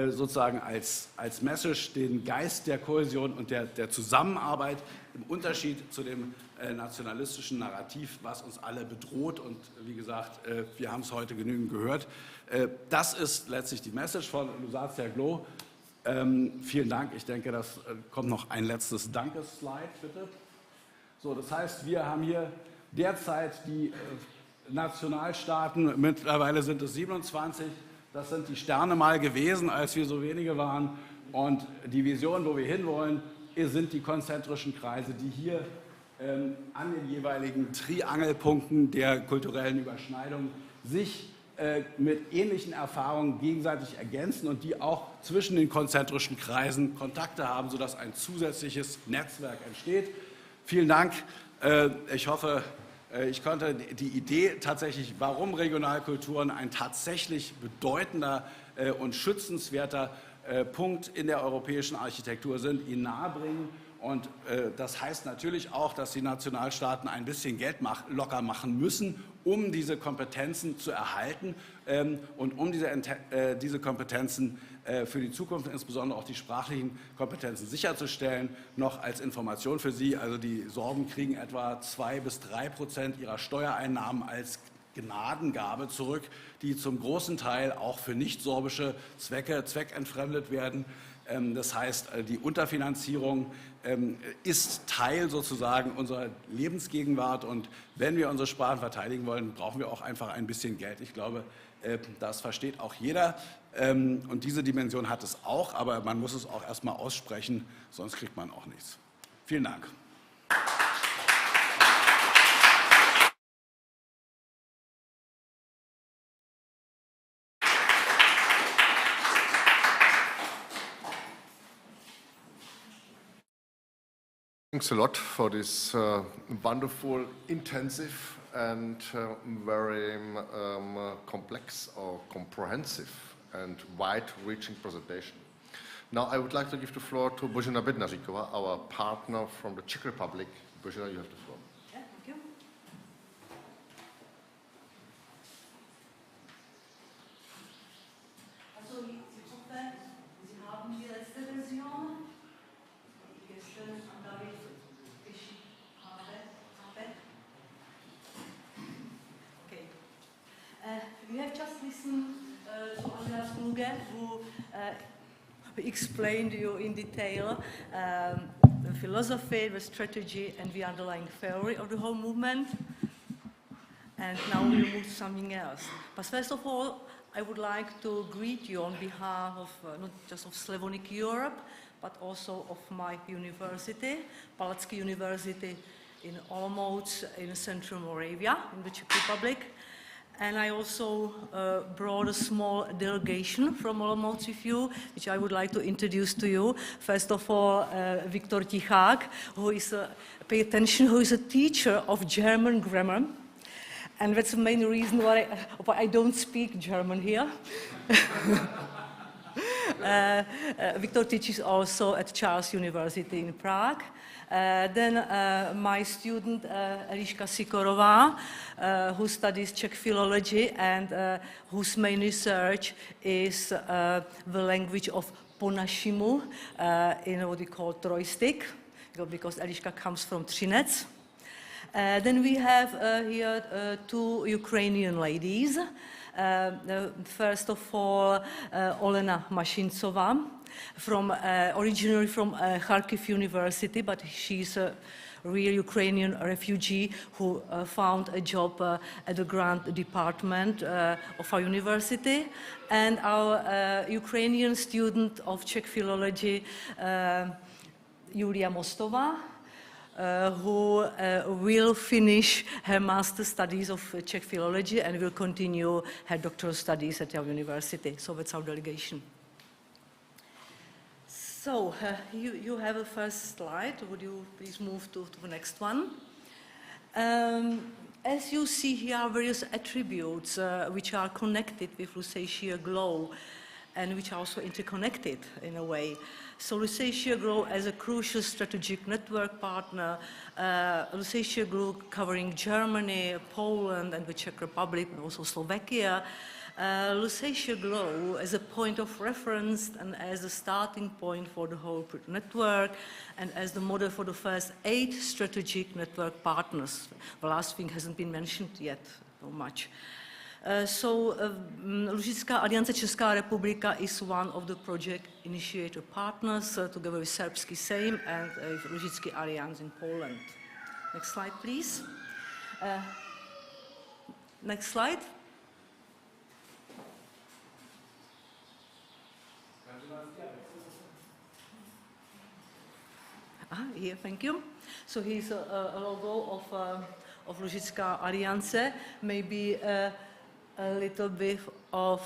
sozusagen als Message den Geist der Kohäsion und der Zusammenarbeit im Unterschied zu dem nationalistischen Narrativ, was uns alle bedroht. Und wie gesagt, wir haben es heute genügend gehört. Das ist letztlich die Message von Lusatia Glo. Vielen Dank. Ich denke, das kommt noch ein letztes Dankeslide, bitte. So, das heißt, wir haben hier derzeit die Nationalstaaten, mittlerweile sind es 27, das sind die Sterne mal gewesen, als wir so wenige waren. Und die Vision, wo wir hinwollen, sind die konzentrischen Kreise, die hier an den jeweiligen Triangelpunkten der kulturellen Überschneidung sich mit ähnlichen Erfahrungen gegenseitig ergänzen und die auch zwischen den konzentrischen Kreisen Kontakte haben, sodass ein zusätzliches Netzwerk entsteht. Vielen Dank. Ich hoffe, ich konnte die Idee tatsächlich, warum Regionalkulturen ein tatsächlich bedeutender und schützenswerter Punkt in der europäischen Architektur sind, Ihnen nahebringen. Und das heißt natürlich auch, dass die Nationalstaaten ein bisschen Geld locker machen müssen, um diese Kompetenzen zu erhalten und um diese Kompetenzen für die Zukunft, insbesondere auch die sprachlichen Kompetenzen sicherzustellen. Noch als Information für Sie, also die Sorben kriegen etwa 2 bis 3% ihrer Steuereinnahmen als Gnadengabe zurück, die zum großen Teil auch für nicht-sorbische Zwecke zweckentfremdet werden. Das heißt, die Unterfinanzierung ist Teil sozusagen unserer Lebensgegenwart, und wenn wir unsere Sprachen verteidigen wollen, brauchen wir auch einfach ein bisschen Geld. Ich glaube, das versteht auch jeder, und diese Dimension hat es auch, aber man muss es auch erstmal aussprechen, sonst kriegt man auch nichts. Vielen Dank. Thanks a lot for this wonderful, intensive and very complex or comprehensive and wide-reaching presentation. Now I would like to give the floor to Božena Bednaříková, our partner from the Czech Republic. Božena, you have the floor. Yeah, thank you. Also, ich hoffe, Sie haben die letzte Version, die ich gestern an David geschickt habe. Okay. We have just listened to Andreas KLUGE, who explained to you in detail the philosophy, the strategy, and the underlying theory of the whole movement. And now we'll move to something else. But first of all, I would like to greet you on behalf of not just of Slavonic Europe, but also of my university, Palacký University in Olomouc in Central Moravia, in the Czech Republic. And I also brought a small delegation from Olomouc with you, which I would like to introduce to you. First of all, Viktor Tichák, who is, pay attention, who is a teacher of German grammar. And that's the main reason why I don't speak German here. Viktor teaches also at Charles University in Prague. Then my student Eliška Sikorová, who studies Czech philology and whose main research is the language of po našimu in what we call trojstic, because Eliška comes from Třinec. Then we have here two Ukrainian ladies. First of all, Olena Mashincová, originally from Kharkiv University, but she's a real Ukrainian refugee who found a job at the grant department of our university. And our Ukrainian student of Czech philology, Julia Mostová, who will finish her master's studies of Czech philology and will continue her doctoral studies at our university. So that's our delegation. So you have a first slide. Would you please move to the next one? As you see here are various attributes which are connected with Lusatia Glo and which are also interconnected in a way. So Lusatia Glo as a crucial strategic network partner, Lusatia Glo covering Germany, Poland and the Czech Republic, and also Slovakia, Lusatia GLOW as a point of reference and as a starting point for the whole network and as the model for the first 8 strategic network partners. The last thing hasn't been mentioned yet so much. Lužická aliance Česká republika is one of the project initiator partners together with SERBSKI SEJM and LUŽICKý ALIANS in Poland. Next slide, please. Next slide. Here, thank you. So here's a logo of Lužická aliance, maybe a little bit of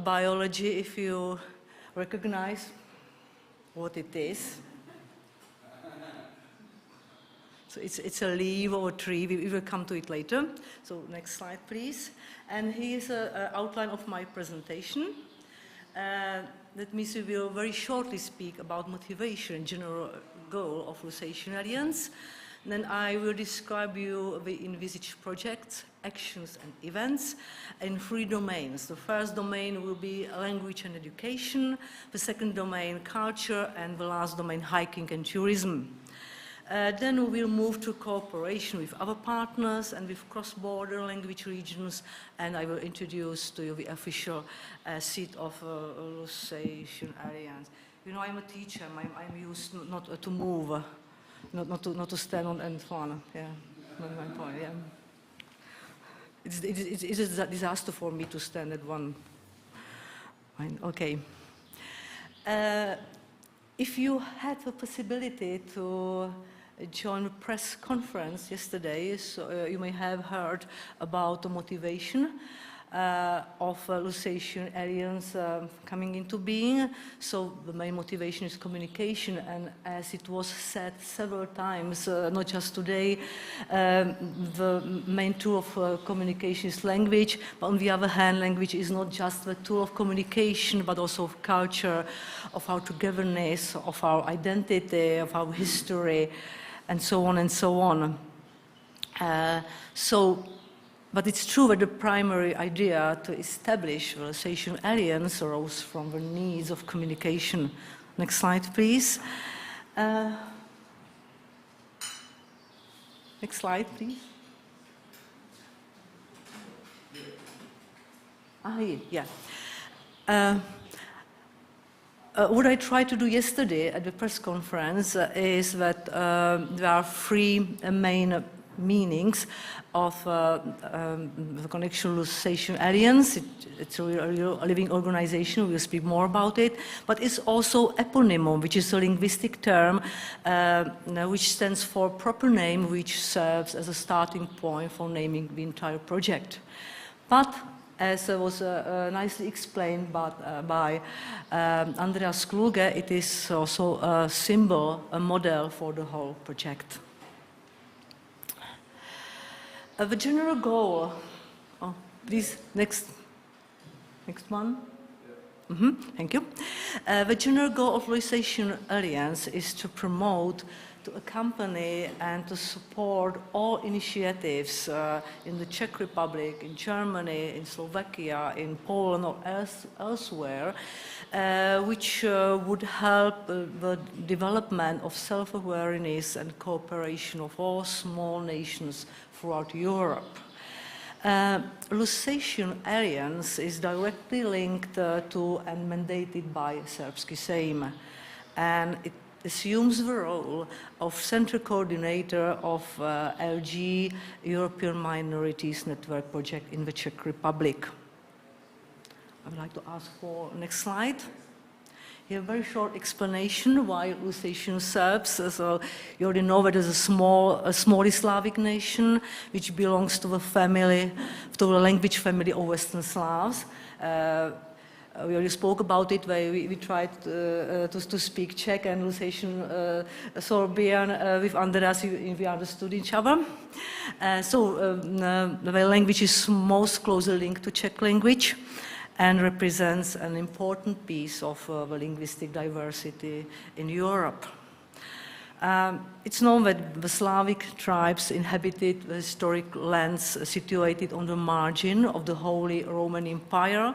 biology if you recognize what it is. So it's a leaf or a tree, we will come to it later. So next slide, please. And here's an outline of my presentation. That means we will very shortly speak about motivation and general goal of Lusatian Alliance. Then I will describe you the envisaged projects, actions and events in 3 domains. The first domain will be language and education, the second domain culture, and the last domain hiking and tourism. Then we will move to cooperation with other partners and with cross-border language regions, and I will introduce to you the official seat of Lusatian Alliance. You know, I'm a teacher, I'm used not to move, not to stand on and so on. Yeah, my point, yeah. It is a disaster for me to stand at one. Okay. If you had the possibility to join a press conference yesterday, so you may have heard about the motivation of Lusatian Alliance coming into being. So the main motivation is communication, and as it was said several times, not just today, the main tool of communication is language, but on the other hand, language is not just the tool of communication, but also of culture, of our togetherness, of our identity, of our history, and so on and so on. But it's true that the primary idea to establish the Lusatian Alliance arose from the needs of communication. Next slide, please. Next slide, please. Yeah. What I tried to do yesterday at the press conference is that there are 3 main meanings of the connection Lusatian Alliance. It's a living organization, we'll speak more about it, but it's also eponymon, which is a linguistic term which stands for proper name, which serves as a starting point for naming the entire project. But as was nicely explained by Andreas KLUGE, it is also a symbol, a model for the whole project. The general goal, please, next one. Thank you. The general goal of Lusatian Alliance is to promote, to accompany and to support all initiatives in the Czech Republic, in Germany, in Slovakia, in Poland or elsewhere, which would help the development of self-awareness and cooperation of all small nations throughout Europe. Lusatian Alliance is directly linked to and mandated by SERBSKI SEJM, and it assumes the role of central coordinator of LG European Minorities Network project in the Czech Republic. I would like to ask for next slide. Here, a very short explanation why Lusatian Serbs. So you already know that there's a small Slavic nation which belongs to the family, to the language family of Western Slavs. We already spoke about it, where we tried to speak Czech and Lusatian Serbian with Andreas, we understood each other. The language is most closely linked to Czech language and represents an important piece of the linguistic diversity in Europe. It's known that the Slavic tribes inhabited the historic lands situated on the margin of the Holy Roman Empire,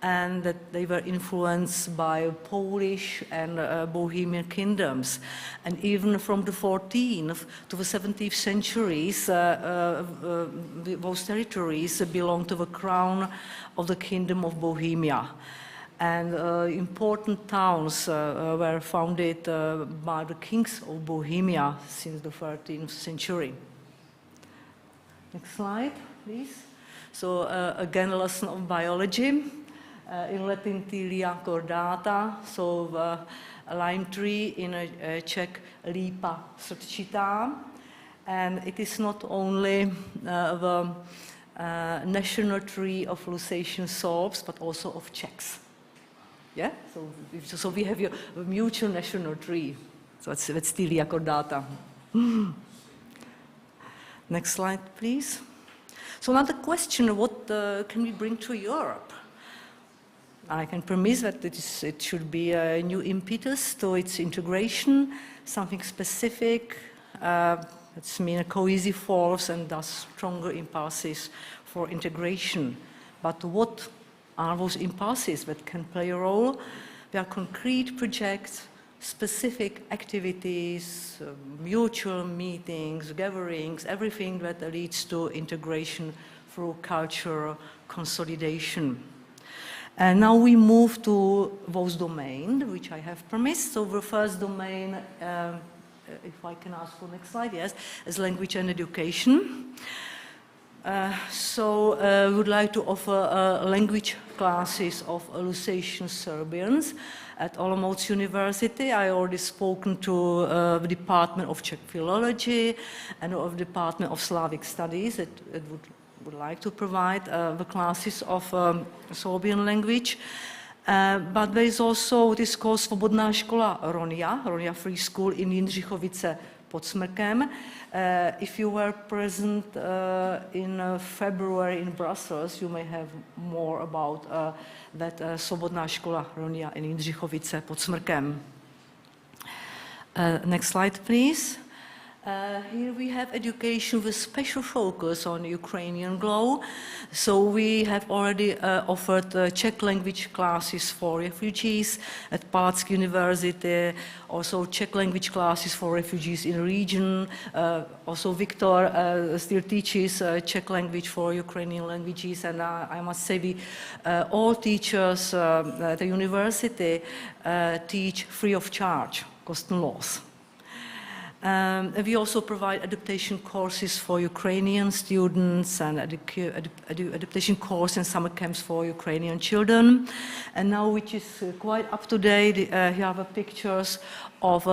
and that they were influenced by Polish and Bohemian kingdoms. And even from the 14th to the 17th centuries, those territories belonged to the crown of the Kingdom of Bohemia. And important towns were founded by the kings of Bohemia since the 13th century. Next slide, please. So again, a lesson of biology. In Latin, Tilia cordata, so the lime tree, in Czech, Lípa srdčitá. And it is not only the national tree of Lusatian Serbs, but also of Czechs. Yeah, so we have a mutual national tree. So that's Tilia cordata. Next slide, please. So now the question: what can we bring to Europe? I can promise that it should be a new impetus to its integration, something specific. It's mean a cohesive force and thus stronger impulses for integration. But what are those impulses that can play a role? They are concrete projects, specific activities, mutual meetings, gatherings, everything that leads to integration through cultural consolidation. And now we move to those domains, which I have promised. So the first domain, if I can ask for the next slide, yes, is language and education. We would like to offer language classes of Lusatian Serbians at Olomouc University. I already spoken to the Department of Czech Philology and of the Department of Slavic Studies. It would like to provide the classes of Serbian language. But there is also this course Svobodná škola Ronia Free School in Jindřichovice pod Smrkem. If you were present in February in Brussels, you may have more about that Svobodná škola Ronia in Jindřichovice pod Smrkem. Next slide, please. Here we have education with special focus on Ukrainian Glow. So we have already offered Czech language classes for refugees at Palacký University, also Czech language classes for refugees in the region. Also Viktor still teaches Czech language for Ukrainian languages, and I must say all teachers at the university teach free of charge, kostenlos. We also provide adaptation courses for Ukrainian students and adaptation course and summer camps for Ukrainian children. And now, which is quite up to date, here are the pictures of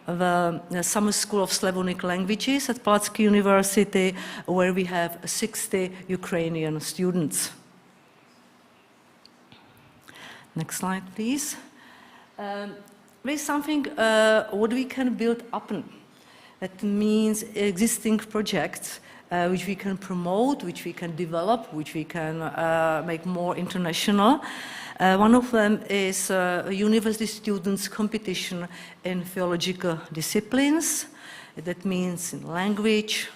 the Summer School of Slavonic Languages at Palacký University, where we have 60 Ukrainian students. Next slide, please. There is something what we can build up. That means existing projects which we can promote, which we can develop, which we can make more international. One of them is a university students' competition in theological disciplines. That means in language,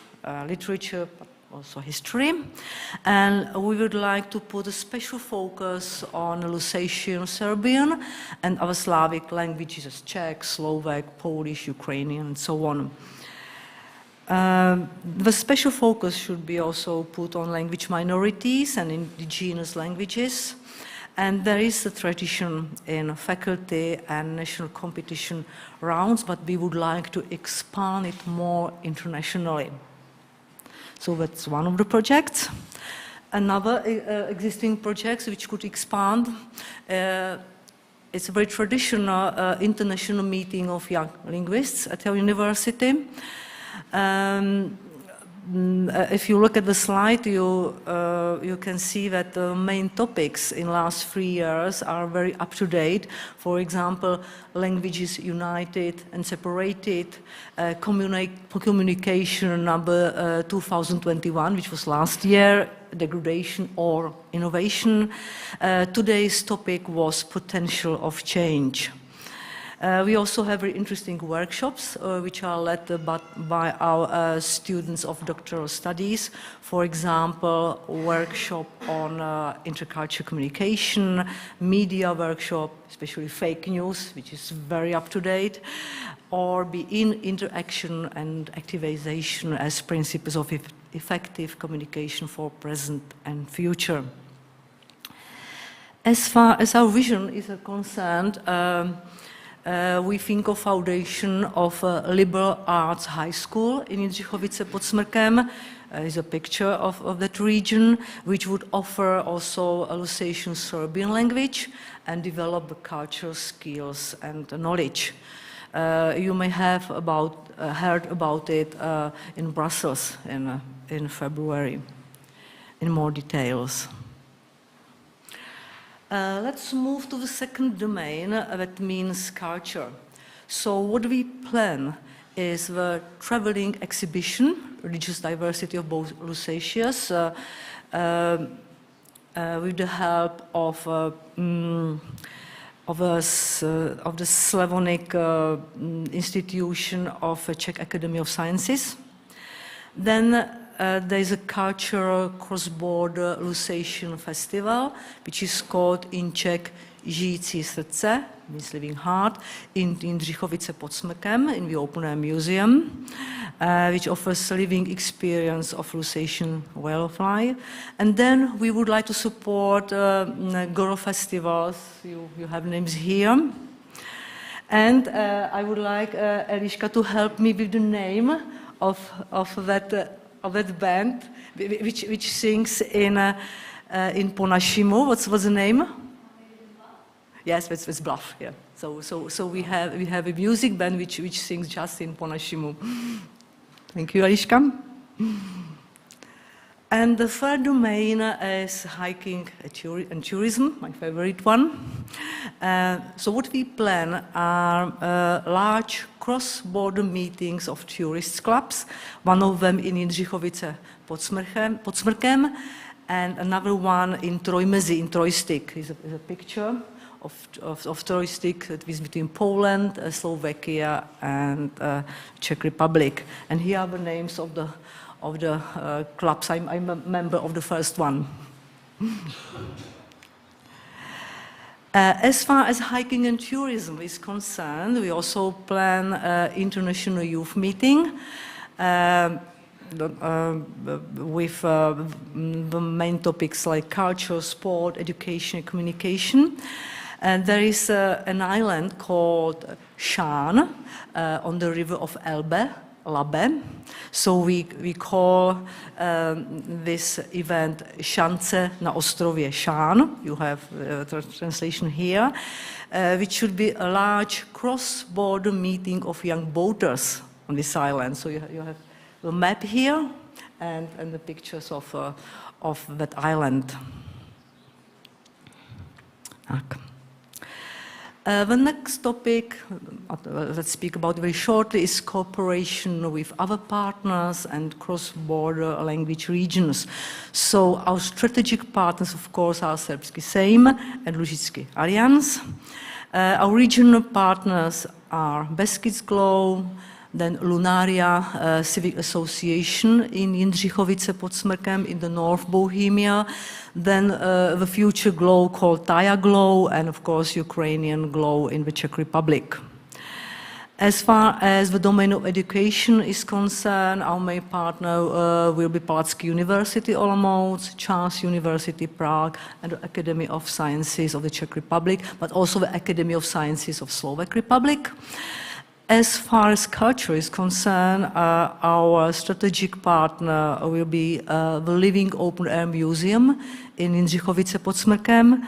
literature, but also history. And we would like to put a special focus on Lusatian Serbian and other Slavic languages as Czech, Slovak, Polish, Ukrainian, and so on. The special focus should be also put on language minorities and indigenous languages. And there is a tradition in faculty and national competition rounds, but we would like to expand it more internationally. So that's one of the projects. Another existing project which could expand, it's a very traditional international meeting of young linguists at our university. If you look at the slide, you can see that the main topics in the last 3 years are very up to date. For example, languages united and separated, communication number 2021, which was last year, degradation or innovation. Today's topic was potential of change. We also have very interesting workshops which are led by our students of doctoral studies. For example, a workshop on intercultural communication, media workshop, especially fake news, which is very up to date, or be in interaction and activization as principles of effective communication for present and future. As far as our vision is concerned, we think of foundation of liberal arts high school in Jindřichovice pod Smrkem. Is a picture of that region, which would offer also a Lusatian Serbian language and develop the cultural skills and knowledge. You may have heard about it in Brussels in February in more details. Let's move to the second domain, that means culture. So what we plan is the traveling exhibition, Religious Diversity of Both Lusatias, with the help of the Slavonic institution of Czech Academy of Sciences. Then there is a cultural cross-border Lusatian festival, which is called in Czech Žijící srdce, means living heart, in Jindřichovice pod Smrkem, in the open-air museum, which offers a living experience of Lusatian way of life. And then we would like to support Goro festivals. You have names here. And I would like Eliška to help me with the name of that band, which sings in po našemu. What's the name? Yes, it's Bluff. Yeah. So we have a music band which sings just in po našemu. Thank you, Eliška. And the third domain is hiking and tourism, my favorite one. So what we plan are large cross-border meetings of tourist clubs, one of them in Jindřichovice pod Smrkem, and another one in Trojmezi, in Trojstyk. Is a picture of Trojstyk that is between Poland, Slovakia, and Czech Republic. And here are the names of the clubs. I'm a member of the first one. As far as hiking and tourism is concerned, we also plan international youth meeting with the main topics like culture, sport, education, and communication. And there is an island called Šán on the river of Elbe, Labe. So we call this event Šance na ostrově Šán. You have the translation here, which should be a large cross-border meeting of young boaters on this island. So you have the map here and the pictures of that island. The next topic, let's speak about very shortly, is cooperation with other partners and cross-border language regions. So our strategic partners, of course, are SERBSKI SEJM and LUŽICKÁ ALIANCE. Our regional partners are BESKIDS GLOW, then Lunaria Civic Association in Jindřichovice pod Smrkem in the North Bohemia, then the future GLOW called Taya GLOW, and of course Ukrainian GLOW in the Czech Republic. As far as the domain of education is concerned, our main partner will be Palacký University Olomouc, Charles University Prague, and the Academy of Sciences of the Czech Republic, but also the Academy of Sciences of Slovak Republic. As far as culture is concerned, our strategic partner will be the Living Open Air Museum in Jindřichovice pod Smrkem,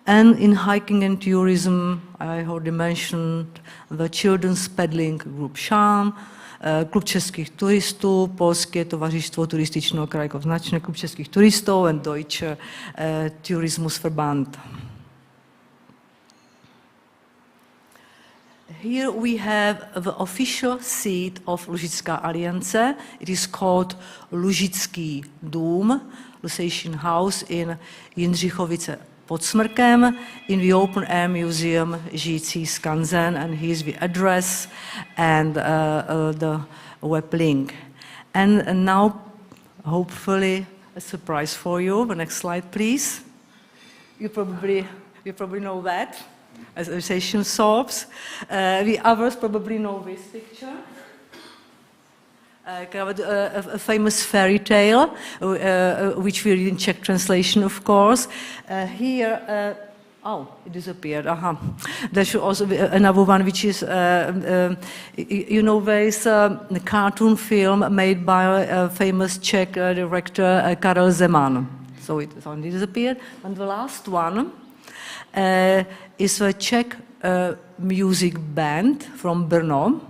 and in hiking and tourism, I already mentioned the children's paddling group ŠÁM, Klub českých turistů, Polské tovařištvo turističního krajského značení, Klub českých turistů, and Deutsche Tourismusverband. Here we have the official seat of Lužická aliance. It is called LUŽICKý dům, Lusatian House in Jindřichovice pod Smrkem in the Open Air Museum Žižký Skanzen, and here's the address and the web link. And now, hopefully, a surprise for you. The next slide, please. You probably know that, Association SORBS. The others probably know this picture. A famous fairy tale, which we read in Czech translation, of course. Here, oh, it disappeared. There should also be another one, which is, you know, there is a cartoon film made by a famous Czech director, Karel Zeman. So it only disappeared. And the last one is a Czech music band from Brno,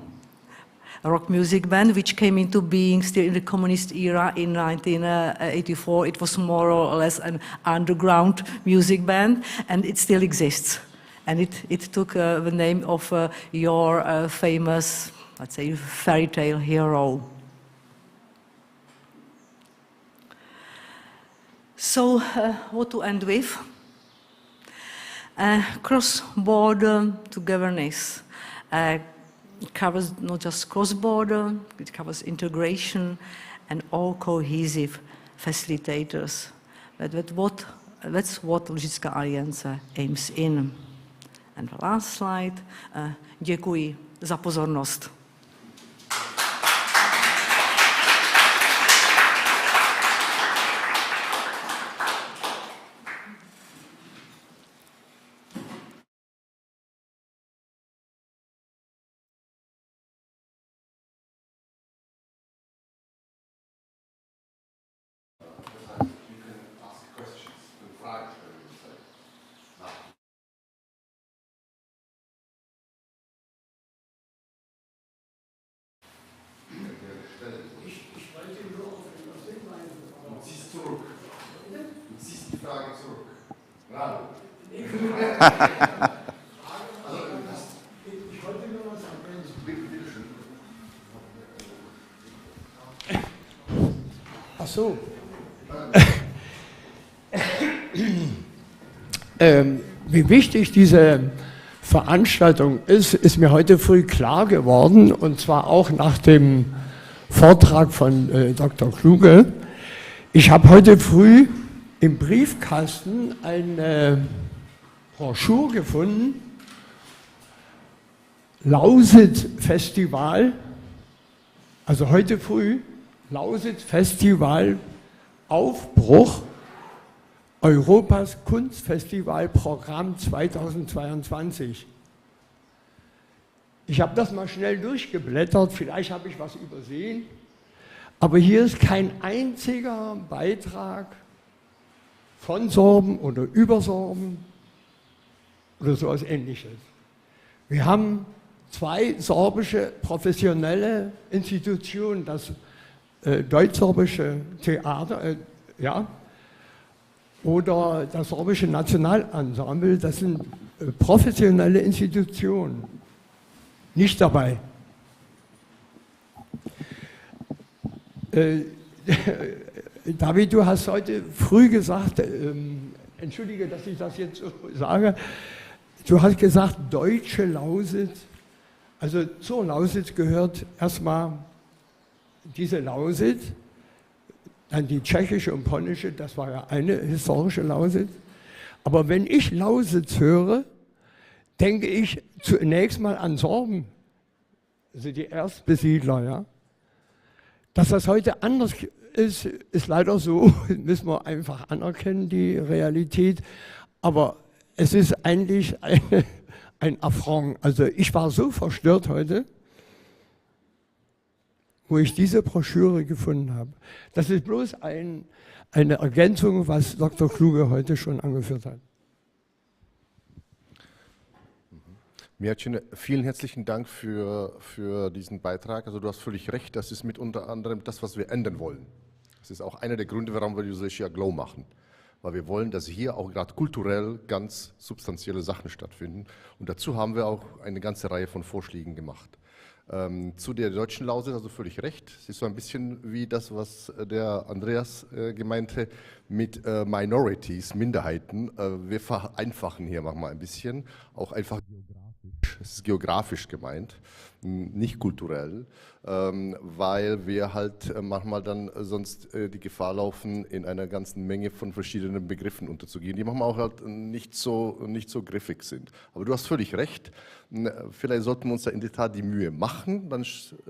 a rock music band which came into being still in the communist era in 1984. It was more or less an underground music band, and it still exists. And it took the name of your famous, let's say, fairy tale hero. So, what to end with? Cross-border togetherness. It covers not just cross-border, it covers integration and all cohesive facilitators. That's what Lužická aliance aims in. And the last slide. Děkuji za pozornost. Ach so. Wie wichtig diese Veranstaltung ist, ist mir heute früh klar geworden, und zwar auch nach dem Vortrag von Dr. KLUGE. Ich habe heute früh im Briefkasten eine Broschüre gefunden, Lausitz-Festival, also heute früh, Lausitz-Festival Aufbruch, Europas Kunstfestivalprogramm 2022. Ich habe das mal schnell durchgeblättert, vielleicht habe ich was übersehen, aber hier ist kein einziger Beitrag von Sorben oder über Sorben oder so etwas Ähnliches. Wir haben zwei sorbische professionelle Institutionen, das deutsch-sorbische Theater, ja, oder das sorbische Nationalensemble, das sind professionelle Institutionen, nicht dabei. David, du hast heute früh gesagt, entschuldige, dass ich das jetzt so sage, du hast gesagt, deutsche Lausitz, also zur Lausitz gehört erstmal diese Lausitz, dann die tschechische und polnische, das war ja eine historische Lausitz. Aber wenn ich Lausitz höre, denke ich zunächst mal an Sorben, also die Erstbesiedler. Ja. Dass das heute anders ist, ist leider so, müssen wir einfach anerkennen, die Realität. Aber es ist eigentlich ein Affront. Also ich war so verstört heute, wo ich diese Broschüre gefunden habe. Das ist bloß eine Ergänzung, was Dr. KLUGE heute schon angeführt hat. Mircin, vielen herzlichen Dank für diesen Beitrag. Also du hast völlig recht, das ist mit unter anderem das, was wir ändern wollen. Das ist auch einer der Gründe, warum wir Lusatia Glow machen. Weil wir wollen, dass hier auch gerade kulturell ganz substanzielle Sachen stattfinden. Und dazu haben wir auch eine ganze Reihe von Vorschlägen gemacht. Zu der deutschen Lausitz also völlig recht. Es ist so ein bisschen wie das, was der Andreas gemeinte mit Minorities, Minderheiten. Wir vereinfachen hier manchmal ein bisschen, auch einfach geografisch. Es ist geografisch gemeint, nicht kulturell, weil wir halt manchmal dann sonst die Gefahr laufen, in einer ganzen Menge von verschiedenen Begriffen unterzugehen, die manchmal auch halt nicht so griffig sind. Aber du hast völlig recht. Vielleicht sollten wir uns da in der Tat die Mühe machen, dann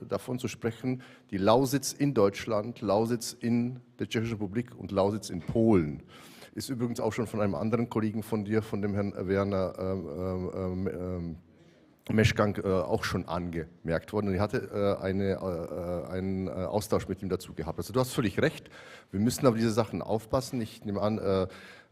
davon zu sprechen, die Lausitz in Deutschland, Lausitz in der Tschechischen Republik und Lausitz in Polen. Ist übrigens auch schon von einem anderen Kollegen von dir, von dem Herrn Werner Meschgang, auch schon angemerkt worden. Und ich hatte einen Austausch mit ihm dazu gehabt. Also du hast völlig recht, wir müssen auf diese Sachen aufpassen. Ich nehme an,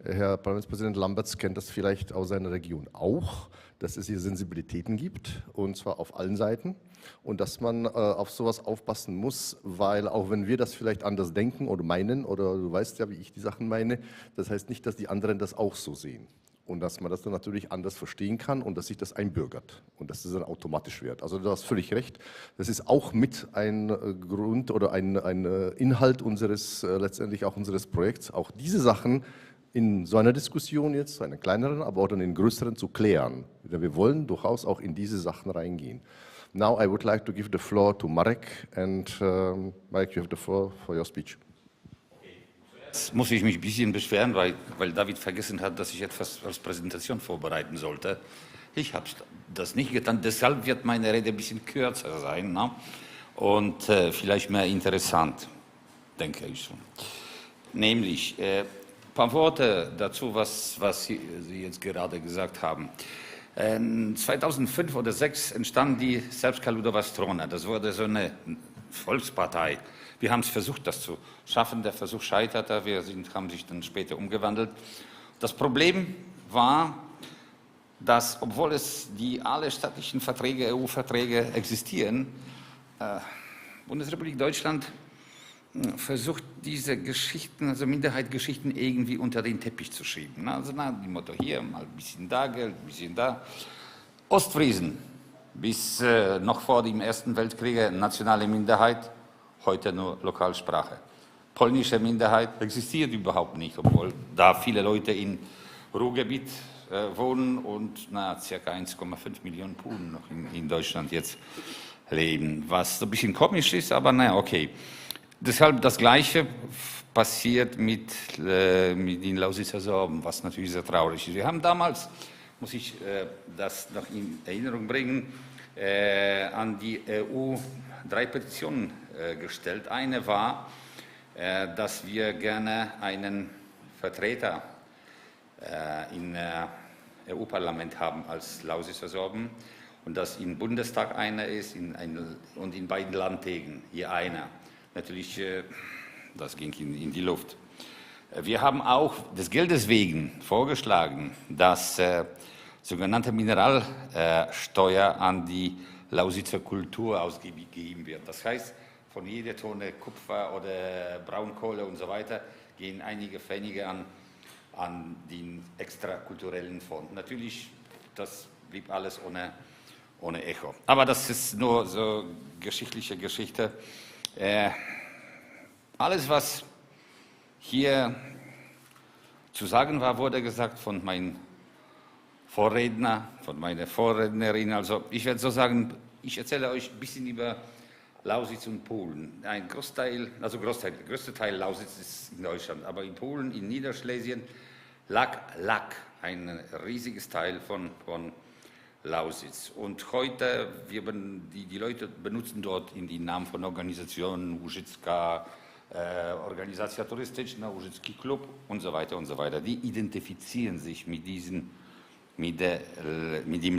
Herr Parlamentspräsident LAMBERTZ kennt das vielleicht aus seiner Region auch, dass es hier Sensibilitäten gibt, und zwar auf allen Seiten, und dass man auf sowas aufpassen muss, weil auch wenn wir das vielleicht anders denken oder meinen, oder du weißt ja, wie ich die Sachen meine, das heißt nicht, dass die anderen das auch so sehen. Und dass man das dann natürlich anders verstehen kann und dass sich das einbürgert und dass das dann automatisch wird. Also du hast völlig recht, das ist auch mit ein Grund oder ein Inhalt unseres, letztendlich auch unseres Projekts, auch diese Sachen in so einer Diskussion jetzt, einer kleineren, aber auch dann in größeren zu klären. Wir wollen durchaus auch in diese Sachen reingehen. Now I would like to give the floor to Marek, and Marek, you have the floor for your speech. Jetzt muss ich mich ein bisschen beschweren, weil David vergessen hat, dass ich etwas als Präsentation vorbereiten sollte. Ich habe das nicht getan, deshalb wird meine Rede ein bisschen kürzer sein, ne? Und vielleicht mehr interessant, denke ich schon. Nämlich ein paar Worte dazu, was Sie jetzt gerade gesagt haben. 2005 oder 2006 entstand die SERBSKA Ludowa Strona. Das wurde so eine Volkspartei. Wir haben es versucht, das zu schaffen. Der Versuch scheiterte. Wir haben sich dann später umgewandelt. Das Problem war, dass, obwohl es alle staatlichen Verträge, EU-Verträge existieren, Bundesrepublik Deutschland versucht, diese Geschichten, also Minderheitsgeschichten, irgendwie unter den Teppich zu schieben. Also die Motto hier, mal ein bisschen da Geld, ein bisschen da. Ostfriesen, bis noch vor dem Ersten Weltkrieg nationale Minderheit, heute nur Lokalsprache. Polnische Minderheit existiert überhaupt nicht, obwohl da viele Leute im Ruhrgebiet wohnen und ca. 1,5 Millionen Polen noch in Deutschland jetzt leben. Was so ein bisschen komisch ist, aber naja, okay. Deshalb das Gleiche passiert mit den Lausitzer Sorben, was natürlich sehr traurig ist. Wir haben damals, muss ich das noch in Erinnerung bringen, an die EU 3 Petitionen gestellt. Eine war, dass wir gerne einen Vertreter im EU-Parlament haben als Lausitzer Sorben und dass im Bundestag einer ist und in beiden Landtägen je einer. Natürlich, das ging in die Luft. Wir haben auch des Geldes wegen vorgeschlagen, dass sogenannte Mineralsteuer an die Lausitzer Kultur ausgegeben wird. Das heißt, von jeder Tonne Kupfer oder Braunkohle und so weiter gehen einige Pfennige an den extrakulturellen Fonds. Natürlich, das blieb alles ohne Echo. Aber das ist nur so geschichtliche Geschichte. Alles, was hier zu sagen war, wurde gesagt von meinen Vorredner, von meiner Vorrednerin. Also ich werde so sagen, ich erzähle euch ein bisschen über Lausitz und Polen. Ein Großteil, der größte Teil Lausitz ist in Deutschland, aber in Polen, in Niederschlesien lag ein riesiges Teil von Lausitz. Und heute, die Leute benutzen dort in den Namen von Organisationen, ŁUŻYCKÁ, Organizacja Turystyczna, ŁUΖICKI Club und so weiter und so weiter. Die identifizieren sich mit dem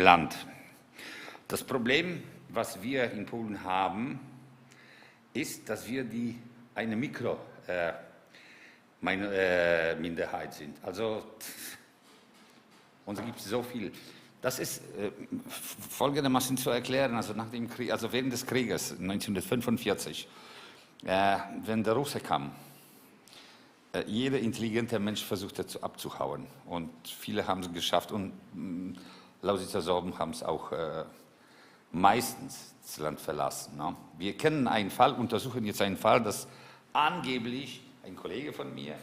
Land. Das Problem, was wir in Polen haben, ist, dass wir eine Minderheit sind. Also, uns gibt es so viel. Das ist folgendermaßen zu erklären, also nach dem Krieg, also während des Krieges 1945, wenn der Russe kam, jeder intelligente Mensch versuchte abzuhauen und viele haben es geschafft und Lausitzer Sorben haben es auch meistens das Land verlassen. Ne? Wir kennen einen Fall, untersuchen jetzt einen Fall, dass angeblich ein Kollege von mir,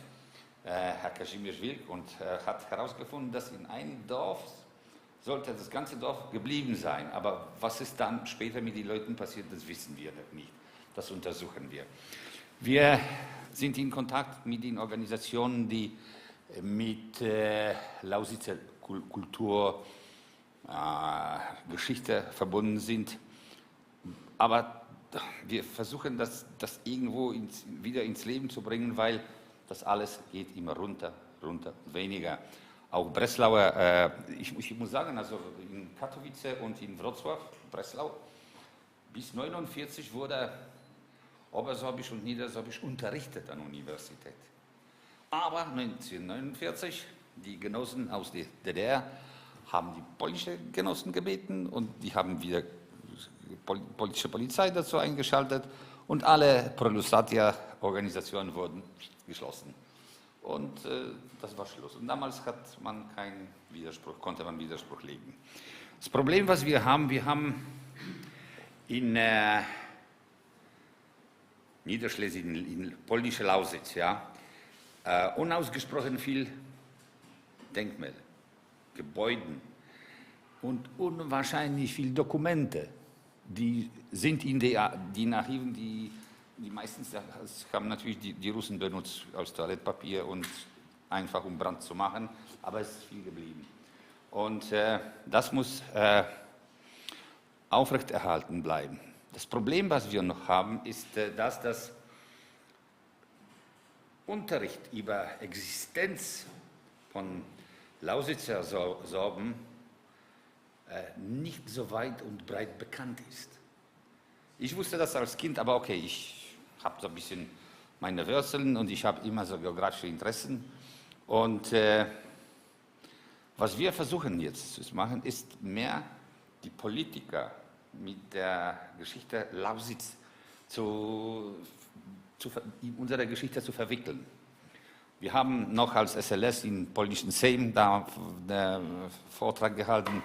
Herr Kasimir-Wilk, hat herausgefunden, dass in einem Dorf sollte das ganze Dorf geblieben sein. Aber was ist dann später mit den Leuten passiert, das wissen wir nicht. Das untersuchen wir. Wir sind in Kontakt mit den Organisationen, die mit Lausitzer Kultur, Geschichte verbunden sind. Aber wir versuchen, das irgendwo wieder ins Leben zu bringen, weil das alles geht immer runter, weniger. Auch Breslauer, ich muss sagen, also in Katowice und in Wrocław, Breslau, bis 1949 wurde Obersorbisch und Niedersorbisch unterrichtet an der Universität. Aber 1949, die Genossen aus der DDR haben die polnische Genossen gebeten und die haben wieder polnische Polizei dazu eingeschaltet und alle Pro-Lusatia-Organisationen wurden geschlossen. Und das war Schluss. Und damals konnte man Widerspruch legen. Das Problem, was wir haben in Niederschlesien, in polnischer Lausitz, ja, unausgesprochen viel Denkmäler, Gebäuden und unwahrscheinlich viele Dokumente. Die sind in die Archiven, die meistens haben natürlich die Russen benutzt als Toilettpapier und einfach um Brand zu machen, aber es ist viel geblieben. Und das muss aufrechterhalten bleiben. Das Problem, was wir noch haben, ist, dass das Unterricht über Existenz von Lausitzer Sorben nicht so weit und breit bekannt ist. Ich wusste das als Kind, aber okay, ich habe so ein bisschen meine Wurzeln und ich habe immer so geografische Interessen. Und was wir versuchen jetzt zu machen, ist mehr die Politiker mit der Geschichte Lausitz in unsere Geschichte zu verwickeln. Wir haben noch als SLS im polnischen SEJM da einen Vortrag gehalten,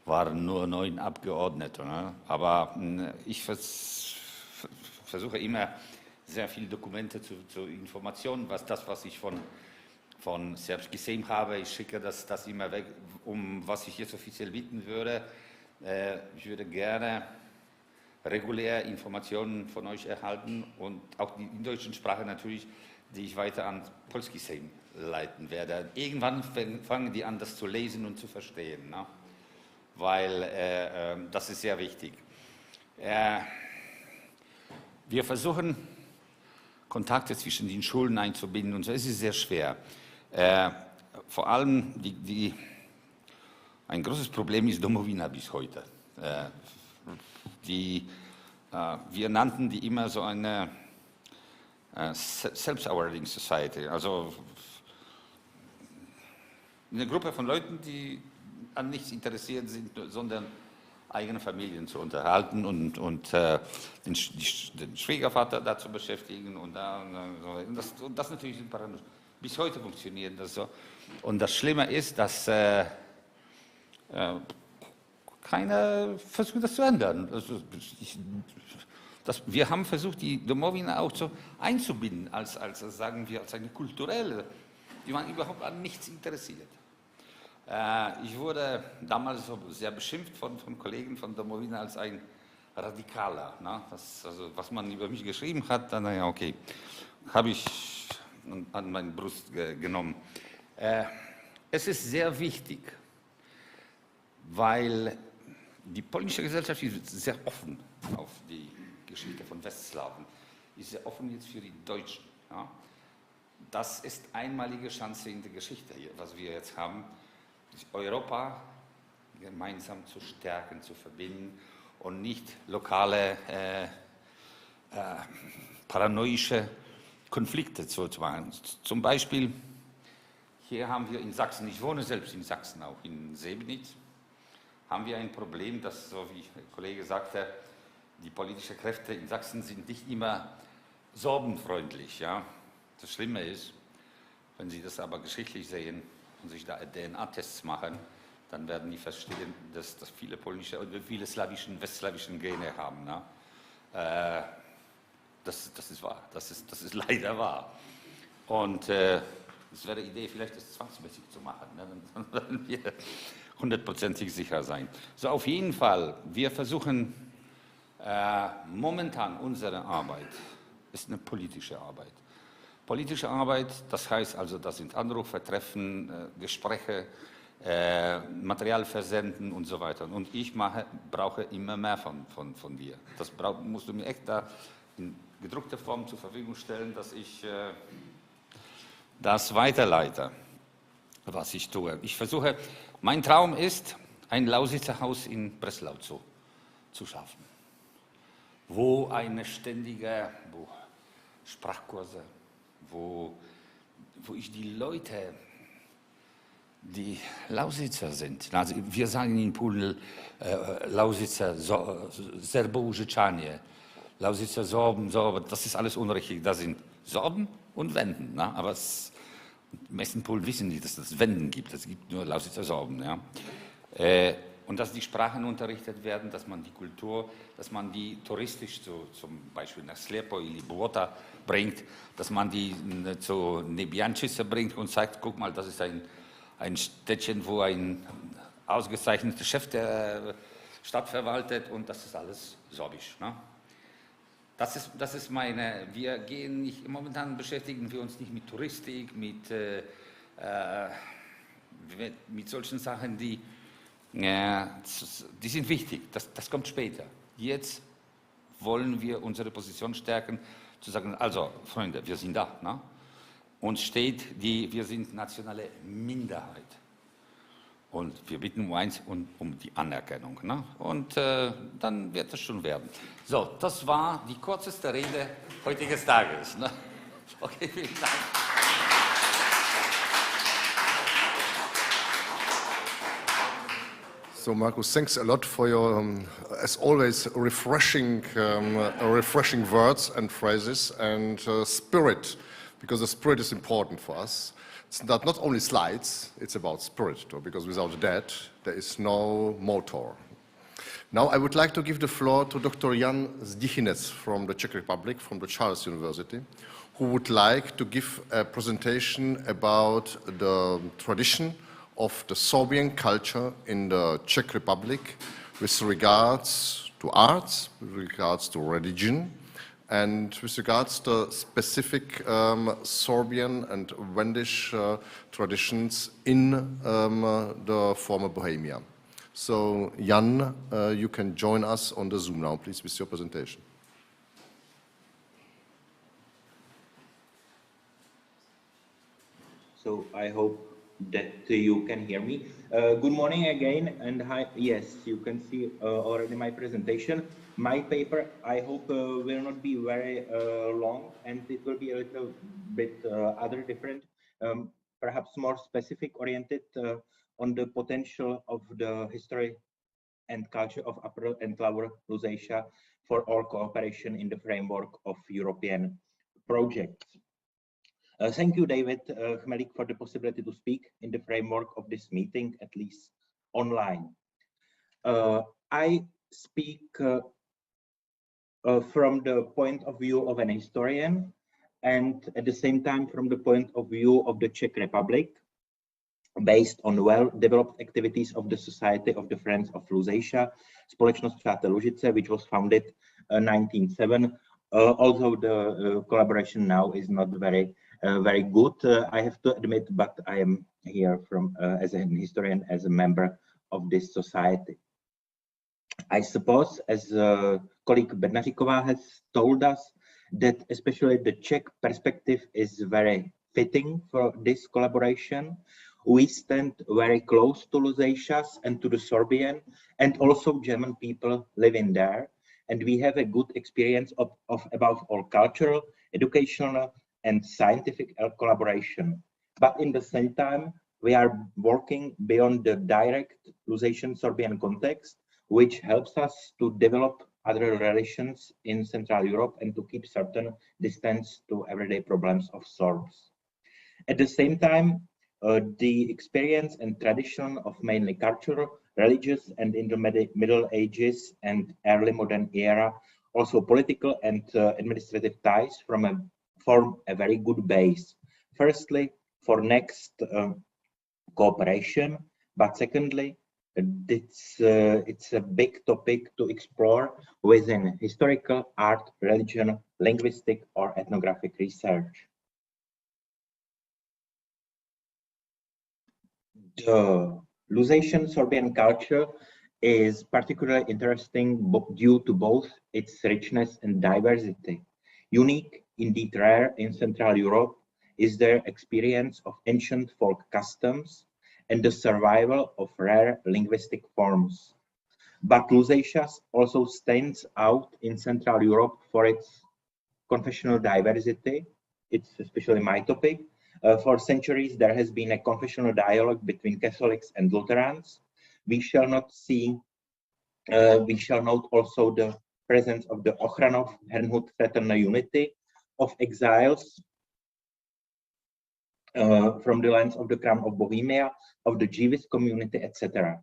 waren nur 9 Abgeordnete. Ne? Aber ich versuche immer sehr viele Dokumente zu Informationen, was ich von SERBSKI SEJM habe. Ich schicke das immer weg, was ich jetzt offiziell bieten würde. Ich würde gerne regulär Informationen von euch erhalten und auch die in deutschen Sprache natürlich, die ich weiter an Polski SEJM leiten werde. Irgendwann fangen die an, das zu lesen und zu verstehen, ne? Weil das ist sehr wichtig. Wir versuchen, Kontakte zwischen den Schulen einzubinden und so. Es ist sehr schwer. Vor allem ein großes Problem ist Domowina bis heute. Wir nannten die immer so eine Self-Awarding Society, also eine Gruppe von Leuten, die an nichts interessiert sind, sondern eigene Familien zu unterhalten und den Schwiegervater dazu beschäftigen und das natürlich sind Paranoia. Bis heute funktioniert das so. Und das Schlimme ist, dass keiner versucht, das zu ändern. Also, wir haben versucht, die Domowina auch so einzubinden, als sagen wir, als eine kulturelle, die man überhaupt an nichts interessiert. Ich wurde damals so sehr beschimpft von Kollegen von Domowina als ein Radikaler. Ne? Also, was man über mich geschrieben hat, dann, naja, okay, habe ich an meine Brust genommen. Es ist sehr wichtig, weil die polnische Gesellschaft ist sehr offen auf die Geschichte von Westslawen, ist sehr offen jetzt für die Deutschen. Ja? Das ist einmalige Chance in der Geschichte hier, was wir jetzt haben, Europa gemeinsam zu stärken, zu verbinden und nicht lokale paranoische Konflikte zu machen. Zum Beispiel, hier haben wir in Sachsen, ich wohne selbst in Sachsen, auch in Sebnitz, haben wir ein Problem, dass, so wie der Kollege sagte, die politischen Kräfte in Sachsen sind nicht immer sorbenfreundlich. Ja? Das Schlimme ist, wenn Sie das aber geschichtlich sehen und sich da DNA-Tests machen, dann werden die verstehen, dass viele polnische und viele westslawischen Gene haben. Ne? Das ist wahr, das ist leider wahr. Und es wäre die Idee, vielleicht das zwangsmäßig zu machen, ne? Dann werden wir 100% sicher sein. So, auf jeden Fall, wir versuchen momentan unsere Arbeit, ist eine politische Arbeit. Politische Arbeit, das heißt also, das sind Anrufe, Treffen, Gespräche, Material versenden und so weiter. Und ich brauche immer mehr von dir. Das musst du mir echt da in gedruckter Form zur Verfügung stellen, dass ich das weiterleite, was ich tue. Ich versuche, mein Traum ist, ein Lausitzer Haus in Breslau zu schaffen, wo eine ständige Sprachkurse, wo ich die Leute, die Lausitzer sind, also wir sagen in Polen Lausitzer Serbo-ŁUŻYCKÁ, Lausitzer Sorben, das ist alles unrichtig, das sind Sorben und Wenden, ne? Aber die meisten Polen wissen nicht, dass es Wenden gibt, es gibt nur Lausitzer Sorben. Ja? Und dass die Sprachen unterrichtet werden, dass man die Kultur, dass man die touristisch zum Beispiel nach Slepo oder Błota bringt, dass man die zu Nebiančice bringt und sagt, guck mal, das ist ein Städtchen, wo ein ausgezeichneter Chef der Stadt verwaltet und das ist alles sorbisch. Ne? Das ist meine, wir gehen nicht, momentan beschäftigen wir uns nicht mit Touristik, mit solchen Sachen, die sind wichtig, das kommt später. Jetzt wollen wir unsere Position stärken, zu sagen, also Freunde, wir sind da. Ne? Uns steht, wir sind nationale Minderheit. Und wir bitten um eins und um die Anerkennung. Ne? Und dann wird es schon werden. So, das war die kürzeste Rede heutiges Tages. Ne? Okay, vielen Dank. So, Markus, thanks a lot for your, as always, refreshing words and phrases and spirit, because the spirit is important for us. It's not only slides, it's about spirit, too, because without that, there is no motor. Now I would like to give the floor to Dr. Jan Zdichinec from the Czech Republic, from the Charles University, who would like to give a presentation about the tradition of the Serbian culture in the Czech Republic with regards to arts, with regards to religion, and with regards to specific Serbian and Wendish traditions in the former Bohemia. So, Jan, you can join us on the Zoom now, please, with your presentation. So, I hope that you can hear me. Good morning again, and hi. Yes, you can see already my presentation. My paper, I hope, will not be very long, and it will be a little bit other different, perhaps more specific oriented on the potential of the history and culture of Upper and Lower Lusatia for all cooperation in the framework of European projects. Thank you, David Chmelik, for the possibility to speak in the framework of this meeting, at least online. I speak from the point of view of an historian, and at the same time from the point of view of the Czech Republic, based on well-developed activities of the Society of the Friends of Lusatia, Společnost Přátel Lužice, which was founded 1907, although the collaboration now is not very good, I have to admit, but I am here as an historian, as a member of this society. I suppose, as colleague Bednaříková has told us, that especially the Czech perspective is very fitting for this collaboration. We stand very close to Lusatias and to the Serbian and also German people living there, and we have a good experience of above all cultural, educational, and scientific collaboration. But in the same time, we are working beyond the direct Lusatian-Serbian context, which helps us to develop other relations in Central Europe and to keep certain distance to everyday problems of Serbs. At the same time, the experience and tradition of mainly cultural, religious, and in the Middle Ages and early modern era, also political and administrative ties form a very good base. Firstly, for next cooperation, but secondly, it's a big topic to explore within historical, art, religion, linguistic, or ethnographic research. The Lusatian Sorbian culture is particularly interesting due to both its richness and diversity. Unique, indeed rare, in Central Europe is their experience of ancient folk customs and the survival of rare linguistic forms. But Lusatia also stands out in Central Europe for its confessional diversity. It's especially my topic. For centuries, there has been a confessional dialogue between Catholics and Lutherans. We shall note also the presence of the Ochranov Herrnhut fraternal unity of exiles from the lands of the Crown of Bohemia, of the Jewish community, etc.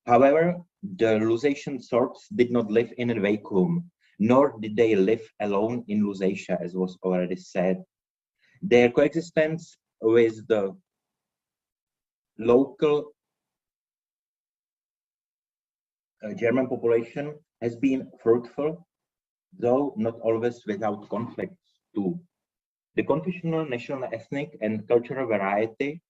However, the Lusatian Sorbs did not live in a vacuum, nor did they live alone in Lusatia, as was already said. Their coexistence with the local German population has been fruitful, though not always without conflicts too. The confessional, national, ethnic, and cultural variety,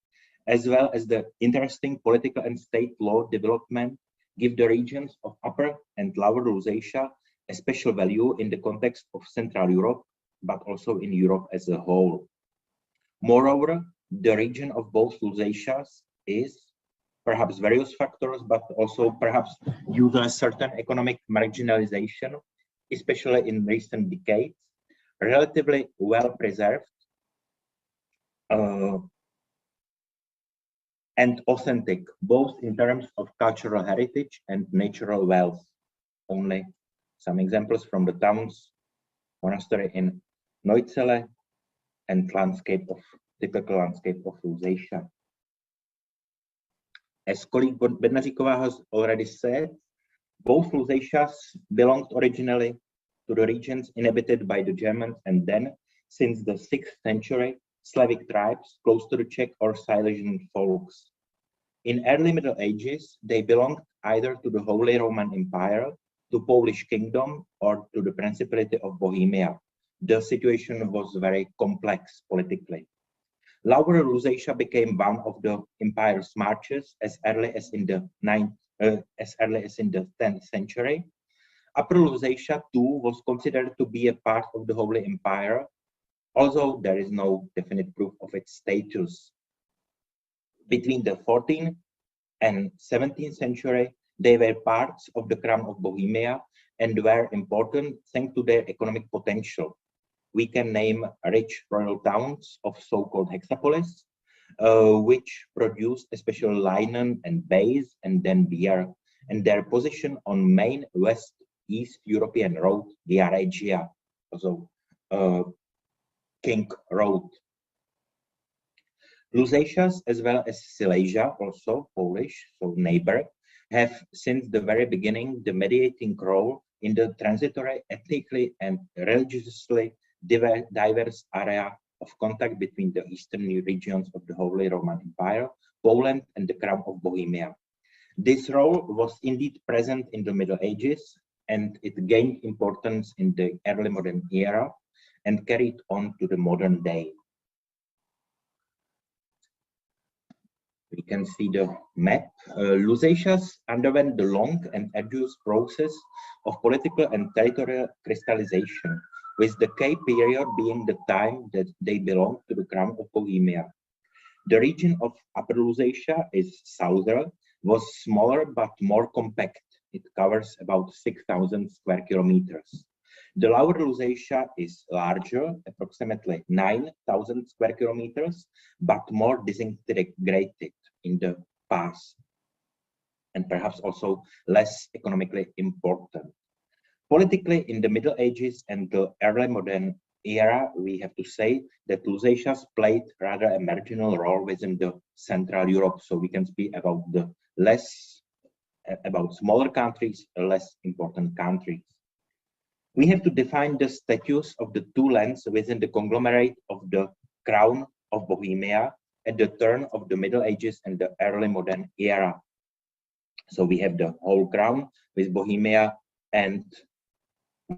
as well as the interesting political and state law development, give the regions of Upper and Lower Lusatia a special value in the context of Central Europe, but also in Europe as a whole. Moreover, the region of both Lusatias is, perhaps various factors, but also perhaps due to a certain economic marginalization, especially in recent decades, relatively well preserved and authentic, both in terms of cultural heritage and natural wealth. Only some examples from the towns, monastery in Neuzele, and typical landscape of Lusatia. As colleague Bednaříková has already said, both Lusatias belonged originally to the regions inhabited by the Germans, and then, since the 6th century, Slavic tribes close to the Czech or Silesian folks. In early Middle Ages, they belonged either to the Holy Roman Empire, to Polish Kingdom, or to the Principality of Bohemia. The situation was very complex politically. Lower Lusatia became one of the empire's marches as early as in the 10th century. Upper Lusatia too was considered to be a part of the Holy Empire, although there is no definite proof of its status. Between the 14th and 17th century, they were parts of the Crown of Bohemia and were important thanks to their economic potential. We can name rich royal towns of so-called hexapolis, which produced especially linen and baize and then beer, and their position on main west-east European road, Via Regia, also King Road. Lusatias, as well as Silesia, also Polish, so neighbor, have since the very beginning the mediating role in the transitory, ethnically and religiously diverse area of contact between the eastern regions of the Holy Roman Empire, Poland, and the Crown of Bohemia. This role was indeed present in the Middle Ages, and it gained importance in the early modern era and carried on to the modern day. We can see the map. Lusatias underwent the long and arduous process of political and territorial crystallization, with the K period being the time that they belonged to the Crown of Bohemia. The region of Upper Lusatia is southern, was smaller but more compact. It covers about 6,000 square kilometers. The Lower Lusatia is larger, approximately 9,000 square kilometers, but more disintegrated in the past, and perhaps also less economically important. Politically, in the Middle Ages and the early modern era, we have to say that Lusatias played rather a marginal role within the Central Europe. So we can speak about about smaller countries, less important countries. We have to define the status of the two lands within the conglomerate of the Crown of Bohemia at the turn of the Middle Ages and the early modern era. So we have the whole Crown with Bohemia and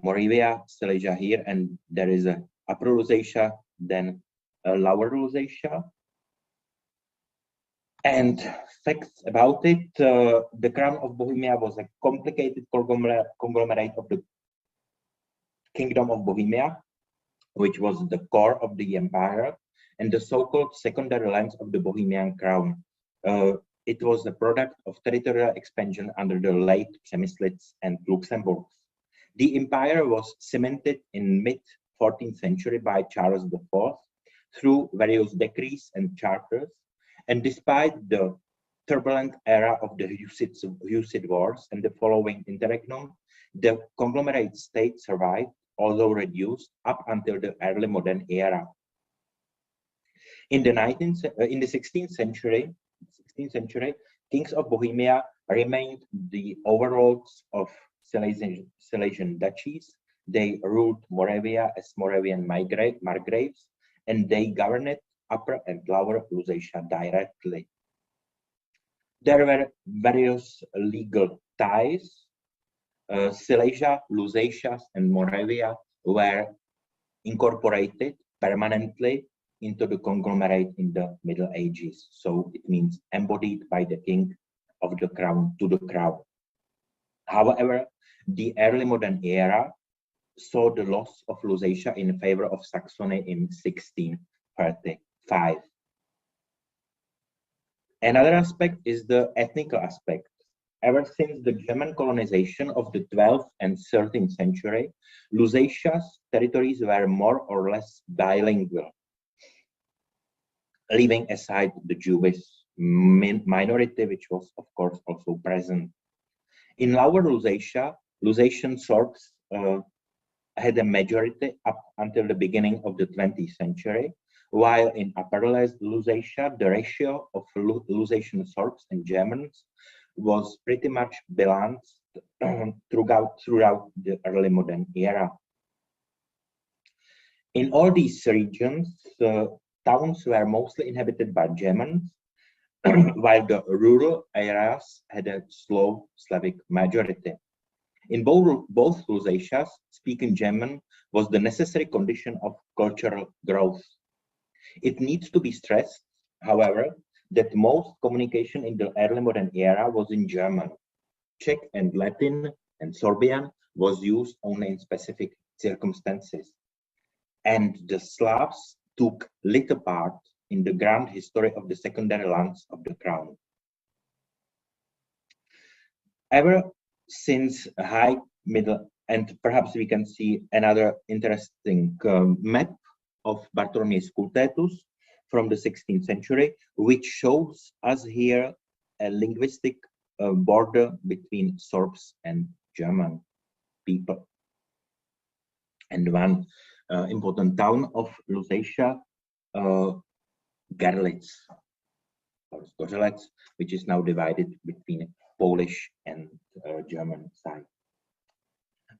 Moravia, Silesia here, and there is a Upper Lusatia, then a Lower Lusatia. And facts about it, the Crown of Bohemia was a complicated conglomerate of the Kingdom of Bohemia, which was the core of the empire, and the so-called secondary lands of the Bohemian Crown. It was a product of territorial expansion under the late Přemyslids and Luxembourg. The empire was cemented in mid-14th century by Charles IV through various decrees and charters, and despite the turbulent era of the Hussite Wars and the following interregnum, the conglomerate state survived, although reduced, up until the early modern era. In the 16th century, kings of Bohemia remained the overlords of Silesian duchies. They ruled Moravia as Moravian margraves, and they governed Upper and Lower Lusatia directly. There were various legal ties. Silesia, Lusatia, and Moravia were incorporated permanently into the conglomerate in the Middle Ages. So it means embodied by the king of the crown to the crown. However, the early modern era saw the loss of Lusatia in favor of Saxony in 1635. Another aspect is the ethnic aspect. Ever since the German colonization of the 12th and 13th century, Lusatia's territories were more or less bilingual, leaving aside the Jewish minority, which was, of course, also present. In Lower Lusatia, Lusatian Serbs had a majority up until the beginning of the 20th century, while in Upper Lusatia, the ratio of Lusatian Serbs and Germans was pretty much balanced throughout the early modern era. In all these regions, towns were mostly inhabited by Germans, while the rural areas had a Slavic majority. In both Lusatias, speaking German was the necessary condition of cultural growth. It needs to be stressed, however, that most communication in the early modern era was in German. Czech and Latin and Serbian was used only in specific circumstances. And the Slavs took little part in the grand history of the secondary lands of the crown. Ever since high, middle, and perhaps we can see another interesting map of Bartholomæus Cultetus from the 16th century, which shows us here a linguistic border between Serbs and German people. And one important town of Lusatia, Görlitz, or Zgorzelec, which is now divided between Polish and German side.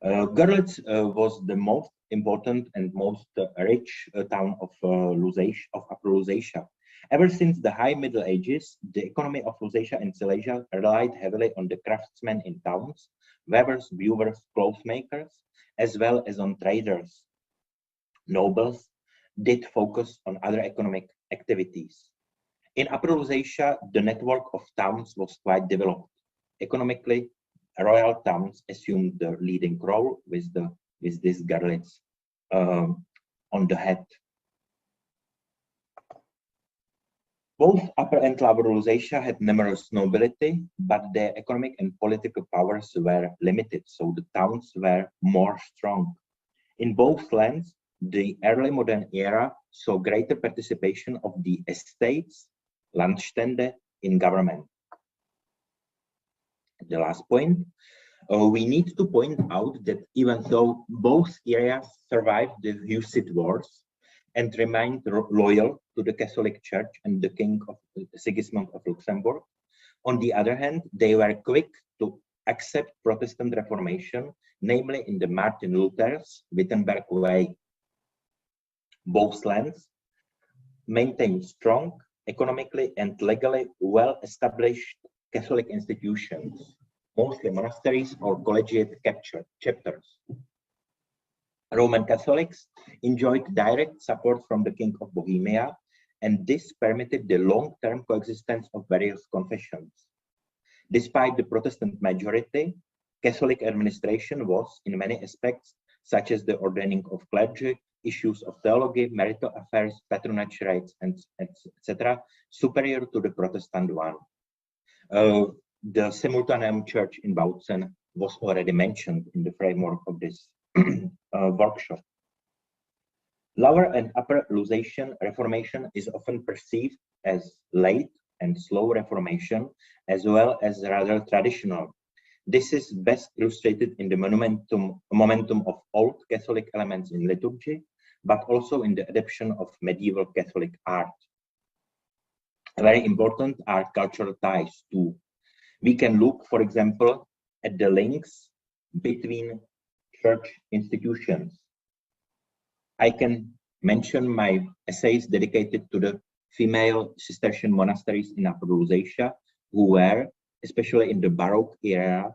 Görlitz was the most important and most rich town of Upper Lusatia. Ever since the high Middle Ages, the economy of Lusatia and Silesia relied heavily on the craftsmen in towns, weavers, weavers, clothmakers, as well as on traders. Nobles did focus on other economic activities. In Upper Lusatia, the network of towns was quite developed. Economically, royal towns assumed the leading role with this Görlitz on the head. Both Upper and Lower Lusatia had numerous nobility, but their economic and political powers were limited, so the towns were more strong. In both lands, the early modern era saw greater participation of the estates, Landstände, in government. The last point, We need to point out that even though both areas survived the Hussite wars and remained loyal to the Catholic Church and the King of Sigismund of Luxembourg, on the other hand, they were quick to accept Protestant Reformation, namely in the Martin Luther's Wittenberg way. Both lands maintained strong, economically and legally well-established Catholic institutions, mostly monasteries or collegiate chapters. Roman Catholics enjoyed direct support from the King of Bohemia, and this permitted the long-term coexistence of various confessions. Despite the Protestant majority, Catholic administration was, in many aspects, such as the ordaining of clergy, issues of theology, marital affairs, patronage rights, and etc., superior to the Protestant one. The Simultaneum Church in Bautzen was already mentioned in the framework of this workshop. Lower and Upper Lusatian Reformation is often perceived as late and slow Reformation, as well as rather traditional. This is best illustrated in the momentum of old Catholic elements in liturgy, but also in the adoption of medieval Catholic art. Very important are cultural ties too. We can look, for example, at the links between church institutions. I can mention my essays dedicated to the female Cistercian monasteries in Upper Lusatia, who were, especially in the Baroque era,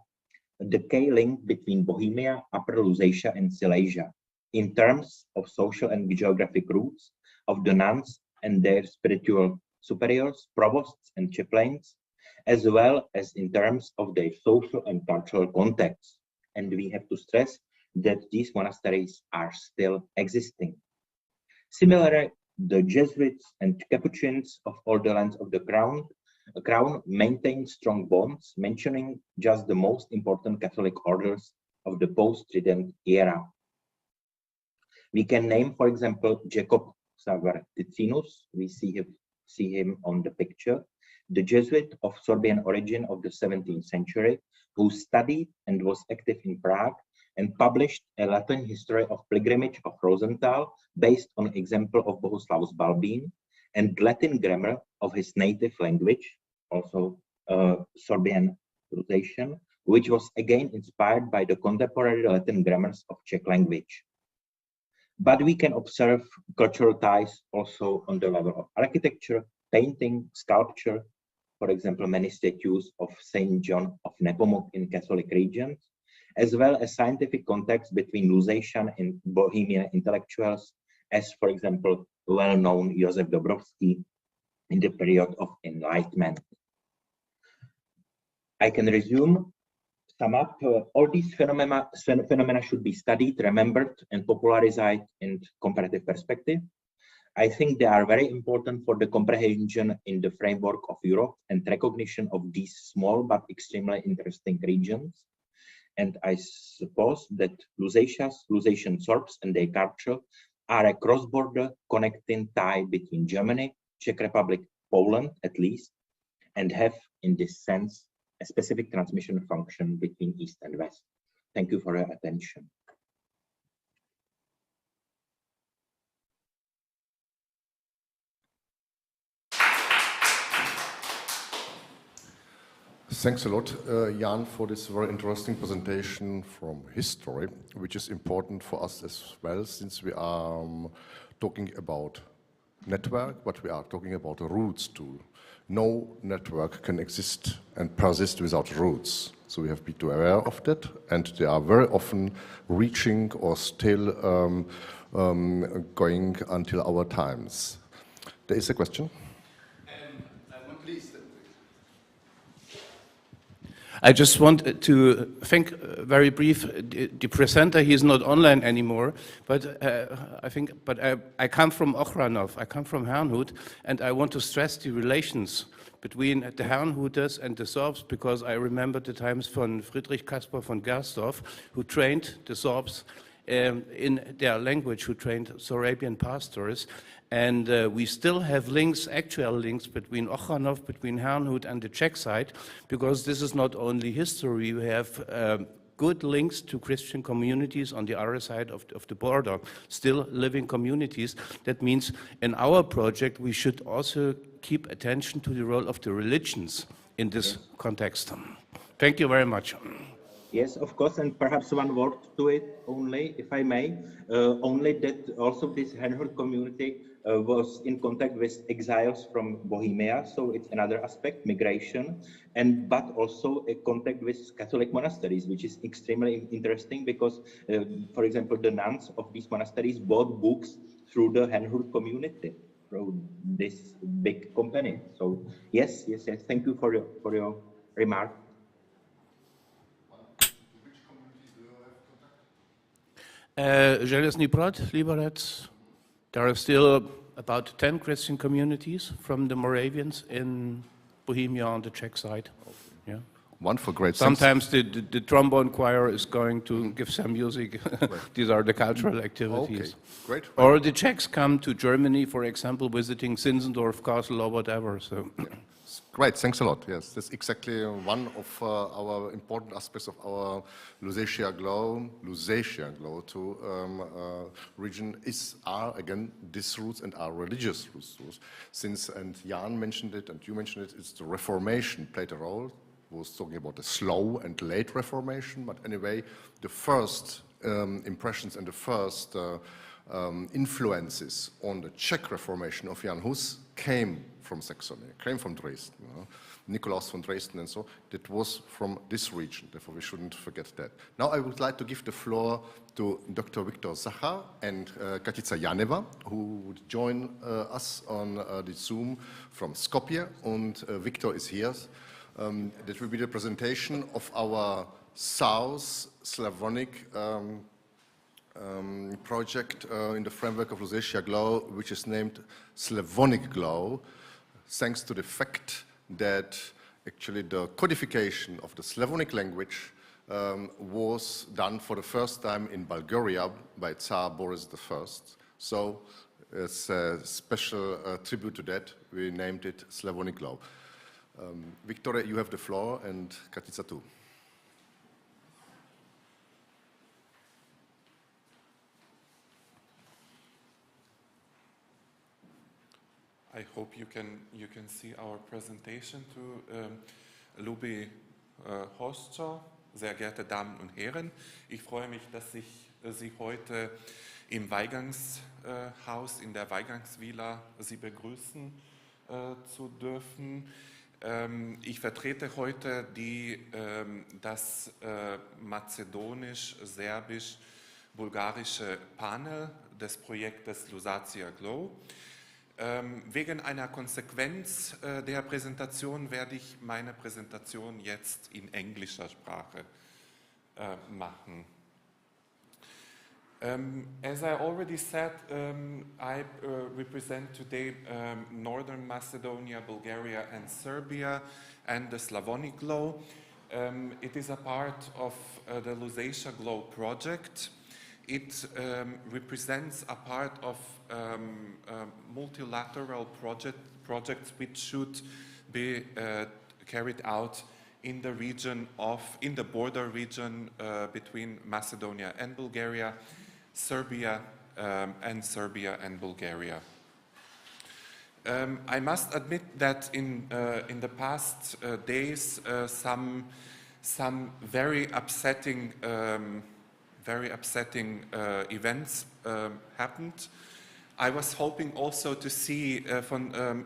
the key link between Bohemia, Upper Lusatia, and Silesia, in terms of social and geographic roots of the nuns and their spiritual superiors, provosts, and chaplains, as well as in terms of their social and cultural context. And we have to stress that these monasteries are still existing. Similarly, the Jesuits and Capuchins of all the lands of the crown maintained strong bonds, mentioning just the most important Catholic orders of the post-Trident era. We can name, for example, Jacob Savarticinus, we see him on the picture, the Jesuit of Sorbian origin of the 17th century, who studied and was active in Prague and published a Latin history of pilgrimage of Rosenthal based on example of Bohuslavus Balbín, and Latin grammar of his native language, also Sorbian Lusatian, which was again inspired by the contemporary Latin grammars of Czech language. But we can observe cultural ties also on the level of architecture, painting, sculpture, for example, many statues of Saint John of Nepomuk in Catholic regions, as well as scientific contacts between Lusatian and Bohemian intellectuals, as, for example, well-known Josef Dobrovský in the period of Enlightenment. I can sum up, all these phenomena should be studied, remembered, and popularized in comparative perspective. I think they are very important for the comprehension in the framework of Europe and recognition of these small but extremely interesting regions. And I suppose that Lusatian Serbs and their culture are a cross-border connecting tie between Germany, Czech Republic, Poland at least, and have in this sense a specific transmission function between East and West. Thank you for your attention. Thanks a lot, Jan, for this very interesting presentation from history, which is important for us as well, since we are talking about network, but we are talking about roots too. No network can exist and persist without roots. So we have to be aware of that, and they are very often reaching or still going until our times. There is a question. I just want to thank very brief the presenter. He is not online anymore, but I come from Ochranov. I come from Herrnhut, and I want to stress the relations between the Herrnhuters and the Serbs, because I remember the times from Friedrich Caspar von Gersdorf, who trained the Serbs in their language, who trained Sorabian pastors. And we still have links, actual links between Ochranov, between Herrnhut and the Czech side, because this is not only history. We have good links to Christian communities on the other side of the border, still living communities. That means in our project we should also keep attention to the role of the religions in this context. Thank you very much. Yes, of course, and perhaps one word to it only, if I may, only that also this Henhard community was in contact with exiles from Bohemia, so it's another aspect, migration, but also a contact with Catholic monasteries, which is extremely interesting because, for example, the nuns of these monasteries bought books through the Henhard community, through this big company. So yes, thank you for your remark. Železný Brod, Liberec. There are still about 10 Christian communities from the Moravians in Bohemia on the Czech side. Yeah. Wonderful, great. Sometimes the trombone choir is going to give some music. These are the cultural activities. Okay, great. Or the Czechs come to Germany, for example, visiting Zinzendorf Castle or whatever. So. Yeah. Great, thanks a lot. Yes, that's exactly one of our important aspects of our Lusatia Glow to region are again these roots and our religious roots. Since, and Jan mentioned it and you mentioned it, it's the Reformation played a role. Was talking about the slow and late Reformation, but anyway, the first impressions and the first influences on the Czech Reformation of Jan Hus came from Saxony, came from Dresden. Nikolaus von Dresden and so, that was from this region, therefore we shouldn't forget that. Now I would like to give the floor to Dr. Viktor Zachar and Katica Janeva, who would join us on the Zoom from Skopje, and Viktor is here. That will be the presentation of our South Slavonic project in the framework of Lusatia Glow, which is named Slavonic Glow, thanks to the fact that actually the codification of the Slavonic language was done for the first time in Bulgaria by Tsar Boris I. So as a special tribute to that, we named it Slavonic Glow. Victoria, you have the floor, and Katica too. I hope you can see our presentation to Lubi Hostjo. Sehr geehrte Damen und Herren, ich freue mich, dass ich Sie heute im Weigangshaus, in der Weigangsvilla, Sie begrüßen zu dürfen. Ich vertrete heute das mazedonisch-serbisch-bulgarische Panel des Projektes Lusatia Glow. Wegen einer Konsequenz der Präsentation werde ich meine Präsentation jetzt in englischer Sprache machen. As I already said, I represent today Northern Macedonia, Bulgaria and Serbia and the Slavonic Glow. It is a part of the Lusatia Glow project. It represents a part of multilateral projects which should be carried out in the region in the border region between Macedonia and Bulgaria, Serbia and Bulgaria. I must admit that in the past days some very upsetting events happened. I was hoping also to see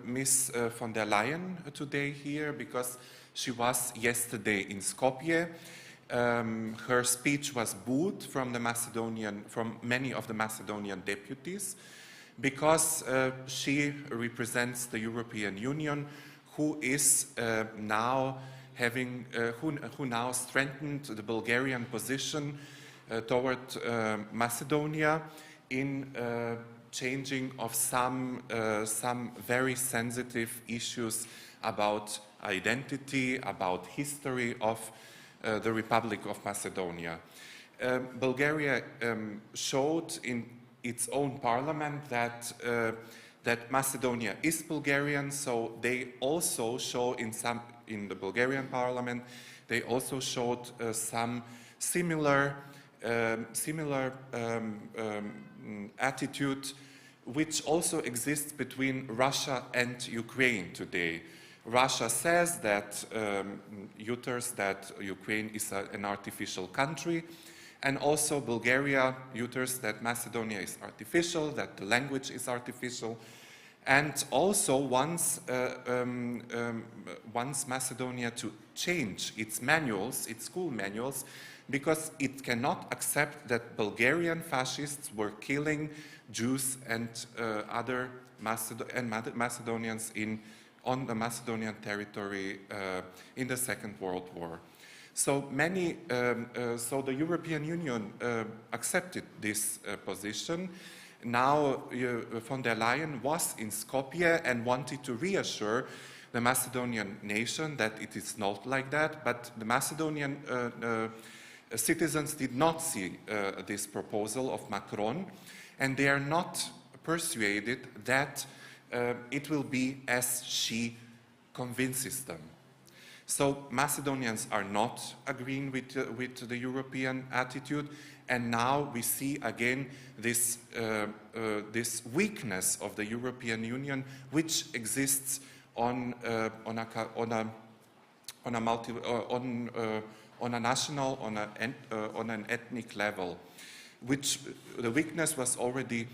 Miss von der Leyen today here because she was yesterday in Skopje. Her speech was booed from many of the Macedonian deputies because she represents the European Union, who is now who now strengthened the Bulgarian position toward Macedonia in changing of some very sensitive issues about identity, about history of the Republic of Macedonia. Bulgaria showed in its own parliament that Macedonia is Bulgarian, so they also show in the Bulgarian parliament, they also showed some similar attitude which also exists between Russia and Ukraine today. Russia says that utters that Ukraine is an artificial country, and also Bulgaria utters that Macedonia is artificial, that the language is artificial, and also wants Macedonia to change its manuals, its school manuals, because it cannot accept that Bulgarian fascists were killing Jews and other Macedonians on the Macedonian territory in the Second World War. So so the European Union accepted this position. Now von der Leyen was in Skopje and wanted to reassure the Macedonian nation that it is not like that, but the Macedonian citizens did not see this proposal of Macron, and they are not persuaded that it will be as she convinces them. So Macedonians are not agreeing with the European attitude, and now we see again this weakness of the European Union, which exists on a national, on an ethnic level, which the weakness was already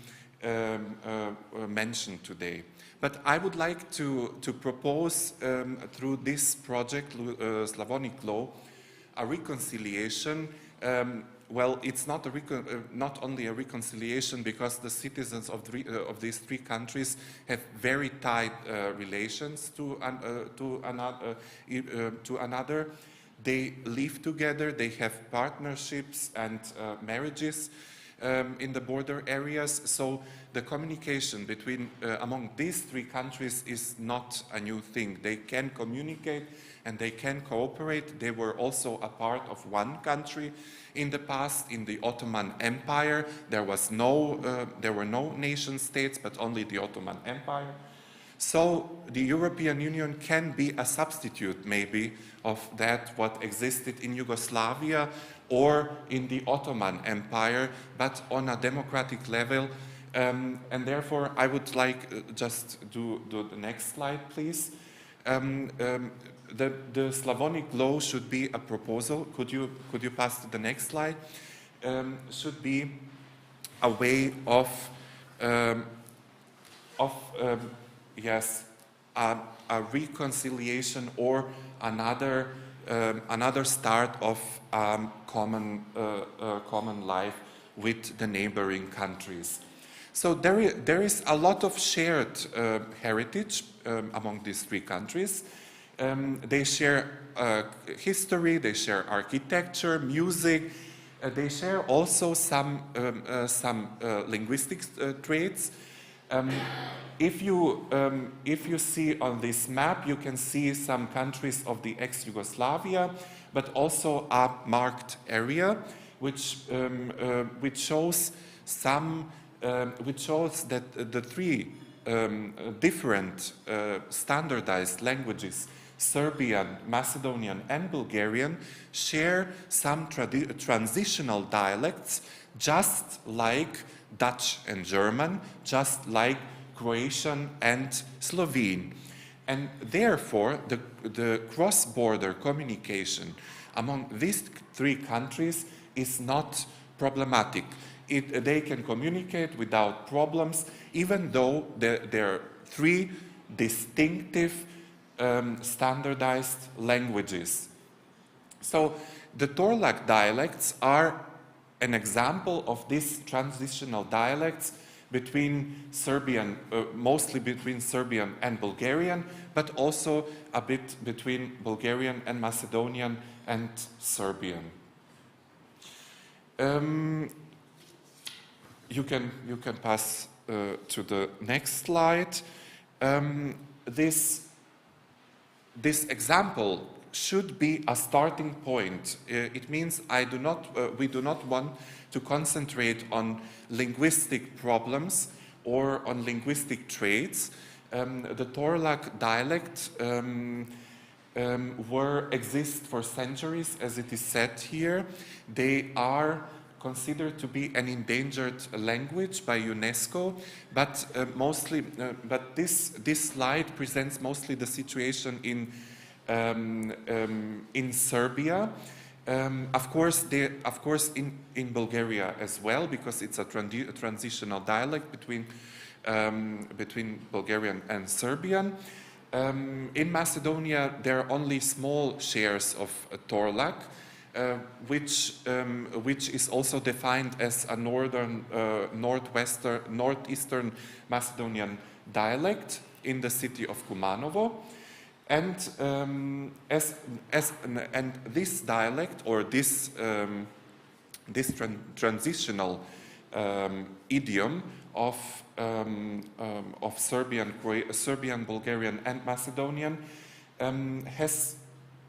mentioned today. But I would like to propose through this project, Slavonic Law, a reconciliation. Well, it's not only a reconciliation because the citizens of these three countries have very tight relations to another. They live together, they have partnerships and marriages in the border areas. So the communication between among these three countries is not a new thing. They can communicate and they can cooperate. They were also a part of one country in the past. In the Ottoman Empire, there were no nation states, but only the Ottoman Empire. So the European Union can be a substitute, maybe, of that what existed in Yugoslavia or in the Ottoman Empire, but on a democratic level. And therefore, I would like just do the next slide, please. The Slavonic Law should be a proposal. Could you pass to the next slide? Should be a way of yes, a reconciliation or another start of common life with the neighboring countries. So there is a lot of shared heritage among these three countries. They share history, they share architecture, music. They share also some linguistic traits. If you see on this map, you can see some countries of the ex-Yugoslavia, but also a marked area, which shows that the three different standardized languages, Serbian, Macedonian, and Bulgarian, share some transitional dialects, just like Dutch and German, just like Croatian and Slovene. And therefore, the cross-border communication among these three countries is not problematic. They can communicate without problems, even though there are three distinctive standardized languages. So the Torlak dialects are an example of these transitional dialects between Serbian, mostly between Serbian and Bulgarian, but also a bit between Bulgarian and Macedonian and Serbian. You can pass to the next slide. This example should be a starting point. It means we do not want to concentrate on linguistic problems or on linguistic traits. The Torlak dialect exist for centuries, as it is said here. They are considered to be an endangered language by UNESCO, but but this slide presents mostly the situation in Serbia. Of course, in Bulgaria as well, because it's a transitional dialect between Bulgarian and Serbian. In Macedonia, there are only small shares of Torlak, which is also defined as a northeastern Macedonian dialect in the city of Kumanovo. And this dialect, or this transitional idiom of Serbian, Bulgarian, and Macedonian has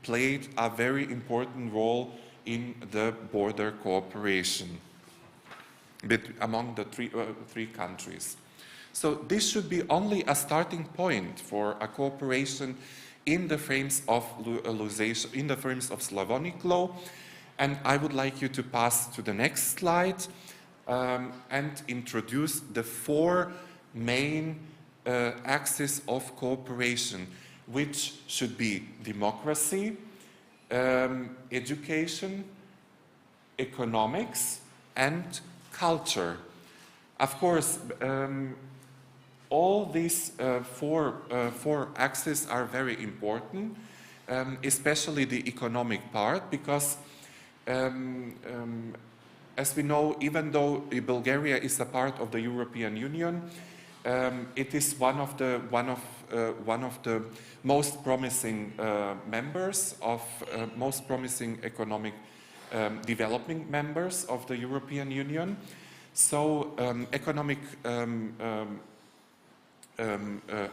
played a very important role in the border cooperation among the three countries. So this should be only a starting point for a cooperation in the frames of Lusatia, in the frames of Slavonic law. And I would like you to pass to the next slide and introduce the four main axes of cooperation, which should be democracy, education, economics, and culture. Of course, all these four axes are very important, especially the economic part, because as we know, even though Bulgaria is a part of the European Union, it is one of the most promising members of most promising economic developing members of the European Union. So economic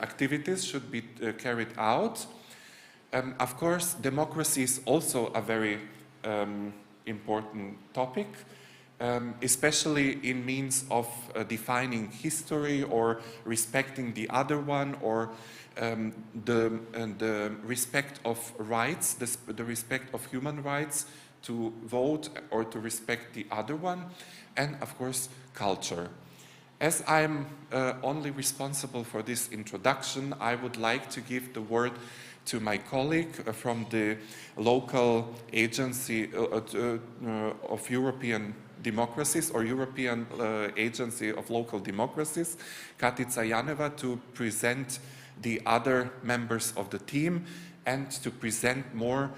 activities should be carried out. Of course, democracy is also a very important topic, especially in means of defining history or respecting the other one, or the respect of rights, the respect of human rights to vote or to respect the other one, and of course culture. As I'm only responsible for this introduction, I would like to give the word to my colleague from the local agency of European democracies, or European Agency of Local Democracies, Katica Janeva, to present the other members of the team and to present more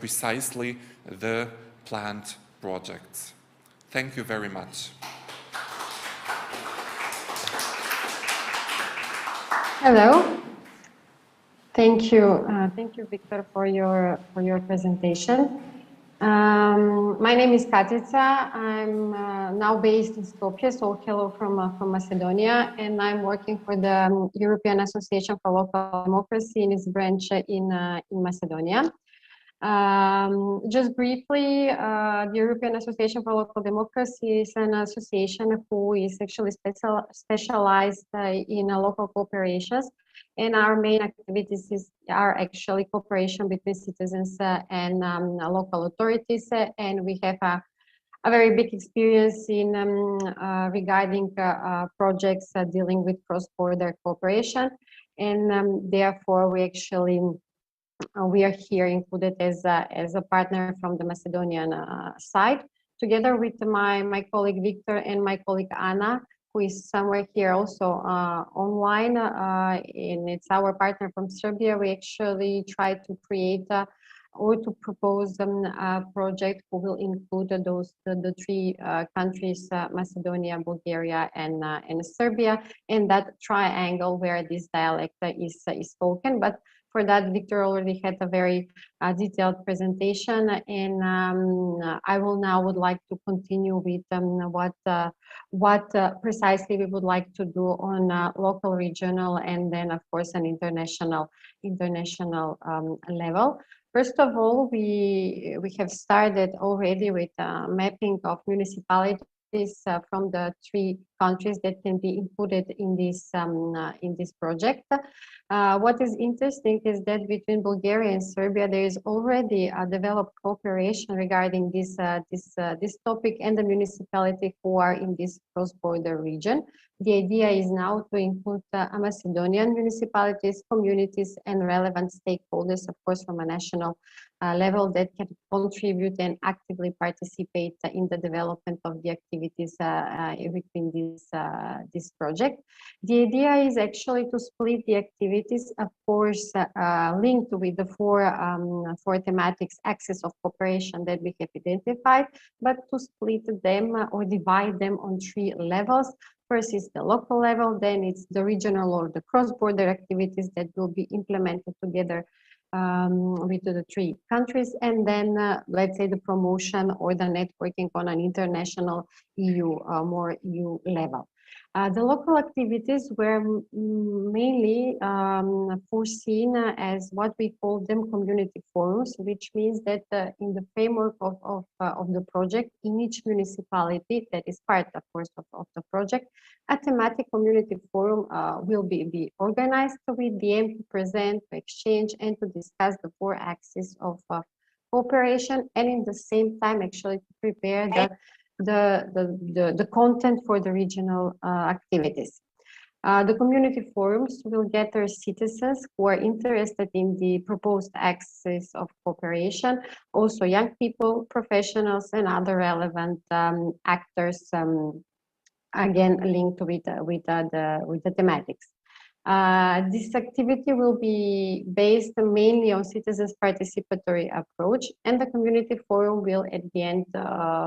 precisely the planned projects. Thank you very much. Hello. Thank you, Victor, for your presentation. My name is Katica. I'm now based in Skopje, so hello from Macedonia, and I'm working for the European Association for Local Democracy in its branch in Macedonia. Just briefly, the European Association for Local Democracy is an association who is actually specialized in local cooperations, and our main activities are actually cooperation between citizens and local authorities, and we have a very big experience in regarding projects dealing with cross-border cooperation, and therefore we are here included as a partner from the Macedonian side, together with my colleague Victor and my colleague Anna, who is somewhere here also online, and it's our partner from Serbia. We actually try to create or to propose a project who will include the three countries, Macedonia, Bulgaria, and Serbia, and that triangle where this dialect is spoken. But for that, Victor already had a very detailed presentation, and I would like to continue with what precisely we would like to do on local, regional, and then of course an international level. First of all, we have started already with mapping of municipalities from the 3 countries that can be included in this project. What is interesting is that between Bulgaria and Serbia, there is already a developed cooperation regarding this topic and the municipality who are in this cross-border region. The idea is now to include Macedonian municipalities, communities, and relevant stakeholders, of course, from a national level that can contribute and actively participate in the development of the activities between this project. The idea is actually to split the activities, of course, linked with the four thematics axes of cooperation that we have identified, but to split them or divide them on 3 levels. First is the local level, then it's the regional or the cross-border activities that will be implemented together with the 3 countries, and then let's say the promotion or the networking on an international more EU level. The local activities were mainly foreseen as what we call them community forums, which means that in the framework of the project, in each municipality that is part, of course, of the project, a thematic community forum will be organized with the aim to present, to exchange, and to discuss the 4 axes of cooperation, and in the same time actually to prepare the content for the regional activities. The community forums will gather citizens who are interested in the proposed axis of cooperation, also young people, professionals, and other relevant actors, again linked with the thematics. This activity will be based mainly on citizens' participatory approach, and the community forum will at the end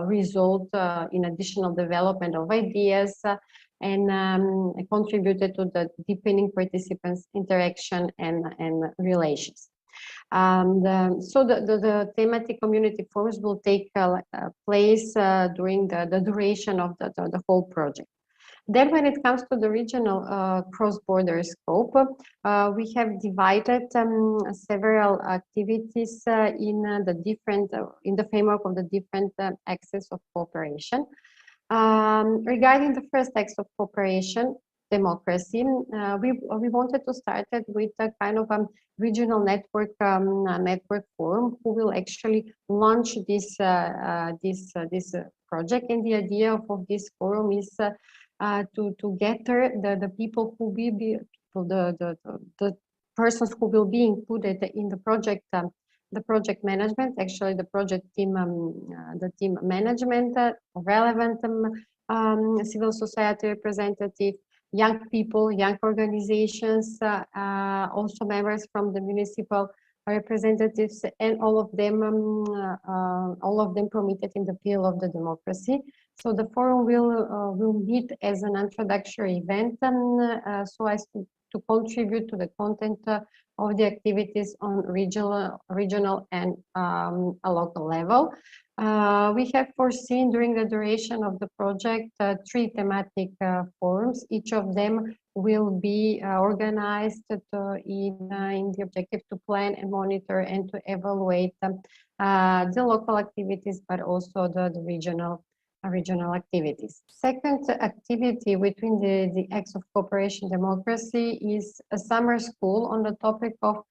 result in additional development of ideas and contributed to the deepening participants' interaction and relations. So the thematic community forums will take place during the duration of the whole project. Then when it comes to the regional cross-border scope, we have divided several activities in the framework of the different axes of cooperation. Regarding the first axe of cooperation, democracy, we wanted to start it with a kind of a regional network forum who will actually launch this project, and the idea of this forum is to gather the people who will be the persons who will be included in the project management, actually the project team, the team management, relevant civil society representative, young people, young organizations, also members from the municipal representatives, and all of them permitted in the field of the democracy. So the forum will meet as an introductory event, so as to contribute to the content of the activities on regional and a local level. We have foreseen during the duration of the project 3 thematic forums. Each of them will be organized in the objective to plan and monitor and to evaluate the local activities, but also the regional activities. Second activity within the axe of cooperation democracy is a summer school on the topic of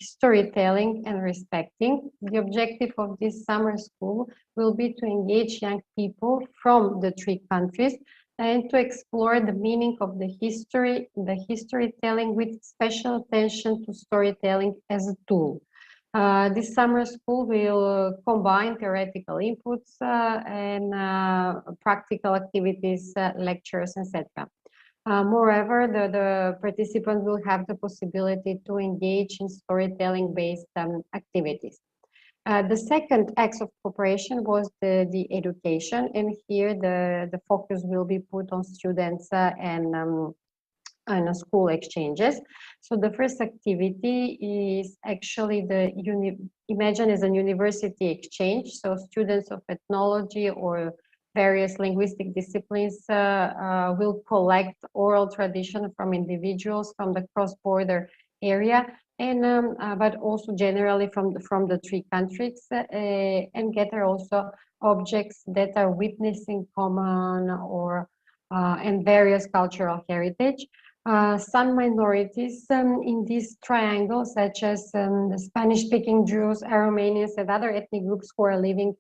storytelling and respecting. The objective of this summer school will be to engage young people from the 3 countries and to explore the meaning of the historytelling with special attention to storytelling as a tool. This summer school will combine theoretical inputs and practical activities, lectures, etc. Moreover, the participants will have the possibility to engage in storytelling-based activities. The second axe of cooperation was the education, and here the focus will be put on students and school exchanges. So the first activity is actually imagine as a university exchange. So students of ethnology or various linguistic disciplines will collect oral tradition from individuals from the cross-border area and but also generally from the three countries, and gather also objects that are witnessing common or and various cultural heritage. Some minorities in this triangle, such as the Spanish-speaking Jews, Aromanians, and other ethnic groups who are living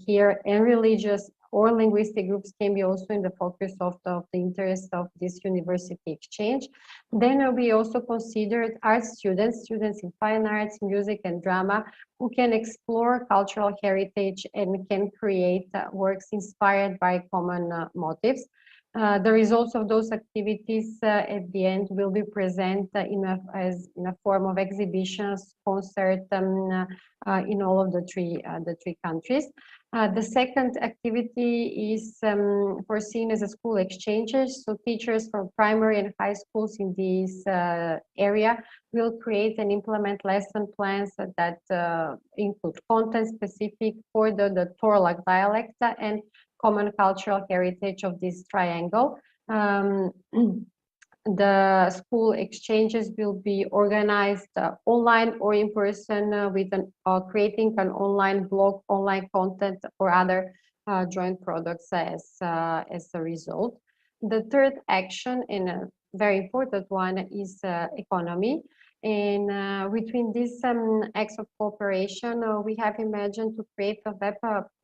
here, and religious or linguistic groups can be also in the focus of the interest of this university exchange. Then we also considered art students in fine arts, music, and drama, who can explore cultural heritage and can create works inspired by common motifs. The results of those activities at the end will be presented in a form of exhibitions, concerts in all of the three countries. The second activity is foreseen as a school exchanges. So teachers from primary and high schools in this area will create and implement lesson plans that include content specific for the Torlak dialect and common cultural heritage of this triangle. The school exchanges will be organized online or in person with creating an online blog, online content, or other joint products as a result. The third action, and a very important one, is economy. And between these acts of cooperation, we have imagined to create a web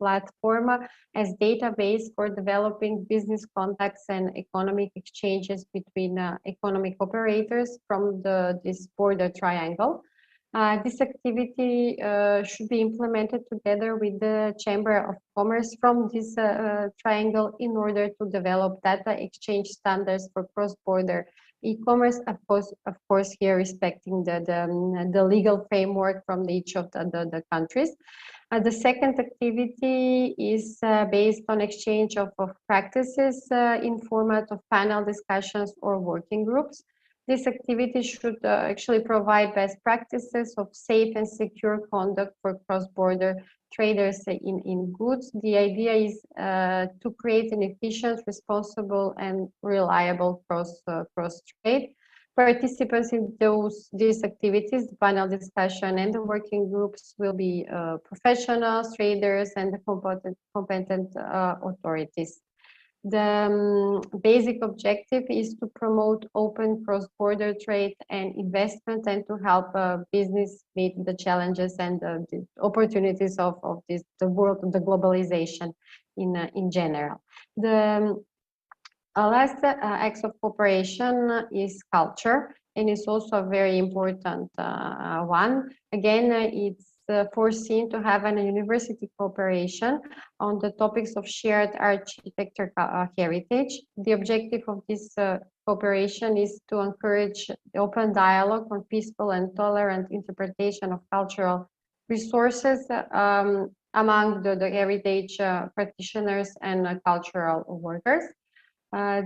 platform as database for developing business contacts and economic exchanges between economic operators from this border triangle. This activity should be implemented together with the Chamber of Commerce from this triangle in order to develop data exchange standards for cross-border e-commerce, of course, here respecting the legal framework from each of the countries. The second activity is based on exchange of practices in format of panel discussions or working groups. This activity should actually provide best practices of safe and secure conduct for cross-border traders in goods. The idea is to create an efficient, responsible, and reliable cross-trade. Participants in these activities, the panel discussion and the working groups, will be professionals, traders, and the competent authorities. The basic objective is to promote open cross-border trade and investment, and to help business meet the challenges and the opportunities of the world, the globalization in general. The last act of cooperation is culture, and it's also a very important one. Again, it's foreseen to have a university cooperation on the topics of shared architecture heritage. The objective of this cooperation is to encourage open dialogue on peaceful and tolerant interpretation of cultural resources among the heritage practitioners and cultural workers.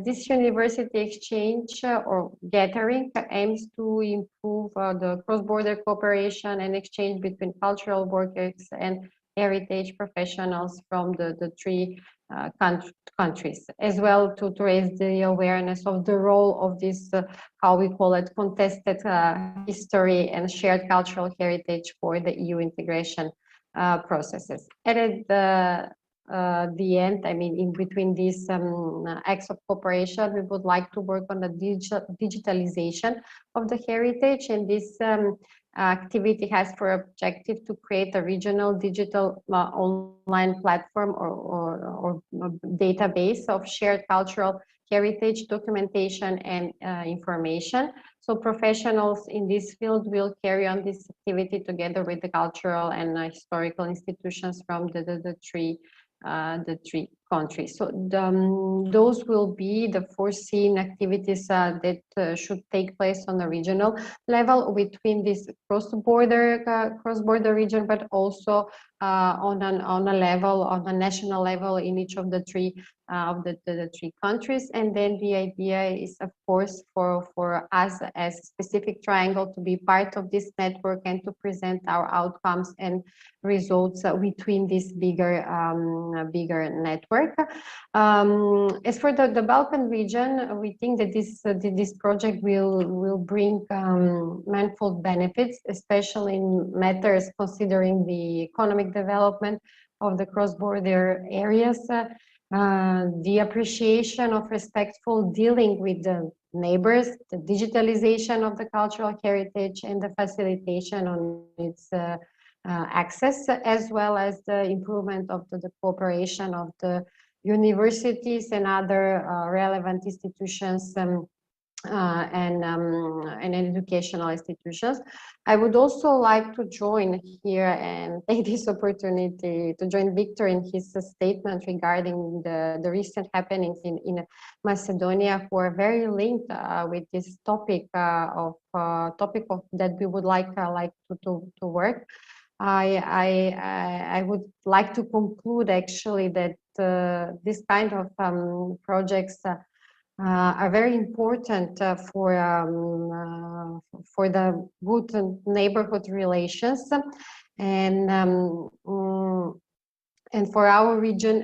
This university exchange or gathering aims to improve the cross-border cooperation and exchange between cultural workers and heritage professionals from the three countries, as well to raise the awareness of the role of this, how we call it, contested history and shared cultural heritage for the EU integration processes. And at the end, I mean, in between these acts of cooperation, we would like to work on the digitalization of the heritage, and this activity has for objective to create a regional digital online platform or database of shared cultural heritage documentation and information. So professionals in this field will carry on this activity together with the cultural and historical institutions from the three countries. So those will be the foreseen activities that should take place on a regional level between this cross-border region, but also on a national level in each of the three countries. And then the idea is, of course, for us as a specific triangle to be part of this network and to present our outcomes and results between this bigger network. work. As for the Balkan region, we think that this project will bring manifold benefits, especially in matters considering the economic development of the cross-border areas, the appreciation of respectful dealing with the neighbors, the digitalization of the cultural heritage, and the facilitation on its access, as well as the improvement of the cooperation of the universities and other relevant institutions and educational institutions. I would also like to join here and take this opportunity to join Victor in his statement regarding the recent happenings in Macedonia, who are very linked with this topic that we would like to work. I would like to conclude actually that this kind of projects are very important for the good neighborhood relations, and for our region,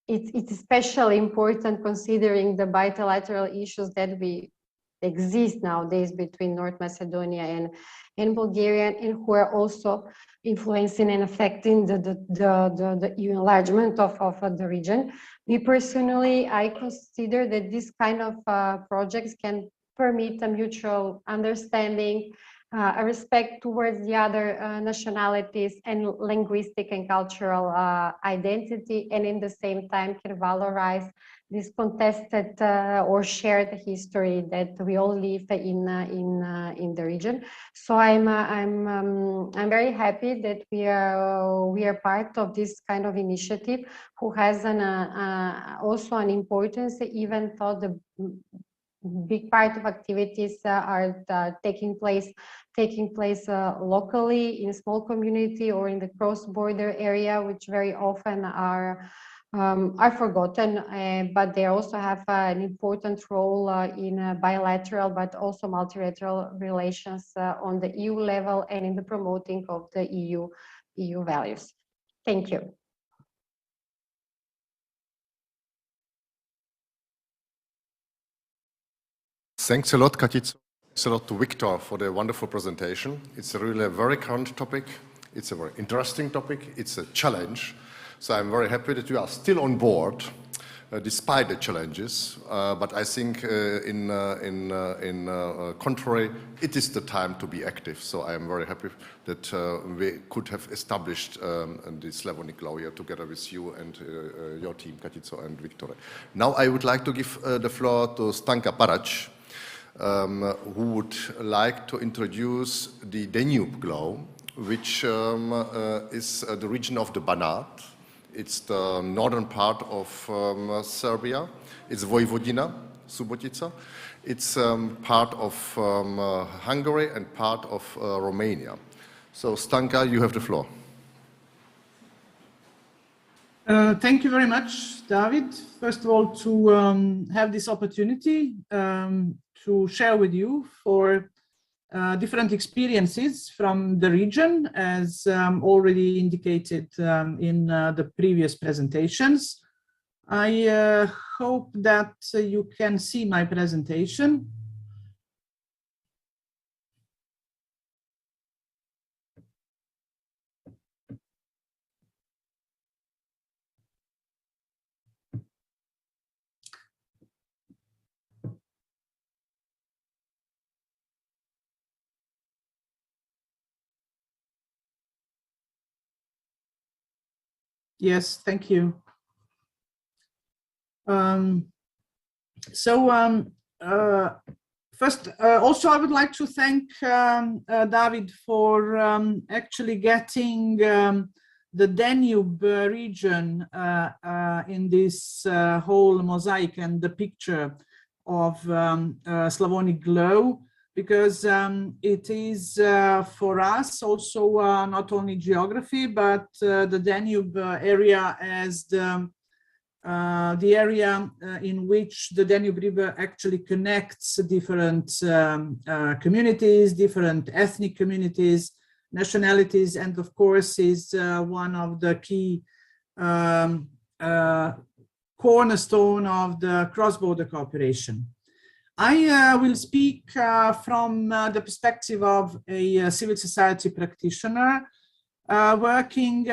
it's especially important considering the bilateral issues that exist nowadays between North Macedonia and Bulgaria, and who are also influencing and affecting the enlargement of the region. Me personally, I consider that this kind of projects can permit a mutual understanding, a respect towards the other nationalities and linguistic and cultural identity, and in the same time can valorize this contested or shared history that we all live in the region. So I'm very happy that we are part of this kind of initiative, who has also an importance, even though the big part of activities are taking place locally in a small community or in the cross-border area, which very often are forgotten, but they also have an important role in bilateral but also multilateral relations on the EU level and in the promoting of the EU values. Thank you. Thanks a lot, Kyice. Thanks a lot to Victor for the wonderful presentation. It's really a very current topic. It's a very interesting topic. It's a challenge. So I'm very happy that you are still on board, despite the challenges. But I think, in contrary, it is the time to be active. So I am very happy that we could have established the Slavonic law here together with you and your team, Kyice and Victor. Now I would like to give the floor to Stanka Parac, who would like to introduce the Danube law, which is the region of the Banat. It's the northern part of Serbia. It's Vojvodina, Subotica. It's part of Hungary and part of Romania. So Stanka, you have the floor. Thank you very much, David. First of all, to have this opportunity to share with you for different experiences from the region, as already indicated in the previous presentations. I hope that you can see my presentation. Yes, thank you. First, also I would like to thank David for actually getting the Danube region in this whole mosaic and the picture of Slavonic law, because it is for us also not only geography, but the Danube area as the area in which the Danube River actually connects different communities, different ethnic communities, nationalities, and of course is one of the key cornerstone of the cross-border cooperation. I will speak from the perspective of a civil society practitioner working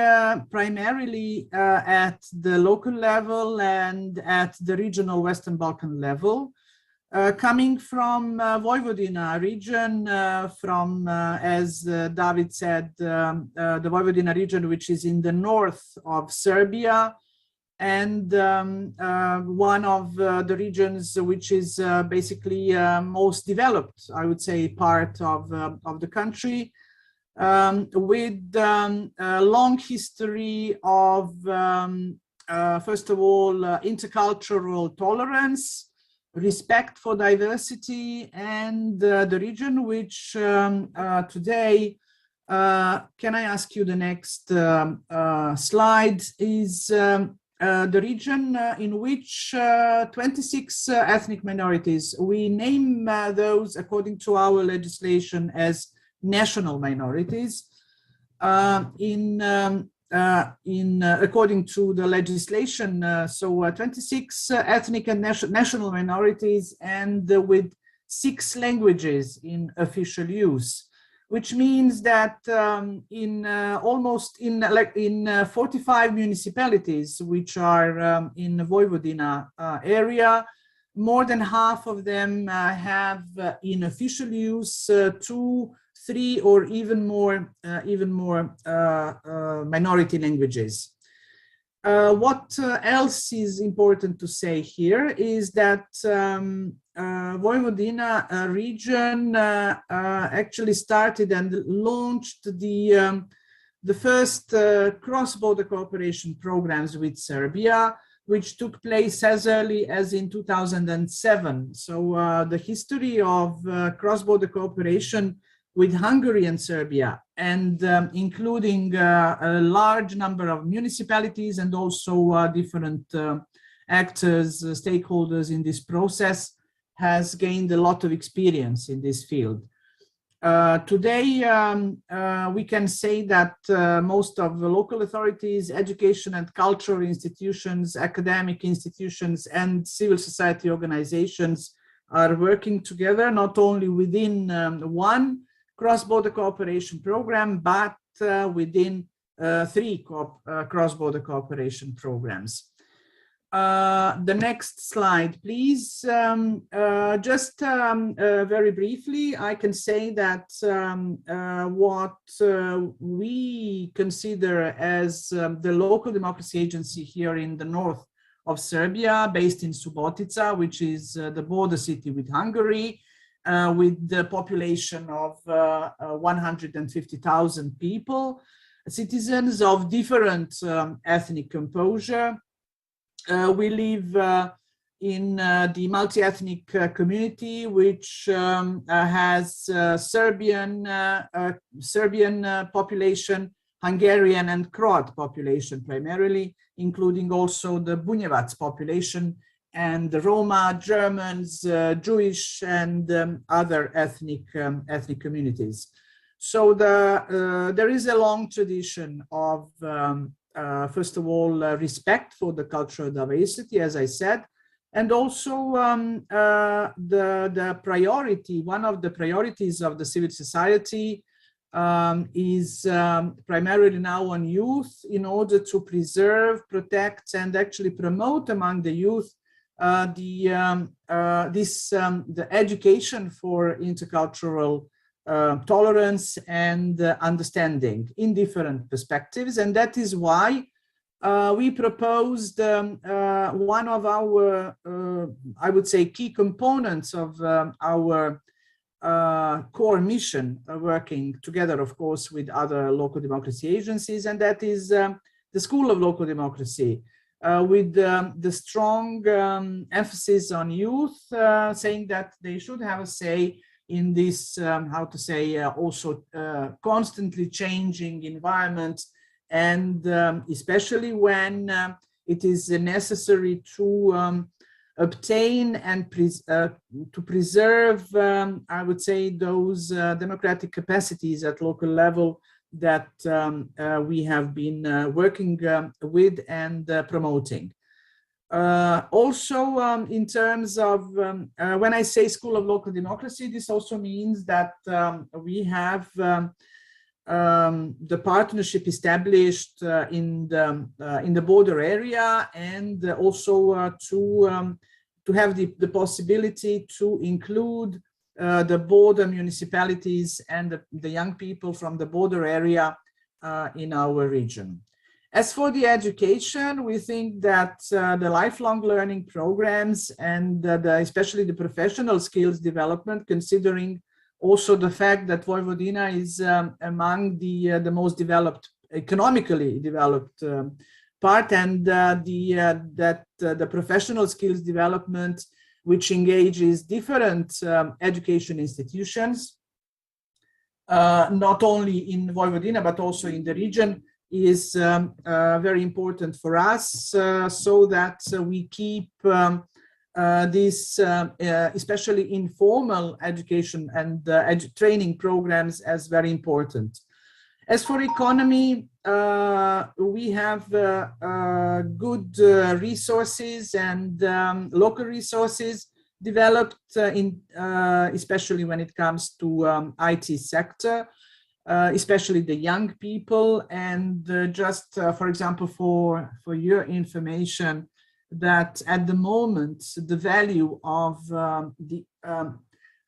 primarily at the local level and at the regional Western Balkan level, coming from Vojvodina region, from, as David said, the Vojvodina region, which is in the north of Serbia, and one of the regions which is basically most developed, I would say, part of the country, with a long history of, first of all, intercultural tolerance, respect for diversity, and the region which today, can I ask you the next slide, is the region in which 26 ethnic minorities, we name those according to our legislation as national minorities, according to the legislation. So 26 ethnic and national minorities, and with 6 languages in official use, which means that in 45 municipalities which are in the Vojvodina area, more than half of them have in official use 2, 3, or even more minority languages. What else is important to say here is that Vojvodina region actually started and launched the first cross-border cooperation programs with Serbia, which took place as early as in 2007. So the history of cross-border cooperation with Hungary and Serbia, and including a large number of municipalities and also different actors, stakeholders in this process, has gained a lot of experience in this field. Today, we can say that most of the local authorities, education and cultural institutions, academic institutions, and civil society organizations are working together, not only within one cross-border cooperation program, but within 3 cross-border cooperation programs. The next slide, please. Just very briefly, I can say that what we consider as the local democracy agency here in the north of Serbia, based in Subotica, which is the border city with Hungary, with the population of 150,000 people, citizens of different ethnic composure. We live in the multi-ethnic community, which has Serbian population, Hungarian and Croat population primarily, including also the Bunjevac population, and the Roma, Germans, Jewish, and other ethnic communities. So there is a long tradition of, first of all, respect for the cultural diversity, as I said, and also the priority, one of the priorities of the civil society is primarily now on youth, in order to preserve, protect, and actually promote among the youth the education for intercultural tolerance and understanding in different perspectives. And that is why we proposed one of our, I would say, key components of our core mission, working together, of course, with other local democracy agencies, and that is the School of Local Democracy, with the strong emphasis on youth, saying that they should have a say in this, how to say, also constantly changing environment, and especially when it is necessary to obtain and to preserve, I would say, those democratic capacities at local level that we have been working with and promoting. Also, in terms of, when I say School of Local Democracy, this also means that we have the partnership established in the border area, and also to have the possibility to include the border municipalities and the young people from the border area in our region. As for the education, we think that the lifelong learning programs and especially the professional skills development, considering also the fact that Vojvodina is among the most developed, economically developed part, and the professional skills development, which engages different education institutions, not only in Vojvodina, but also in the region, is very important for us, so that we keep this, especially informal education and training programs, as very important. As for economy, we have good resources and local resources developed, especially when it comes to IT sector. Especially the young people, and just for example, for your information, that at the moment the value of the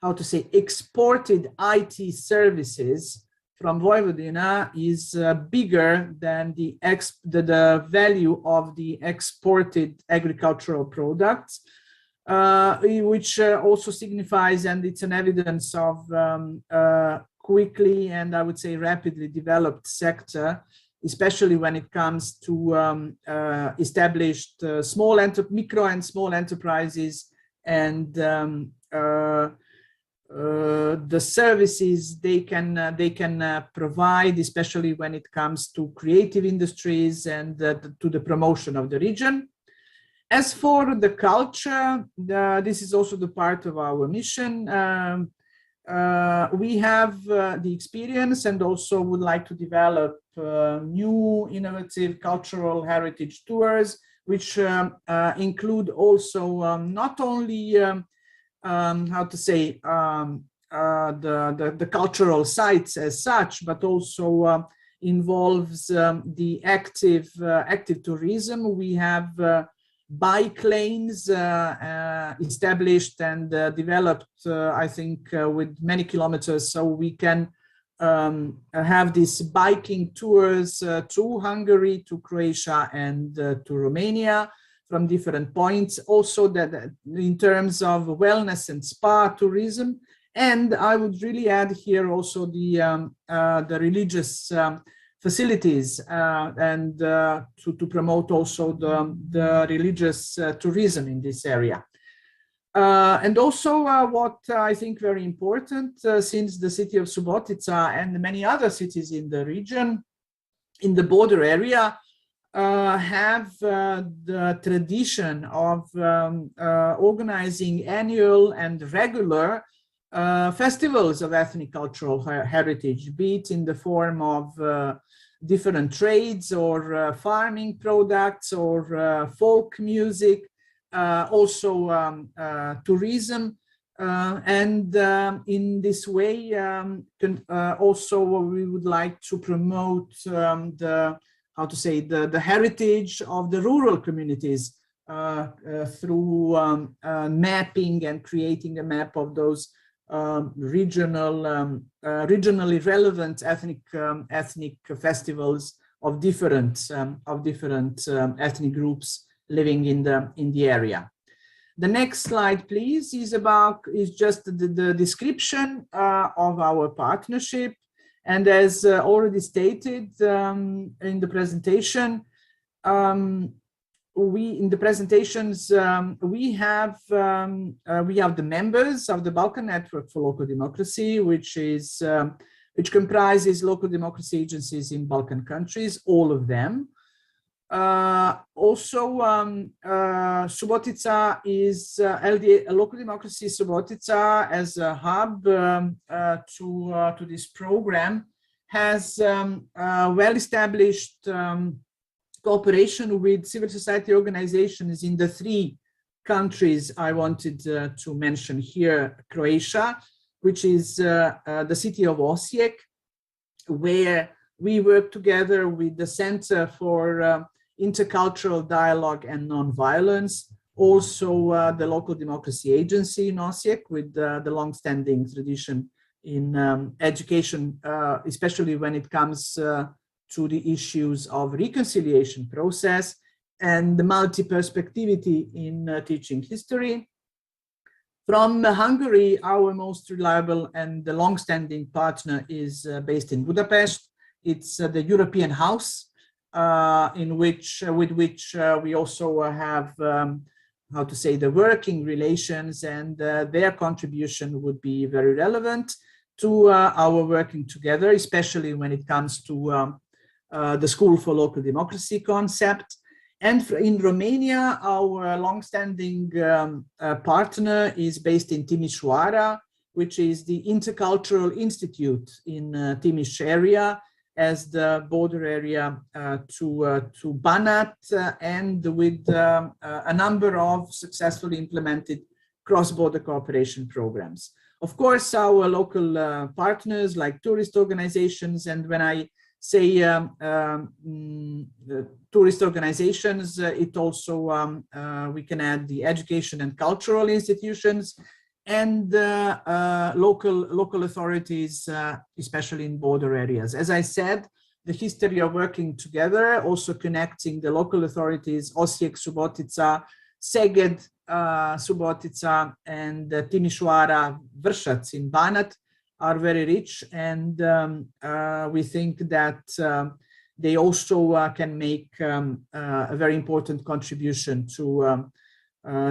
how to say exported IT services from Vojvodina is bigger than the value of the exported agricultural products, which also signifies, and it's an evidence of quickly and I would say rapidly developed sector, especially when it comes to established micro and small enterprises, and the services they can provide, especially when it comes to creative industries and to the promotion of the region. As for the culture, this is also the part of our mission. We have the experience and also would like to develop new innovative cultural heritage tours, which include also not only how to say the cultural sites as such, but also involves the active tourism. We have bike lanes established and developed, I think, with many kilometers, so we can have these biking tours to Hungary, to Croatia, and to Romania from different points. Also, that in terms of wellness and spa tourism, and I would really add here also the religious facilities and to promote also the religious tourism in this area. And also what I think very important, since the city of Subotica and many other cities in the region, in the border area, have the tradition of organizing annual and regular festivals of ethnic cultural heritage, be it in the form of different trades or farming products or folk music, also tourism, and in this way also we would like to promote the heritage of the rural communities through mapping and creating a map of those regionally relevant ethnic festivals of different ethnic groups living in the area. The next slide, please, is just the description of our partnership, and as already stated in the presentation, we have the members of the Balkan Network for Local Democracy, which comprises local democracy agencies in Balkan countries, all of them. Also, Subotica is LDA, Local Democracy Subotica, as a hub to this program, has well-established cooperation with civil society organizations in the 3 countries I wanted to mention here. Croatia, which is the city of Osijek, where we work together with the Center for Intercultural Dialogue and Nonviolence, also the local democracy agency in Osijek, with the long-standing tradition in education, especially when it comes to the issues of reconciliation process and the multi-perspectivity in teaching history. From Hungary, our most reliable and the long-standing partner is based in Budapest. It's the European House, with which we also have, how to say, the working relations, and their contribution would be very relevant to our working together, especially when it comes to the School for Local Democracy concept. And in Romania, our long-standing partner is based in Timișoara, which is the Intercultural Institute in Timiș area, as the border area to Banat, and with a number of successfully implemented cross-border cooperation programs. Of course, our local partners like tourist organizations, and when I say tourist organizations, it also, we can add the education and cultural institutions, and local authorities, especially in border areas. As I said, the history of working together, also connecting the local authorities, Osijek, Subotica, Szeged, Subotica, and Timișoara, Vršac in Banat, are very rich, and we think that they also can make a very important contribution to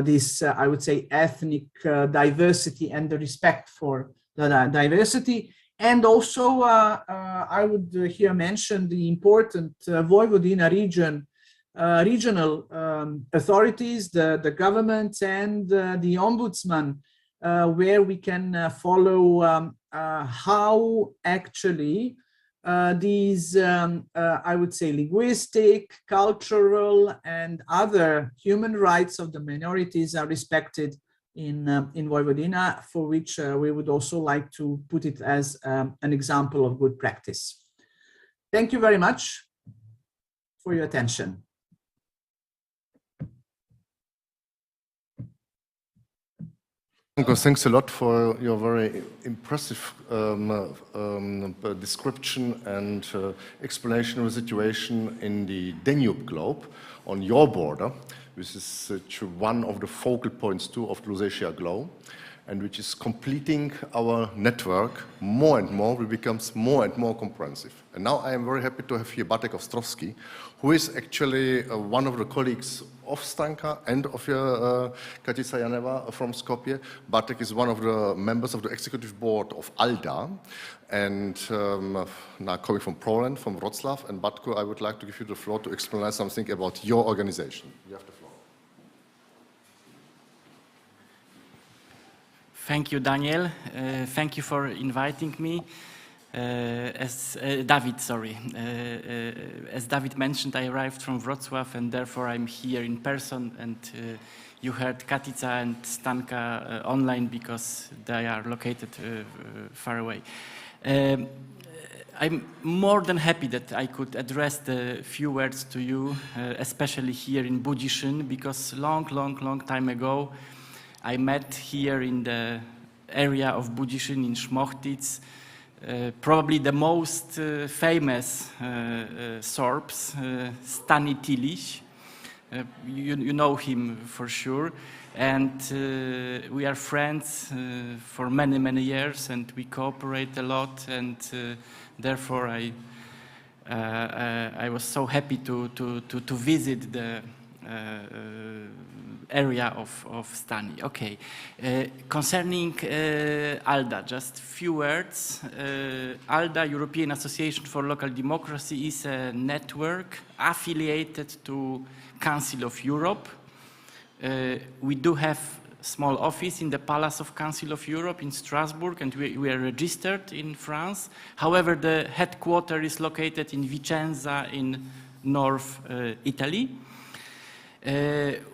this, I would say, ethnic diversity and the respect for the diversity. And also, I would here mention the important Vojvodina regional authorities, the government, and the ombudsman, where we can follow how actually these, I would say, linguistic, cultural, and other human rights of the minorities are respected in Vojvodina, for which we would also like to put it as an example of good practice. Thank you very much for your attention. Thanks a lot for your very impressive description and explanation of the situation in the Danube globe on your border, which is one of the focal points too of the Lusatia globe, and which is completing our network more and more. We become more and more comprehensive. And now I am very happy to have here Bartek Ostrovsky, who is actually one of the colleagues of Stanka and of Katica Janeva from Skopje. Bartek is one of the members of the executive board of ALDA, and now coming from Poland, from Wrocław. And Bartku, I would like to give you the floor to explain something about your organization. You have the floor. Thank you, Daniel. Thank you for inviting me. As David mentioned, I arrived from Wrocław, and therefore I'm here in person, and you heard Katica and Stanka online because they are located far away. I'm more than happy that I could address the few words to you, especially here in Budyszyn, because long time ago I met here in the area of Budyszyn in Šmochtic, probably the most famous Serbs, Stani Tilić. You know him for sure, and we are friends for many years, and we cooperate a lot, and therefore I was so happy to visit the area of Stani. Okay, concerning ALDA, just a few words. ALDA, European Association for Local Democracy, is a network affiliated to Council of Europe. We do have small office in the Palace of Council of Europe in Strasbourg, and we are registered in France. However, the headquarters is located in Vicenza in North Italy.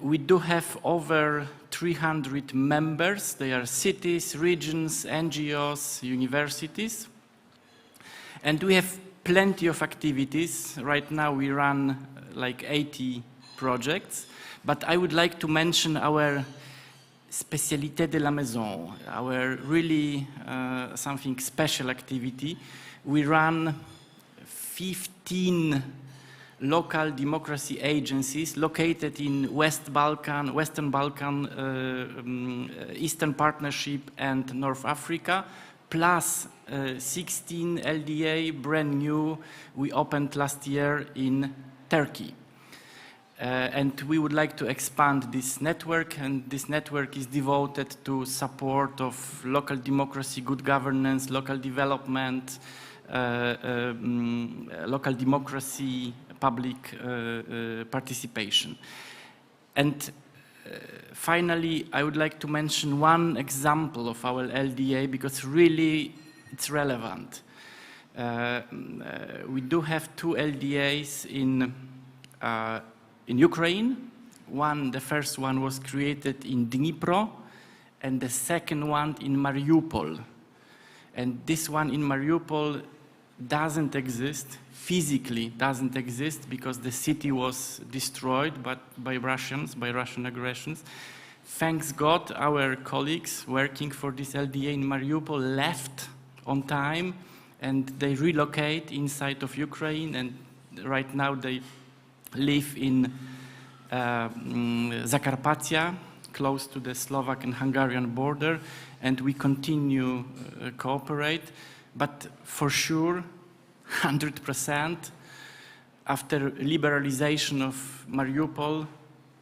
We do have over 300 members. They are cities, regions, NGOs, universities. And we have plenty of activities. Right now we run like 80 projects. But I would like to mention our spécialité de la maison, our really something special activity. We run 15 local democracy agencies located in Western Balkan, Eastern Partnership and North Africa, plus 16 LDA brand new we opened last year in Turkey. And we would like to expand this network, and this network is devoted to support of local democracy, good governance, local development, local democracy, public participation. And finally, I would like to mention one example of our LDA because really it's relevant. We do have 2 LDAs in Ukraine. The first one was created in Dnipro, and the second one in Mariupol. And this one in Mariupol doesn't exist, physically doesn't exist, because the city was destroyed by Russians, by Russian aggressions. Thanks God, our colleagues working for this LDA in Mariupol left on time, and they relocate inside of Ukraine, and right now they live in Zakarpattia, close to the Slovak and Hungarian border, and we continue cooperate. But for sure, 100%, after liberalization of Mariupol,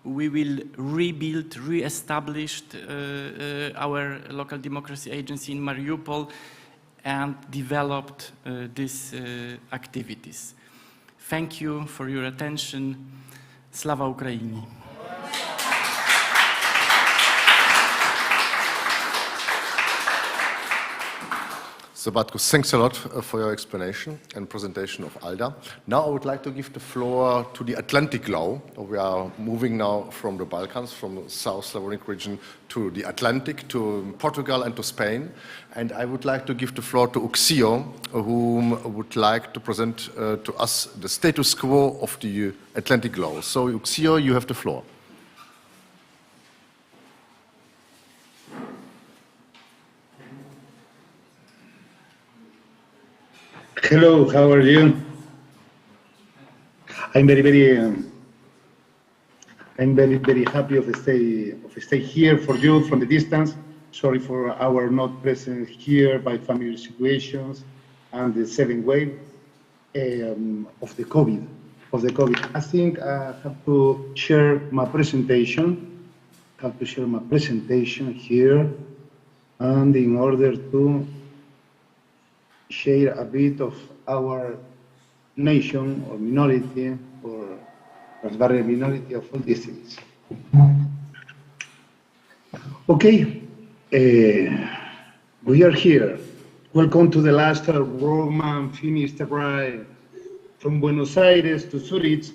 we will rebuild, re-establish our local democracy agency in Mariupol and developed these activities. Thank you for your attention. Slava Ukraini. So, Bartko, thanks a lot for your explanation and presentation of ALDA. Now I would like to give the floor to the Atlantic Law. We are moving now from the Balkans, from the South Slavonic region to the Atlantic, to Portugal and to Spain. And I would like to give the floor to Uxio, whom would like to present to us the status quo of the Atlantic Law. So, Uxio, you have the floor. Hello, how are you? I'm very happy of stay here for you from the distance. Sorry for our not presence here by family situations and the 7th wave of the COVID. I think I have to share my presentation. Here, and in order to share a bit of our nation or minority or various minority of all these things. Okay, we are here. Welcome to the last Roman finished ride from Buenos Aires to Zurich,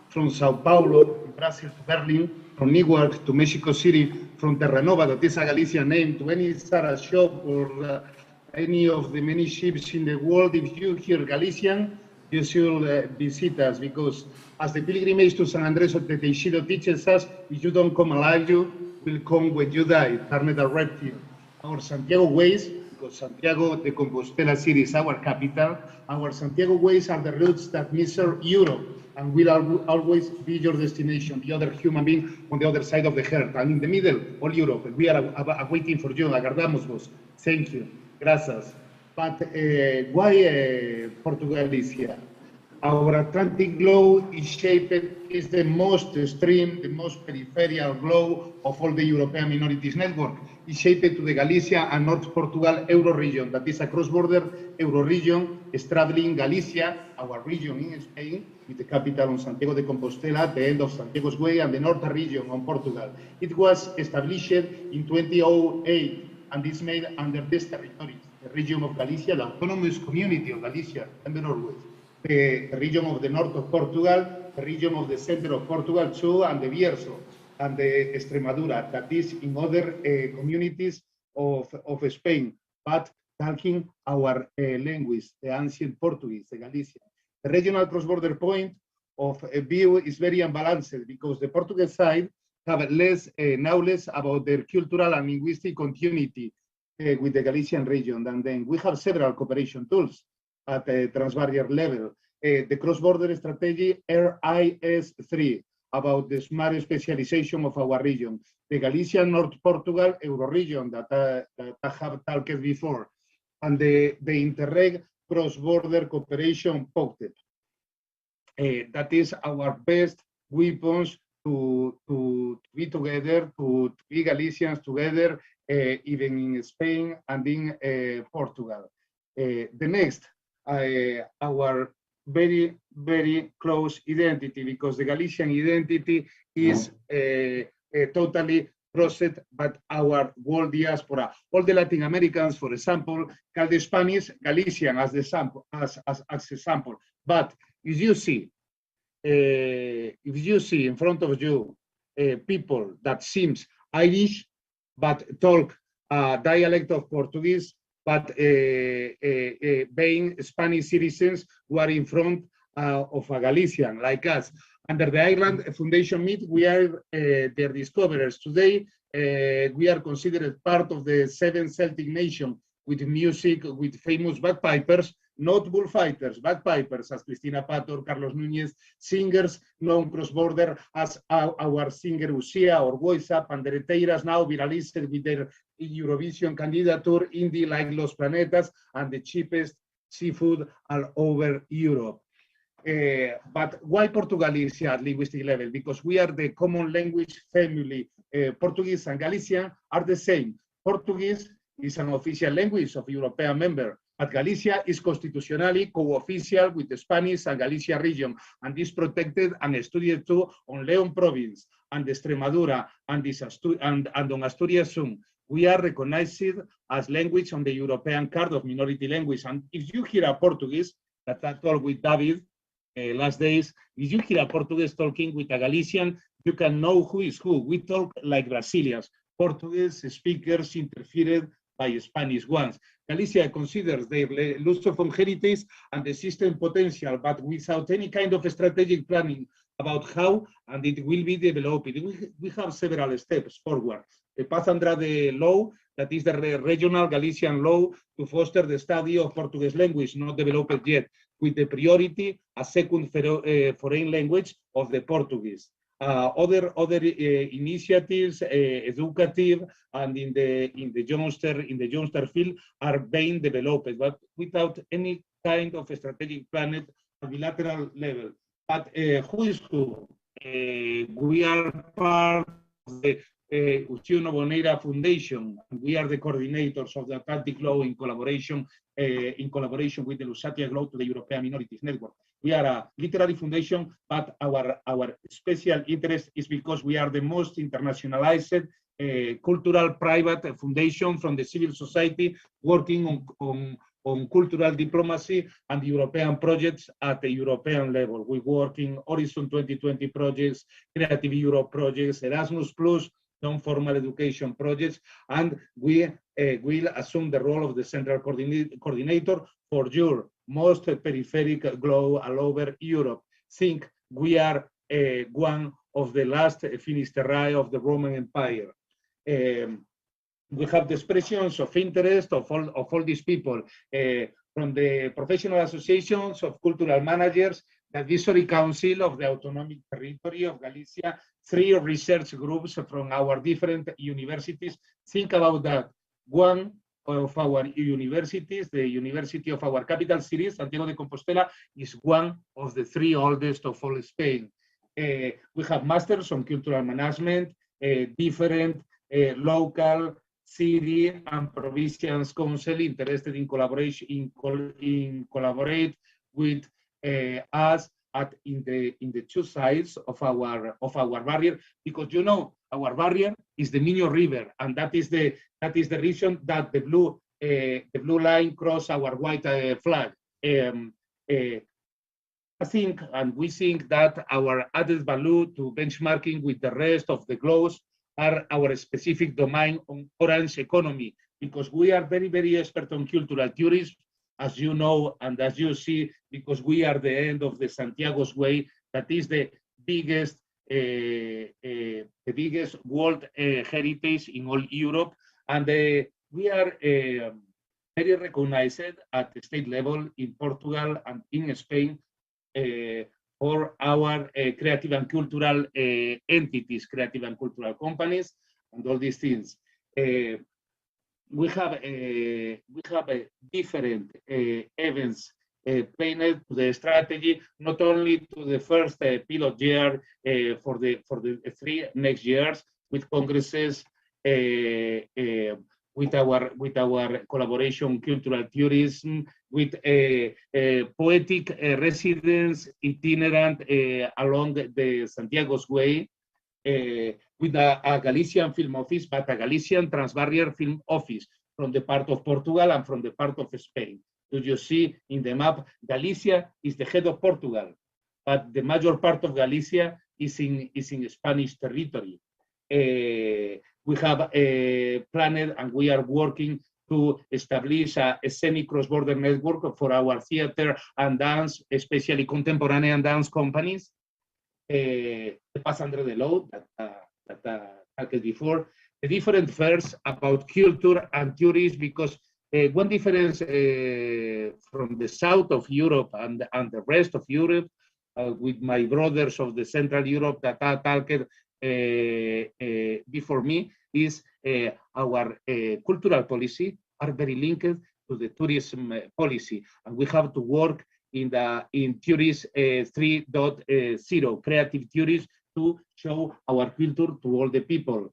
from Sao Paulo, Brazil to Berlin, from Newark to Mexico City, from Terranova, that is a Galician name, to any Zara shop or any of the many ships in the world. If you hear Galician, you should visit us, because as the pilgrimage to San Andrés of the Teixido teaches us, if you don't come alive, you will come when you die. Tarnet a reptile. Our Santiago ways, because Santiago de Compostela city is our capital, our Santiago ways are the routes that measure Europe, and will always be your destination, the other human being on the other side of the earth, and in the middle, all Europe. We are waiting for you. Aguardamos vos. Thank you. Gracias. But why Portugal is here? Our Atlantic law is the most extreme, the most peripheral law of all the European minorities network. It's shaped to the Galicia and North Portugal Euro region, that is a cross-border Euro region straddling Galicia, our region in Spain, with the capital on Santiago de Compostela, at the end of Santiago's Way, and the northern region on Portugal. It was established in 2008, and is made under these territories: the region of Galicia, the autonomous community of Galicia, remember always, the region of the north of Portugal, the region of the center of Portugal too, and the Bierzo, and the Extremadura, that is in other communities of Spain, but talking our language, the ancient Portuguese, the Galician. The regional cross-border point of view is very unbalanced because the Portuguese side have less knowledge about their cultural and linguistic continuity with the Galician region. And then we have several cooperation tools at the transbarrier level. The cross-border strategy RIS3 about the smart specialization of our region. The Galician North Portugal Euro-region that I have talked before. And the Interreg cross-border cooperation POCTEP. That is our best weapons to be together, to be Galicians together, even in Spain and in Portugal. The next, our very, very close identity, because the Galician identity is totally processed by our world diaspora. All the Latin Americans, for example, call the Spanish Galician as the sample, as a sample. But if you see in front of you people that seems Irish but talk dialect of Portuguese, but being Spanish citizens who are in front of a Galician like us. Under the Ireland Foundation Meet, we are their discoverers. Today, we are considered part of the 7 Celtic nation with music, with famous bagpipers, not bullfighters, bagpipers, as Cristina Pator, Carlos Núñez, singers known cross-border as our singer Usia or Voice Up, and the Reteiras now viralized with their Eurovision candidature, indie like Los Planetas, and the cheapest seafood all over Europe. But why Portugal is at linguistic level? Because we are the common language family. Portuguese and Galician are the same. Portuguese is an official language of European member, but Galicia is constitutionally co-official with the Spanish and Galicia region, and is protected and studied too on Leon province and Extremadura and on Asturias soon. We are recognized as language on the European card of minority language. And if you hear a Portuguese, that I talked with David last days, if you hear a Portuguese talking with a Galician, you can know who is who. We talk like Brazilians. Portuguese speakers interfered by Spanish ones. Galicia considers their Lusophone heritage and the system potential, but without any kind of strategic planning about how and it will be developed. We have several steps forward. The Paz Andrade law, that is the regional Galician law to foster the study of Portuguese language, not developed yet, with the priority as second foreign language of the Portuguese. Other initiatives, educative and in the youngster field are being developed, but without any kind of strategic plan at bilateral level. But who is who? We are part of the Ucino Boneira Foundation. We are the coordinators of the Atlantic Law in collaboration with the Lusatia Law to the European Minorities Network. We are a literary foundation, but our special interest is because we are the most internationalized cultural private foundation from the civil society working on cultural diplomacy and European projects at the European level. We work in Horizon 2020 projects, Creative Europe projects, Erasmus+, non-formal education projects, and we will assume the role of the central coordinator for your most peripheric globe all over Europe. Think we are one of the last Finisterrae of the Roman Empire. We have the expressions of interest of all these people, from the professional associations of cultural managers, the Advisory Council of the Autonomic Territory of Galicia, 3 research groups from our different universities. Think about that. One of our universities, the university of our capital city, Santiago de Compostela, is one of the 3 oldest of all Spain. We have masters on cultural management, different local, city, and provincial council interested in collaboration, in collaborate with us in the two sides of our barrier, because you know our barrier is the Minho River, and that is the reason that the blue line cross our white flag. I think, and we think that our added value to benchmarking with the rest of the globe are our specific domain on orange economy, because we are very, very expert on cultural tourism, as you know, and as you see, because we are the end of the Santiago's Way, that is the biggest world heritage in all Europe, and we are very recognized at the state level in Portugal and in Spain for our creative and cultural entities, creative and cultural companies, and all these things. We have different events planned to the strategy, not only to the first pilot year for the 3 next years with congresses, with our collaboration, cultural tourism, with poetic residence itinerant along the Santiago's Way, with a Galician film office, but a Galician transbarrier film office from the part of Portugal and from the part of Spain. Do you see in the map, Galicia is the head of Portugal, but the major part of Galicia is in Spanish territory. We have planned and we are working to establish a semi-cross-border network for our theater and dance, especially contemporary and dance companies. The pass under the law that I talked before. The different fairs about culture and tourism, because one difference from the south of Europe and the rest of Europe, with my brothers of the Central Europe that I talked before me, is our cultural policy are very linked to the tourism policy, and we have to work in Tourism 3.0, creative tourism, to show our culture to all the people.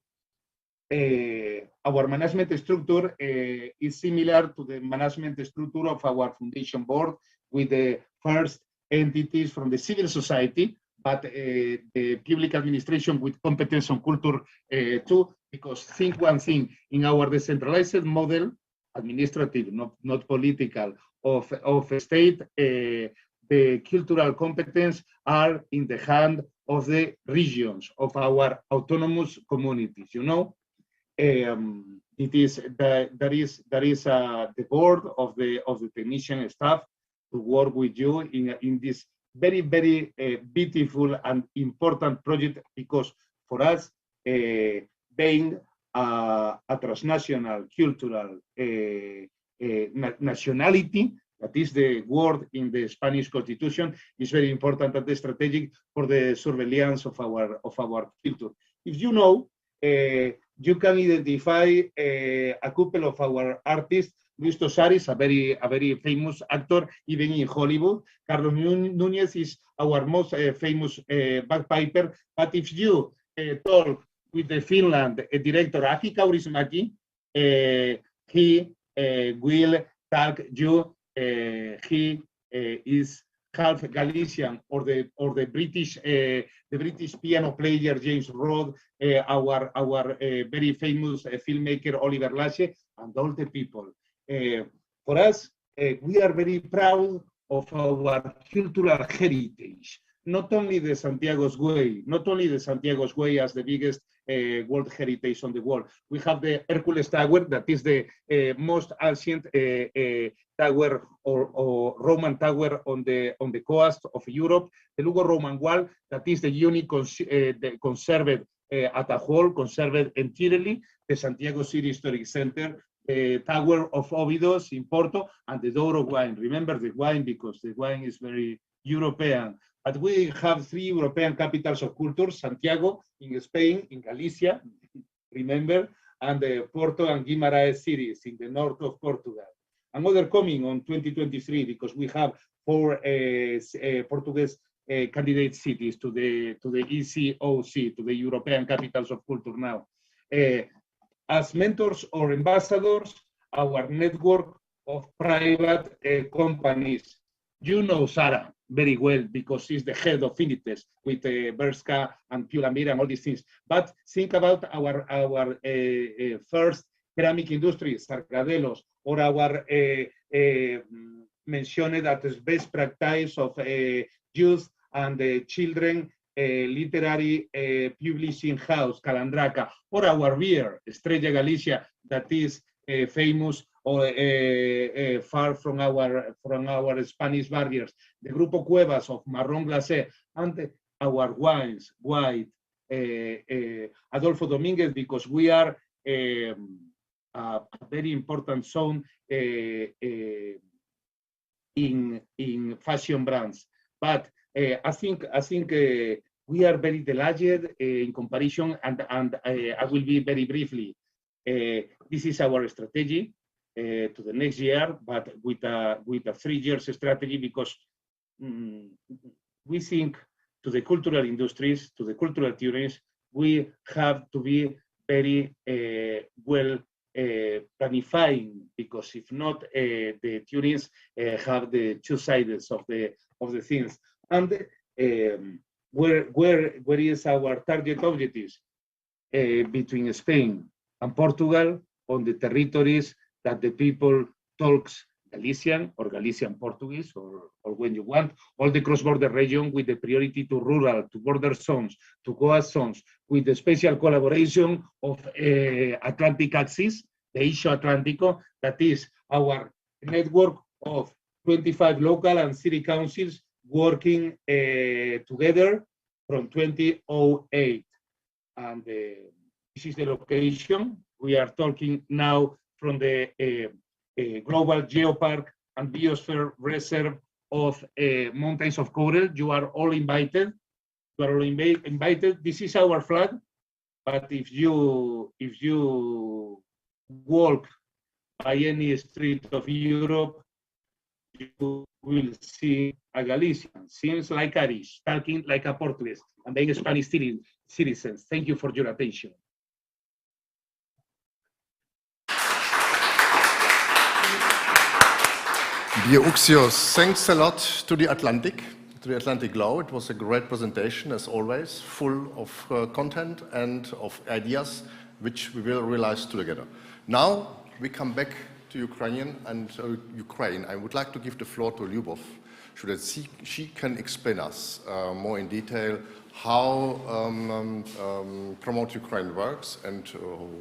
Our management structure is similar to the management structure of our foundation board, with the first entities from the civil society, but the public administration with competence on culture too, because think one thing, in our decentralized model, administrative, not political, of state, the cultural competence are in the hand of the regions, of our autonomous communities, you know. There is the board of the technician staff to work with you in this very, very beautiful and important project, because for us, being a transnational cultural nationality, that is the word in the Spanish Constitution, is very important and strategic for the surveillance of our culture. If you know, you can identify a couple of our artists. Luis Tosar is a very famous actor, even in Hollywood. Carlos Núñez is our most famous bagpiper. But if you talk with the Finland director Aki Kaurismäki, he will tag you. He is half Galician, or the British piano player James Rod, our very famous filmmaker Oliver Lache, and all the people. For us, we are very proud of our cultural heritage. Not only the Santiago's Way, as the biggest World Heritage on the world. We have the Hercules Tower, that is the most ancient tower or Roman tower on the coast of Europe. The Lugo Roman Wall, that is the unique conserved at a whole, conserved entirely. The Santiago City Historic Center, the Tower of Óbidos in Porto, and the Douro wine. Remember the wine, because the wine is very European. But we have 3 European capitals of culture: Santiago in Spain, in Galicia, remember, and Porto and Guimarães cities in the north of Portugal. Another coming on 2023, because we have 4 Portuguese candidate cities to the ECOC, to the European capitals of culture now. As mentors or ambassadors, our network of private companies. You know Sarah, very well because he's the head of Finites with SERBSKI and Pulamir and all these things. But think about our first ceramic industry, Sargadelos, or our mentioned as best practice of youth and children literary publishing house, Calandraca, or our beer, Estrella Galicia, that is famous or far from our Spanish barriers, the Grupo Cuevas of Marrón Glacé, and our wines, white, Adolfo Dominguez, because we are a very important zone in fashion brands. But I think we are very delighted in comparison, and I will be very briefly. This is our strategy to the next year, but with a 3 years strategy, because we think to the cultural industries, to the cultural tourists, we have to be very well planifying, because if not, the tourists have the two sides of the things. And where is our target objectives? Between Spain and Portugal, on the territories that the people talks Galician or Galician Portuguese, or when you want, all the cross-border region with the priority to rural, to border zones, to Goa zones, with the special collaboration of Atlantic Axis, the Eixo Atlántico, that is our network of 25 local and city councils working together from 2008. And this is the location. We are talking now from the Global Geopark and Biosphere Reserve of Mountains of Coral. You are all invited. You are all invited. This is our flag, but if you walk by any street of Europe, you will see a Galician, seems like Irish, talking like a Portuguese, and being Spanish citizens. Thank you for your attention. Dear Uxios, thanks a lot to the Atlantic Law. It was a great presentation, as always, full of content and of ideas which we will realize together. Now we come back to Ukraine. I would like to give the floor to Lyubov, so that she can explain us more in detail how Promote Ukraine works and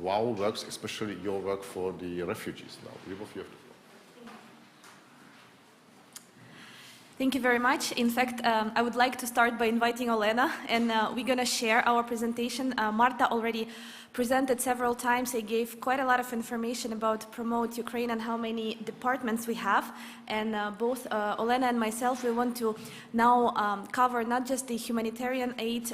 how works, especially your work for the refugees now. Lyubov, you have the floor. Thank you very much. In fact, I would like to start by inviting Olena, and we're going to share our presentation. Marta already presented several times. He gave quite a lot of information about Promote Ukraine and how many departments we have. And both Olena and myself, we want to now cover not just the humanitarian aid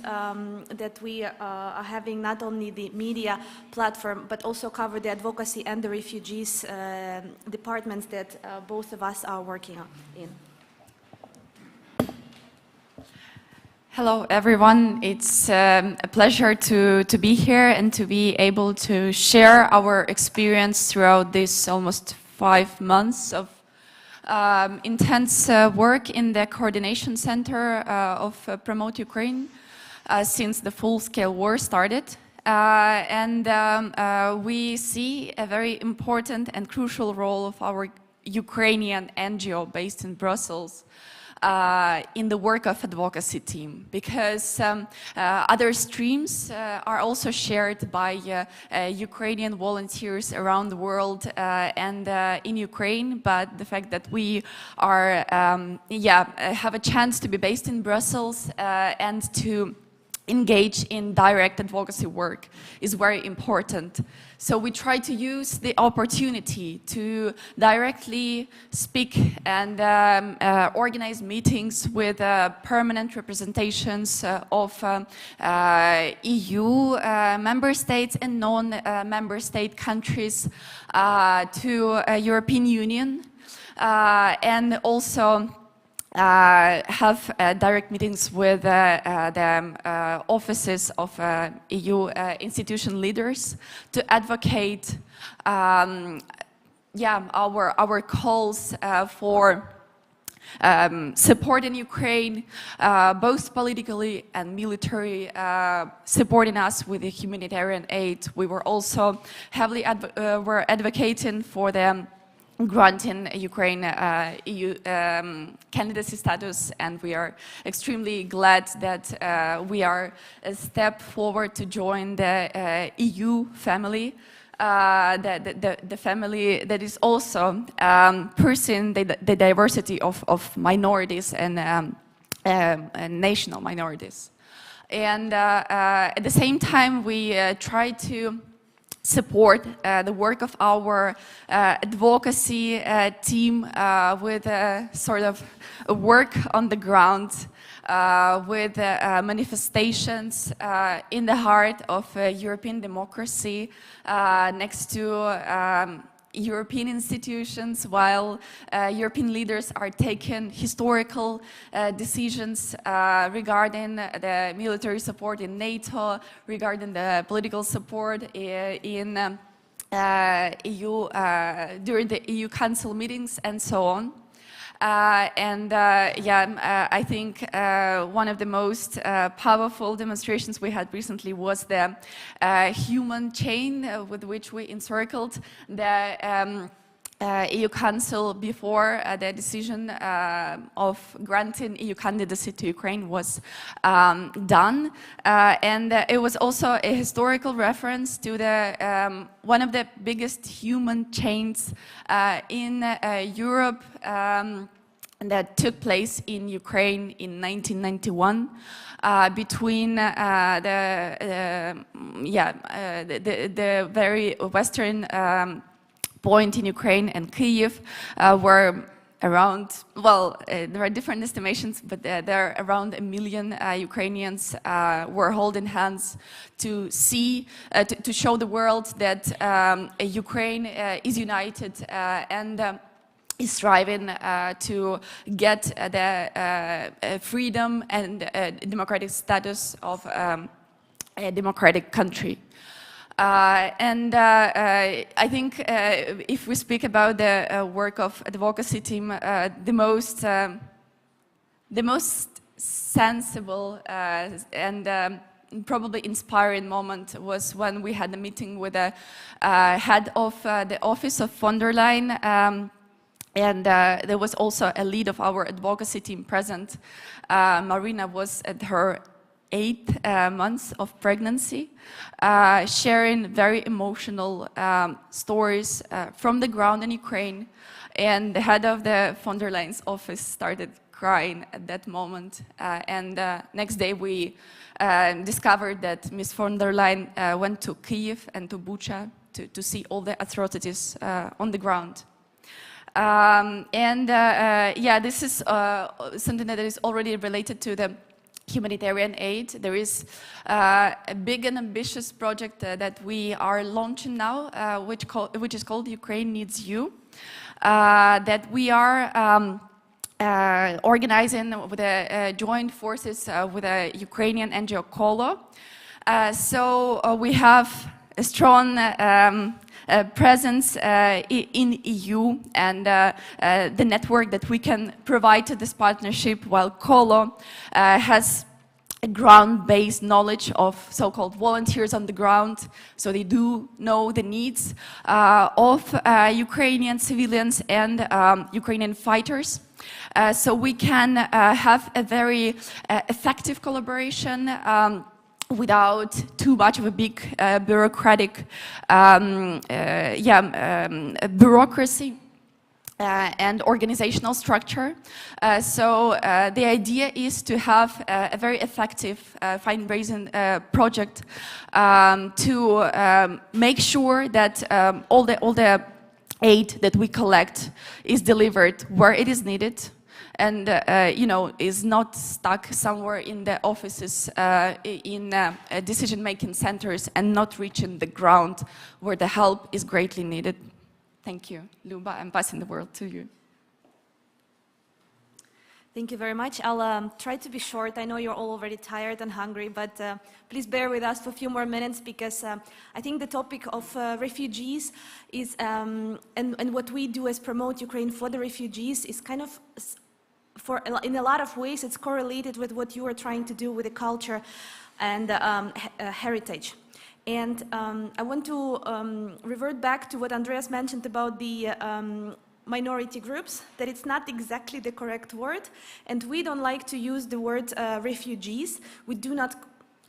that we are having, not only the media platform, but also cover the advocacy and the refugees departments that both of us are working in. Hello, everyone. It's a pleasure to be here and to be able to share our experience throughout this almost 5 months of intense work in the coordination center of Promote Ukraine since the full-scale war started. We see a very important and crucial role of our Ukrainian NGO based in Brussels in the work of advocacy team, because other streams are also shared by Ukrainian volunteers around the world and in Ukraine, but the fact that we are have a chance to be based in Brussels and to engage in direct advocacy work is very important. So we try to use the opportunity to directly speak and organize meetings with permanent representations of EU member states and non-member state countries to European Union, and also have direct meetings with the offices of EU institution leaders to advocate our calls for support in Ukraine, both politically and military, supporting us with the humanitarian aid. We were also heavily were advocating for the granting Ukraine EU candidacy status, and we are extremely glad that we are a step forward to join the EU family. The family that is also pursuing the diversity of minorities and national minorities. And at the same time, we try to support the work of our advocacy team with sort of a work on the ground with manifestations in the heart of European democracy next to European institutions, while European leaders are taking historical decisions regarding the military support in NATO, regarding the political support in EU, during the EU Council meetings and so on. I think one of the most powerful demonstrations we had recently was the human chain with which we encircled the EU Council before the decision of granting EU candidacy to Ukraine was done. And it was also a historical reference to the one of the biggest human chains in Europe that took place in Ukraine in 1991 between the very western point in Ukraine and Kyiv, where around, well, there are different estimations, but there are around 1 million Ukrainians were holding hands to see, to show the world that Ukraine is united and is striving to get the freedom and democratic status of a democratic country. I think if we speak about the work of advocacy team, the most sensible and probably inspiring moment was when we had a meeting with the head of the office of von der Leyen, and there was also a lead of our advocacy team present. Marina was at her 8 months of pregnancy, sharing very emotional stories from the ground in Ukraine, and the head of the von der Leyen's office started crying at that moment. Next day we discovered that Ms. von der Leyen went to Kyiv and to Bucha to see all the atrocities on the ground. This is something that is already related to the humanitarian aid. There is a big and ambitious project that we are launching now, which is called Ukraine Needs You, that we are organizing with joint forces with a Ukrainian NGO KOLO. So we have a strong presence in EU and the network that we can provide to this partnership, while KOLO has a ground-based knowledge of so-called volunteers on the ground, so they do know the needs of Ukrainian civilians and Ukrainian fighters. So we can have a very effective collaboration without too much of a big bureaucratic bureaucracy and organizational structure. So the idea is to have a very effective fundraising project to make sure that all the aid that we collect is delivered where it is needed, and is not stuck somewhere in the offices, in decision-making centers, and not reaching the ground where the help is greatly needed. Thank you, Luba. I'm passing the word to you. Thank you very much. I'll try to be short. I know you're all already tired and hungry, but please bear with us for a few more minutes, because I think the topic of refugees is, and what we do as Promote Ukraine for the Refugees is kind of in a lot of ways, it's correlated with what you are trying to do with the culture and heritage. And I want to revert back to what Andreas mentioned about the minority groups, that it's not exactly the correct word, and we don't like to use the word refugees. We do not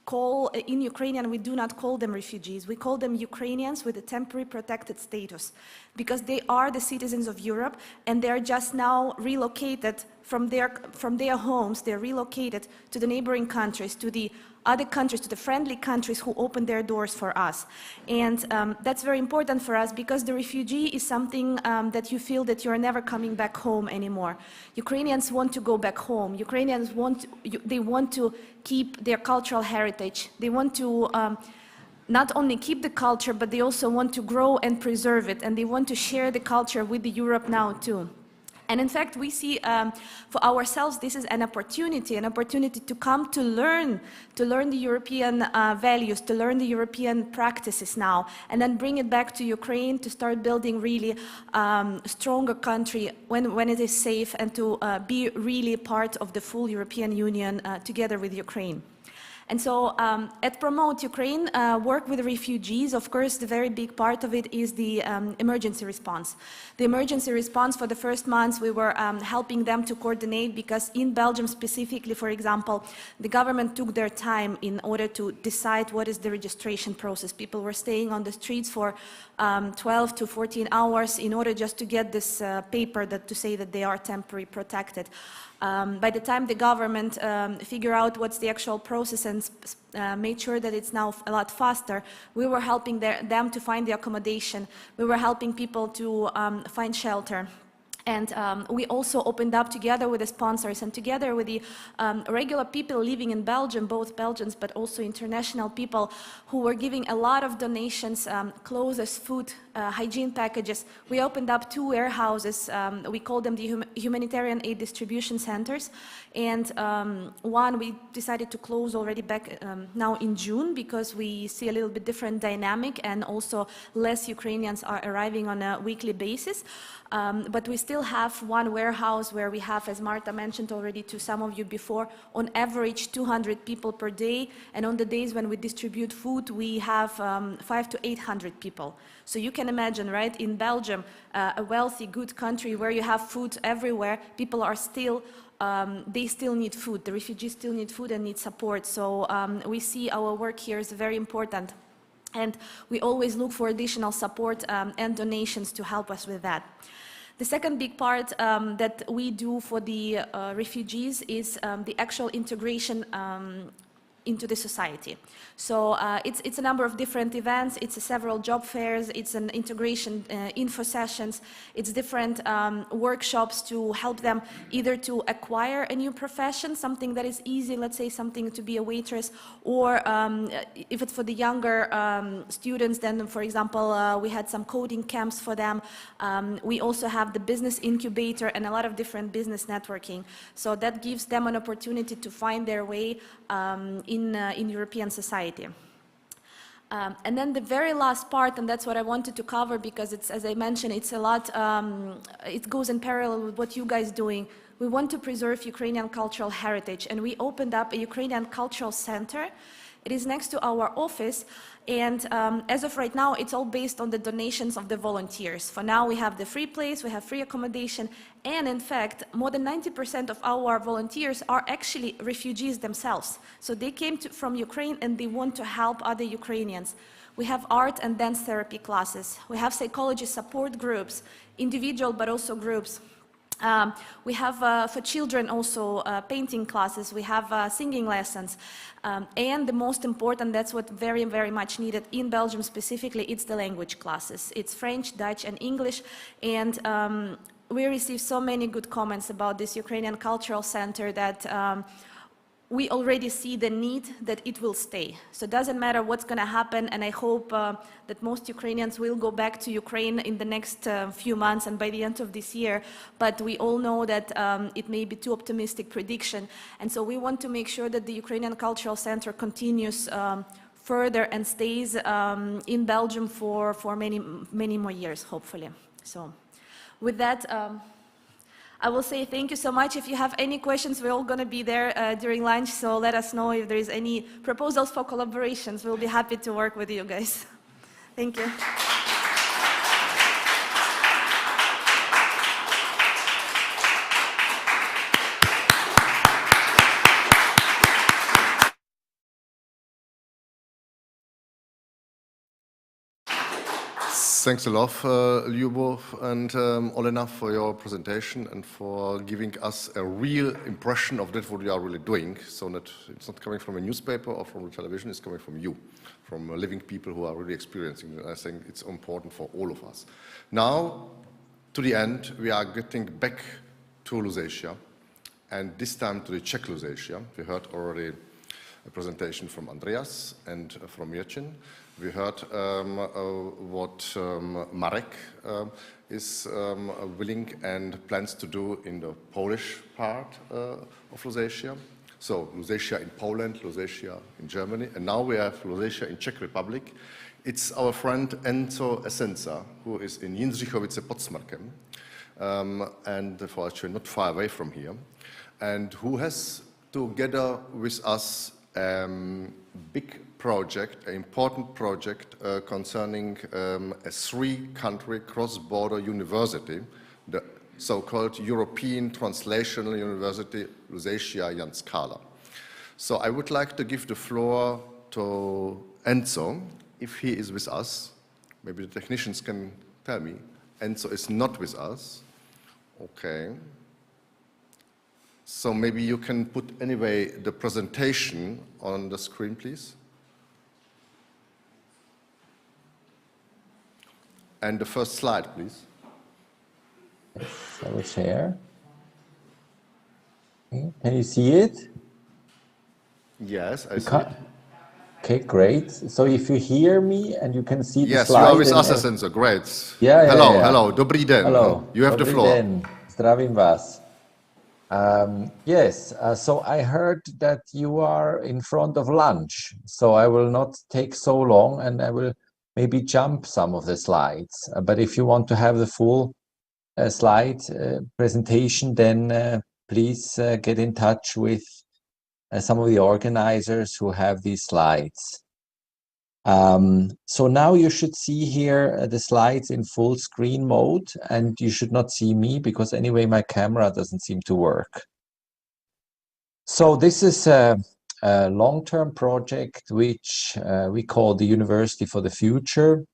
call, in Ukrainian, we do not call them refugees. We call them Ukrainians with a temporary protected status, because they are the citizens of Europe, and they are just now relocated from their homes. They're relocated to the neighboring countries, to the other countries, to the friendly countries who open their doors for us. And that's very important for us, because the refugee is something that you feel that you're never coming back home anymore. Ukrainians want to go back home. Ukrainians want to keep their cultural heritage. They want to not only keep the culture, but they also want to grow and preserve it, and they want to share the culture with Europe now too. And in fact, we see for ourselves this is an opportunity to come to learn the European values, to learn the European practices now, and then bring it back to Ukraine to start building really stronger country when it is safe, and to be really part of the full European Union together with Ukraine. And so at Promote Ukraine, work with refugees, of course, the very big part of it is the emergency response. The emergency response, for the first months, we were helping them to coordinate, because in Belgium specifically, for example, the government took their time in order to decide what is the registration process. People were staying on the streets for 12 to 14 hours in order just to get this paper to say that they are temporarily protected. By the time the government figure out what's the actual process and made sure that it's now a lot faster, we were helping them to find the accommodation. We were helping people to find shelter. And we also opened up together with the sponsors and together with the regular people living in Belgium, both Belgians but also international people, who were giving a lot of donations, clothes, food, hygiene packages. We opened up 2 warehouses. We call them the humanitarian aid distribution centers. And one we decided to close already back now in June, because we see a little bit different dynamic, and also less Ukrainians are arriving on a weekly basis. But we still have one warehouse where we have, as Marta mentioned already to some of you before, on average 200 people per day. And on the days when we distribute food, we have 500 to 800 people. So you can imagine, right, in Belgium, a wealthy, good country where you have food everywhere, people are still they still need food. The refugees still need food and need support. So we see our work here is very important. And we always look for additional support and donations to help us with that. The second big part that we do for the refugees is the actual integration into the society. So it's a number of different events, it's several job fairs, it's an integration info sessions, it's different workshops to help them either to acquire a new profession, something that is easy, let's say something to be a waitress, or if it's for the younger students, then for example we had some coding camps for them. We also have the business incubator and a lot of different business networking. So that gives them an opportunity to find their way in European society. And then the very last part, and that's what I wanted to cover, because it's, as I mentioned, it's a lot, it goes in parallel with what you guys doing. We want to preserve Ukrainian cultural heritage, and we opened up a Ukrainian cultural center. It is next to our office, and as of right now, it's all based on the donations of the volunteers. For now, we have the free place, we have free accommodation, and in fact, more than 90% of our volunteers are actually refugees themselves. So they came from Ukraine and they want to help other Ukrainians. We have art and dance therapy classes. We have psychology support groups, individual but also groups. We have for children also painting classes, we have singing lessons, and the most important, that's what very, very much needed in Belgium specifically, it's the language classes. It's French, Dutch and English, and we received so many good comments about this Ukrainian Cultural Center that we already see the need that it will stay. So it doesn't matter what's going to happen, and I hope that most Ukrainians will go back to Ukraine in the next few months and by the end of this year, but we all know that it may be too optimistic prediction, and so we want to make sure that the Ukrainian Cultural Center continues further and stays in Belgium for many more years, hopefully. So with that, I will say thank you so much. If you have any questions, we're all going to be there during lunch, so let us know if there is any proposals for collaborations. We'll be happy to work with you guys. Thank you. Thanks a lot, Lyubov and Olena, for your presentation and for giving us a real impression of that what we are really doing. So that it's not coming from a newspaper or from the television, it's coming from you, from living people who are really experiencing it. I think it's important for all of us. Now, to the end, we are getting back to Lusatia, and this time to the Czech Lusatia. We heard already a presentation from Andreas and from Mircin. We heard what Marek is willing and plans to do in the Polish part of Lusatia. So Lusatia in Poland, Lusatia in Germany, and now we have Lusatia in Czech Republic. It's our friend Enzo Essenza, who is in Jindřichovice pod Smrkem, and therefore actually not far away from here, and who has together with us big project, an important project concerning a three-country cross-border university, the so-called European Translational University Lusatia Jan Skala. So I would like to give the floor to Enzo, if he is with us. Maybe the technicians can tell me. Enzo is not with us. Okay. So maybe you can put anyway the presentation on the screen, please. And the first slide, please. Yes, I will share. Okay. Can you see it? Yes, I see it. Okay, great. So if you hear me and you can see the slide... Yes, you are with us, Enzo. Great. Yeah, hello, yeah. Hello. Dobrý den. Hello. You have the floor. Den. Zdravím vás. Yes, so I heard that you are in front of lunch, so I will not take so long and I will maybe jump some of the slides. But if you want to have the full slide presentation, then please get in touch with some of the organizers who have these slides. So now you should see here the slides in full screen mode, and you should not see me because anyway my camera doesn't seem to work. So this is a long-term project which we call the University for the Future,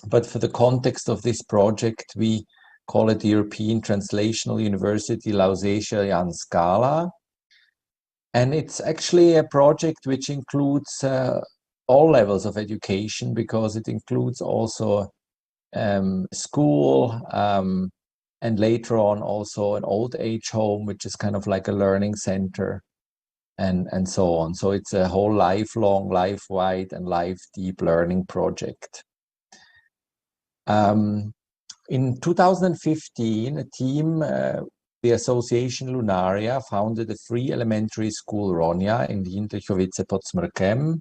but for the context of this project we call it the European Translational University Lusatia Jan Skala, and it's actually a project which includes all levels of education, because it includes also school and later on also an old age home, which is kind of like a learning center and so on. So it's a whole lifelong, life-wide and life-deep learning project. In 2015, a team, the association Lunaria, founded a free elementary school, Ronia, in Jindřichovice pod Smrkem,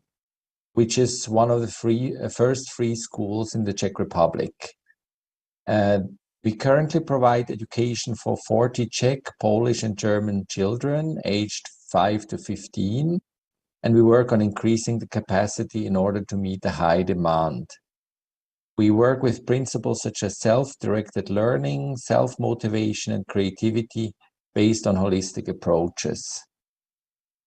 which is one of the first free schools in the Czech Republic. We currently provide education for 40 Czech, Polish and German children aged 5 to 15, and we work on increasing the capacity in order to meet the high demand. We work with principles such as self-directed learning, self-motivation and creativity based on holistic approaches.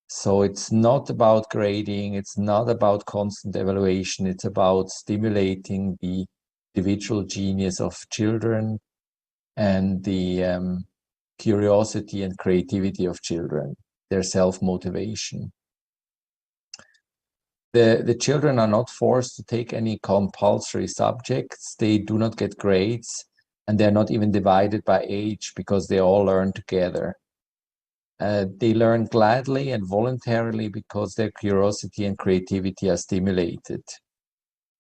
So it's not about grading, it's not about constant evaluation, it's about stimulating the individual genius of children and the curiosity and creativity of children, their self-motivation. The children are not forced to take any compulsory subjects, they do not get grades, and they're not even divided by age because they all learn together. They learn gladly and voluntarily because their curiosity and creativity are stimulated.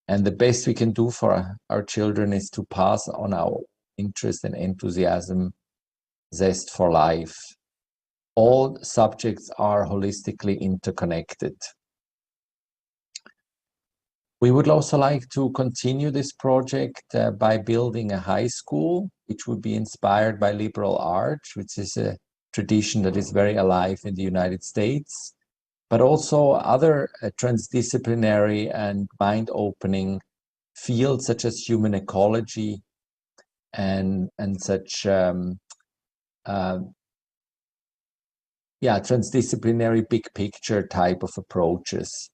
And the best we can do for our children is to pass on our interest and enthusiasm, zest for life. All subjects are holistically interconnected. We would also like to continue this project by building a high school, which would be inspired by liberal art, which is a tradition that is very alive in the United States, but also other transdisciplinary and mind-opening fields such as human ecology and such transdisciplinary big picture type of approaches.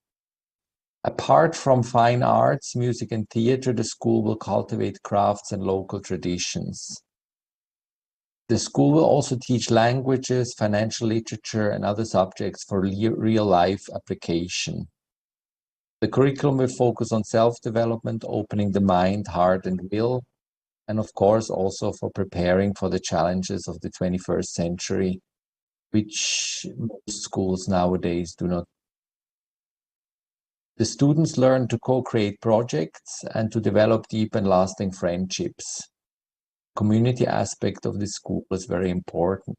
Apart from fine arts, music and theater, the school will cultivate crafts and local traditions. The school will also teach languages, financial literature, and other subjects for real-life application. The curriculum will focus on self-development, opening the mind, heart, and will, and of course also for preparing for the challenges of the 21st century, which most schools nowadays do not. The students learn to co-create projects and to develop deep and lasting friendships. Community aspect of the school is very important.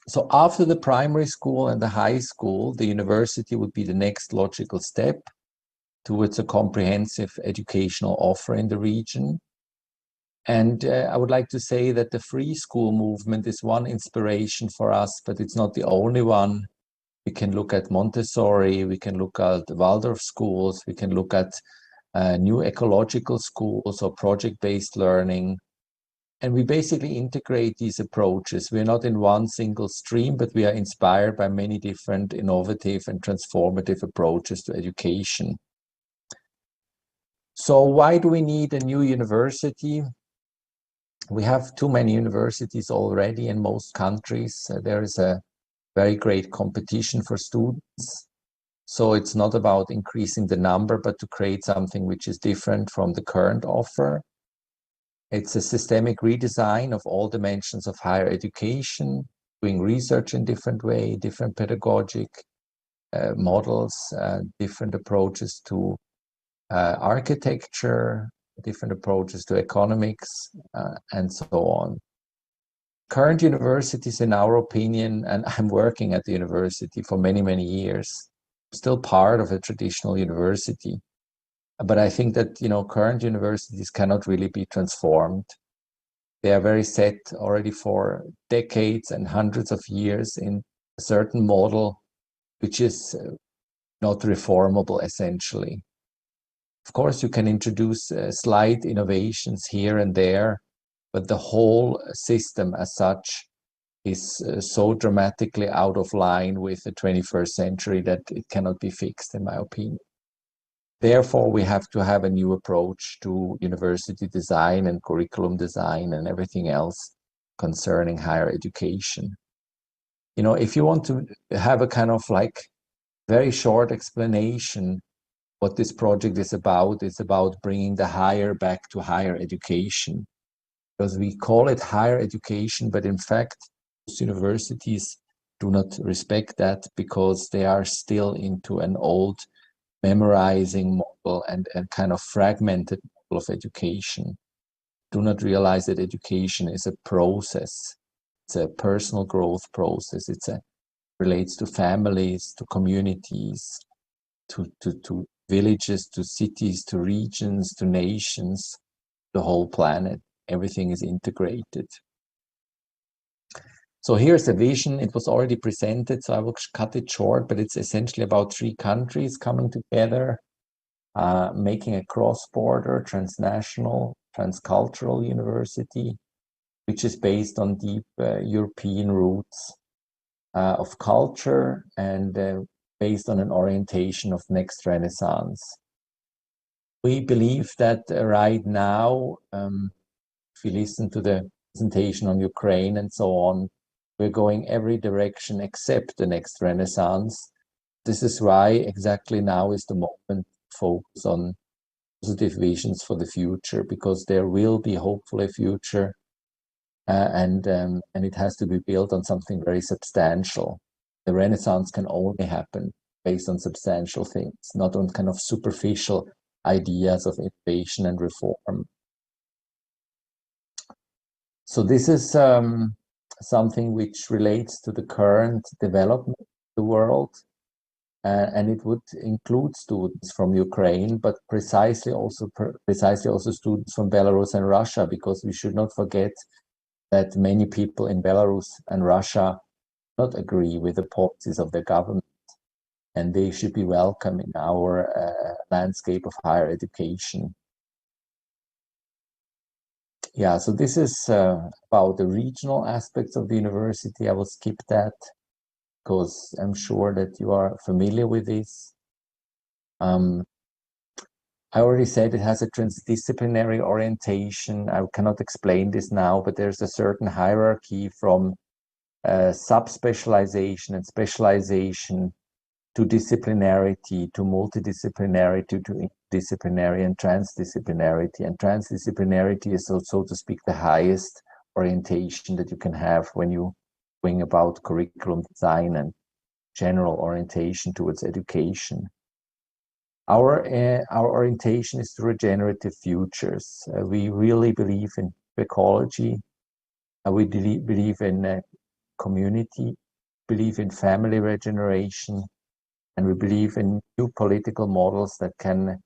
So after the primary school and the high school, the university would be the next logical step towards a comprehensive educational offer in the region. And I would like to say that the free school movement is one inspiration for us, but it's not the only one. We can look at Montessori, we can look at Waldorf schools, we can look at new ecological schools or project-based learning. And we basically integrate these approaches. We're not in one single stream, but we are inspired by many different innovative and transformative approaches to education. So why do we need a new university? We have too many universities already in most countries. There is a very great competition for students. So it's not about increasing the number, but to create something which is different from the current offer. It's a systemic redesign of all dimensions of higher education, doing research in different way, different pedagogic models, different approaches to architecture, different approaches to economics, and so on. Current universities, in our opinion, and I'm working at the university for many, many years, still part of a traditional university. But I think that, current universities cannot really be transformed. They are very set already for decades and hundreds of years in a certain model, which is not reformable, essentially. Of course, you can introduce slight innovations here and there, but the whole system as such is so dramatically out of line with the 21st century that it cannot be fixed, in my opinion. Therefore, we have to have a new approach to university design and curriculum design and everything else concerning higher education. If you want to have a kind of very short explanation what this project is about, it's about bringing the higher back to higher education. Because we call it higher education, but in fact, most universities do not respect that because they are still into an old memorizing model and kind of fragmented model of education. Do not realize that education is a process. It's a personal growth process. It relates to families, to communities, to villages, to cities, to regions, to nations, the whole planet. Everything is integrated. So here's the vision. It was already presented, so I will cut it short, but it's essentially about 3 countries coming together, making a cross-border, transnational, transcultural university, which is based on deep European roots of culture and based on an orientation of next Renaissance. We believe that right now, if you listen to the presentation on Ukraine and so on, we're going every direction except the next Renaissance. This is why exactly now is the moment to focus on positive visions for the future, because there will be hopefully a future, and it has to be built on something very substantial. The Renaissance can only happen based on substantial things, not on kind of superficial ideas of innovation and reform. So this is something which relates to the current development of the world. and it would include students from Ukraine, but precisely also students from Belarus and Russia, because we should not forget that many people in Belarus and Russia not agree with the policies of their government, and they should be welcome in our landscape of higher education. Yeah, so this is about the regional aspects of the university. I will skip that because I'm sure that you are familiar with this. I already said it has a transdisciplinary orientation. I cannot explain this now, but there's a certain hierarchy from subspecialization and specialization to disciplinarity, to multidisciplinarity, to interdisciplinary and transdisciplinarity. And transdisciplinarity is, so to speak, the highest orientation that you can have when you bring about curriculum design and general orientation towards education. Our orientation is to regenerative futures. We really believe in ecology. We believe in community, believe in family regeneration, and we believe in new political models that can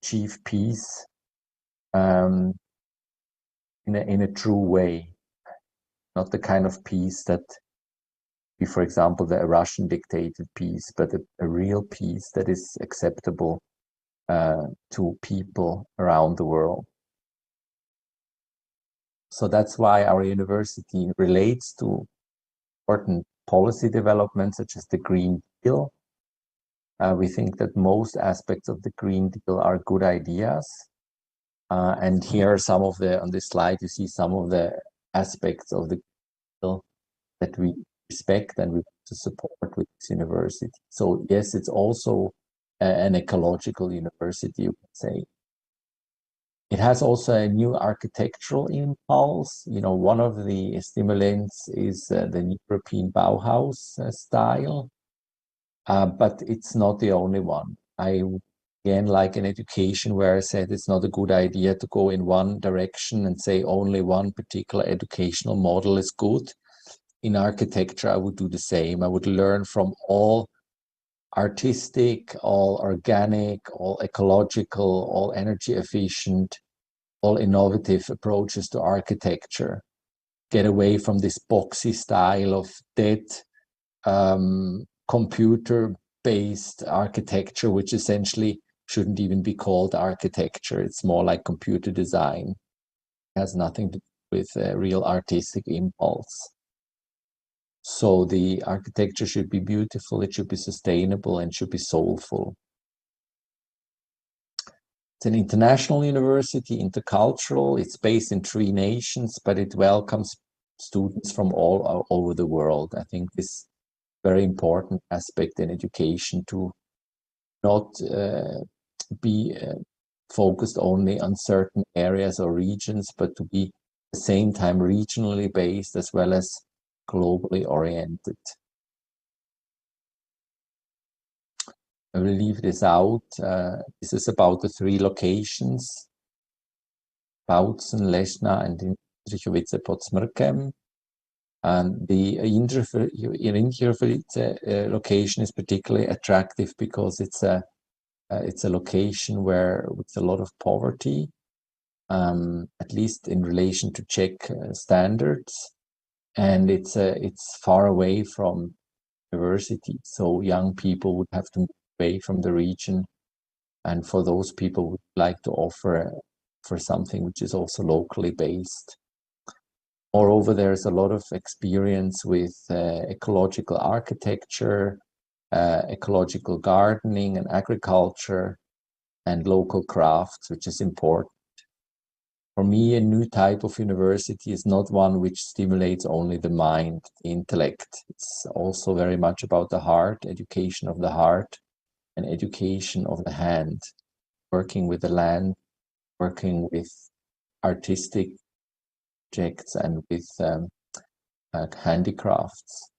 achieve peace in a true way, not the kind of peace that, for example, the Russian dictated peace, but a real peace that is acceptable to people around the world. So that's why our university relates to important policy developments such as the Green Deal. We think that most aspects of the Green Deal are good ideas. And here are some of on this slide, you see some of the aspects of the Green Deal that we respect and we want to support with this university. So yes, it's also an ecological university, you can say. It has also a new architectural impulse. You know, one of the stimulants is the European Bauhaus style, but it's not the only one. I, again, like in education where I said it's not a good idea to go in one direction and say only one particular educational model is good. In architecture, I would do the same. I would learn from all artistic, all organic, all ecological, all energy efficient, all innovative approaches to architecture. Get away from this boxy style of dead computer-based architecture, which essentially shouldn't even be called architecture. It's more like computer design. It has nothing to do with real artistic impulse. So the architecture should be beautiful, it should be sustainable, and should be soulful. It's an international university, intercultural. It's based in 3 nations, but it welcomes students from all over the world. I think this is a very important aspect in education, to not be focused only on certain areas or regions, but to be at the same time regionally based as well as globally oriented. I will leave this out. This is about the 3 locations, Bautzen, Lešná, and Jindřichovice-pod-Smrkem. And the Jindřichovice location is particularly attractive because it's a location where with a lot of poverty, at least in relation to Czech standards. And it's far away from university, so young people would have to move away from the region, and for those people would like to offer for something which is also locally based. Moreover, there's a lot of experience with ecological architecture, ecological gardening and agriculture, and local crafts, which is important. For me, a new type of university is not one which stimulates only the mind, the intellect. It's also very much about the heart, education of the heart, and education of the hand, working with the land, working with artistic objects and with handicrafts.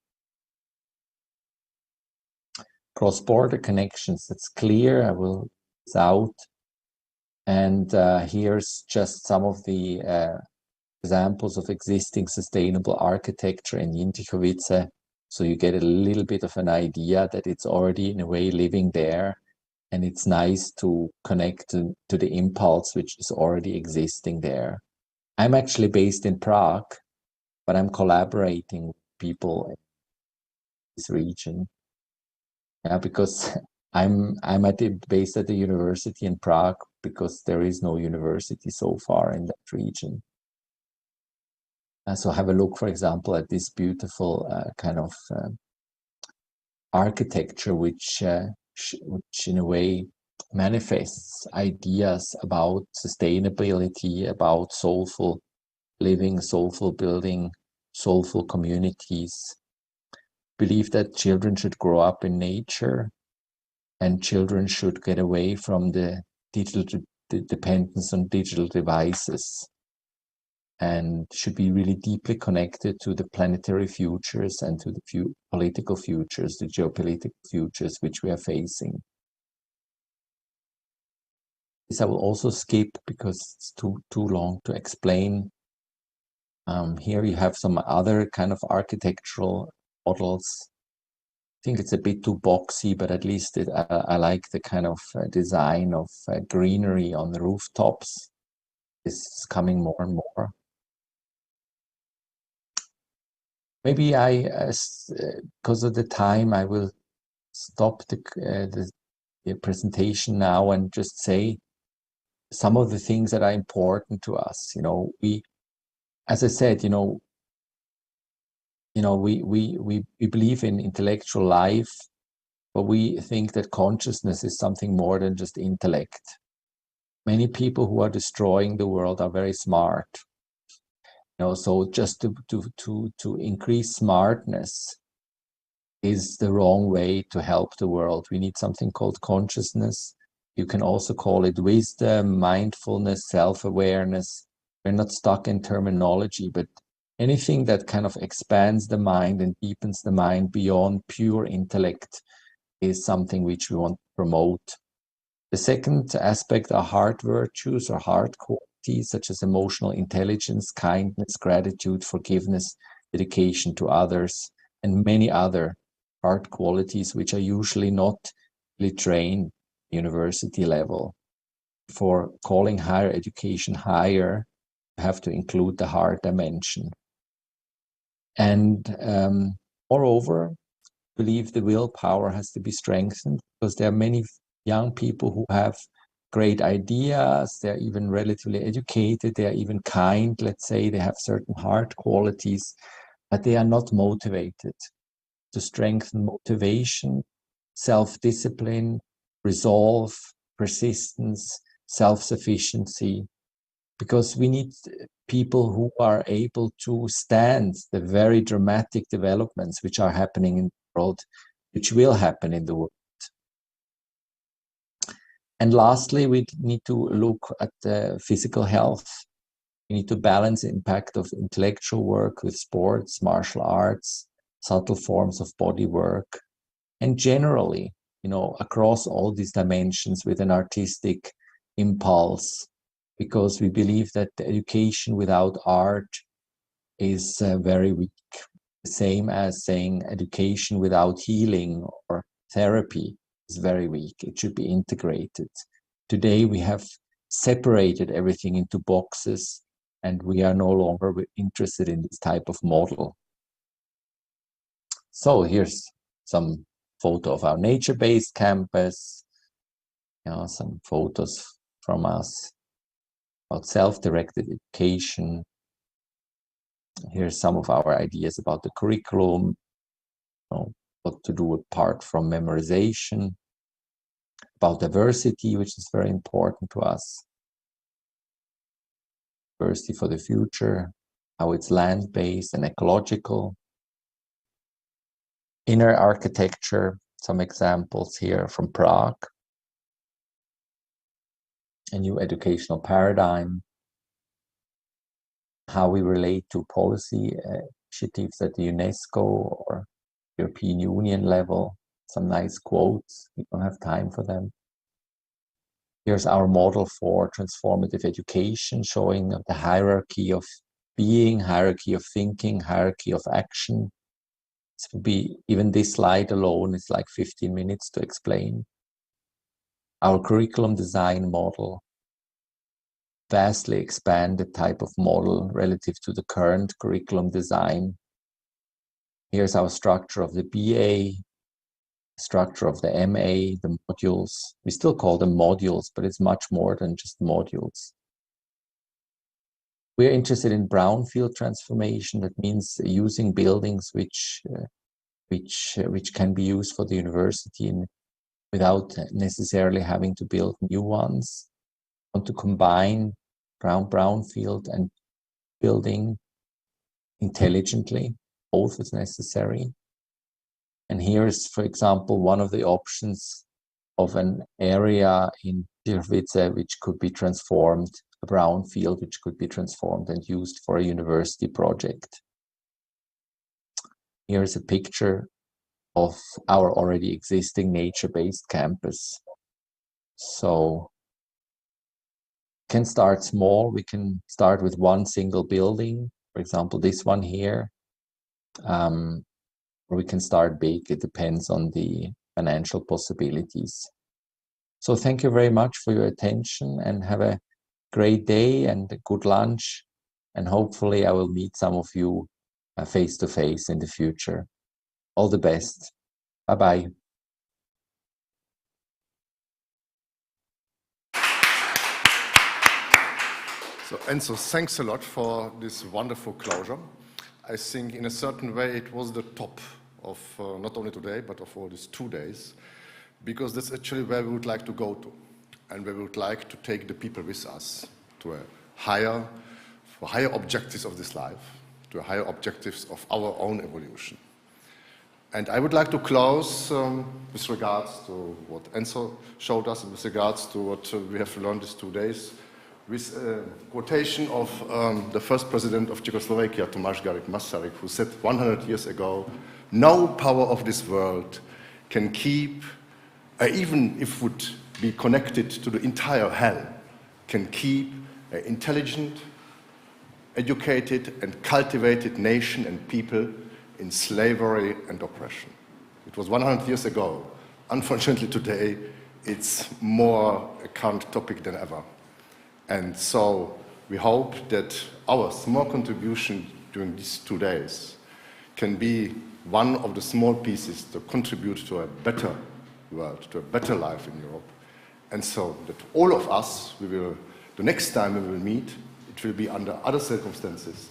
Cross-border connections, that's clear. I will it's out. And here's just some of the examples of existing sustainable architecture in Jindřichovice. So you get a little bit of an idea that it's already in a way living there, and it's nice to connect to the impulse which is already existing there. I'm actually based in Prague, but I'm collaborating with people in this region. Yeah, because I'm based at the university in Prague, because there is no university so far in that region. So have a look, for example, at this beautiful kind of architecture, which in a way manifests ideas about sustainability, about soulful living, soulful building, soulful communities. Believe that children should grow up in nature, and children should get away from the digital dependence on digital devices, and should be really deeply connected to the planetary futures and to the political futures, the geopolitical futures which we are facing. This I will also skip because it's too long to explain. Here you have some other kind of architectural models. I think it's a bit too boxy, but at least I like the kind of design of greenery on the rooftops. This is coming more and more. Maybe because of the time, I will stop the presentation now and just say some of the things that are important to us. As I said, we believe in intellectual life, but we think that consciousness is something more than just intellect. Many people who are destroying the world are very smart. So just to increase smartness is the wrong way to help the world. We need something called consciousness. You can also call it wisdom, mindfulness, self-awareness. We're not stuck in terminology, but anything that kind of expands the mind and deepens the mind beyond pure intellect is something which we want to promote. The second aspect are heart virtues or heart qualities, such as emotional intelligence, kindness, gratitude, forgiveness, dedication to others, and many other heart qualities which are usually not really trained at university level. For calling higher education higher, you have to include the heart dimension. And moreover, I believe the willpower has to be strengthened, because there are many young people who have great ideas, they're even relatively educated, they're even kind, let's say, they have certain heart qualities, but they are not motivated. To strengthen motivation, self-discipline, resolve, persistence, self-sufficiency, because we need people who are able to stand the very dramatic developments which are happening in the world, which will happen in the world. And lastly, we need to look at the physical health. We need to balance the impact of intellectual work with sports, martial arts, subtle forms of body work, and generally, across all these dimensions with an artistic impulse, because we believe that the education without art is very weak. The same as saying education without healing or therapy is very weak. It should be integrated. Today we have separated everything into boxes, and we are no longer interested in this type of model. So here's some photo of our nature-based campus, some photos from us about self-directed education. Here's some of our ideas about the curriculum, what to do apart from memorization, about diversity, which is very important to us, diversity for the future, how it's land-based and ecological, inner architecture, some examples here from Prague, a new educational paradigm, how we relate to policy initiatives at the UNESCO or European Union level, some nice quotes, we don't have time for them. Here's our model for transformative education, showing the hierarchy of being, hierarchy of thinking, hierarchy of action, This would be, even this slide alone is like 15 minutes to explain. Our curriculum design model, vastly expanded type of model relative to the current curriculum design. Here's our structure of the BA, structure of the MA, the modules. We still call them modules, but it's much more than just modules. We're interested in brownfield transformation. That means using buildings which can be used for the university without necessarily having to build new ones. We want to combine brownfield and building intelligently. Both is necessary. And here is, for example, one of the options of an area in Kysuce which could be transformed, a brownfield which could be transformed and used for a university project. Here is a picture of our already existing nature-based campus. So we can start small. We can start with one single building, for example, this one here. Or we can start big. It depends on the financial possibilities. So thank you very much for your attention, and have a great day and a good lunch. And hopefully I will meet some of you face to face in the future. All the best. Bye-bye. So Enzo, thanks a lot for this wonderful closure. I think in a certain way it was the top of not only today, but of all these 2 days, because that's actually where we would like to go to, and where we would like to take the people with us to higher objectives of this life, to higher objectives of our own evolution. And I would like to close with regards to what Enzo showed us, and with regards to what we have learned these 2 days, with a quotation of the first president of Czechoslovakia, Tomáš Garrigue Masaryk, who said 100 years ago, "No power of this world can keep, even if it would be connected to the entire hell, can keep an intelligent, educated and cultivated nation and people in slavery and oppression." It was 100 years ago. Unfortunately today, it's more a current topic than ever. And so we hope that our small contribution during these 2 days can be one of the small pieces to contribute to a better world, to a better life in Europe. And so that all of us, the next time we will meet, it will be under other circumstances,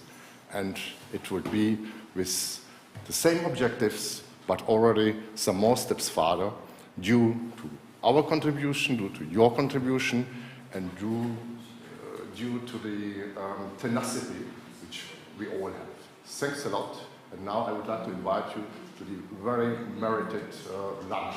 and it will be with the same objectives, but already some more steps further, due to our contribution, due to your contribution, and due to the tenacity which we all have. Thanks a lot. And now I would like to invite you to the very merited lunch.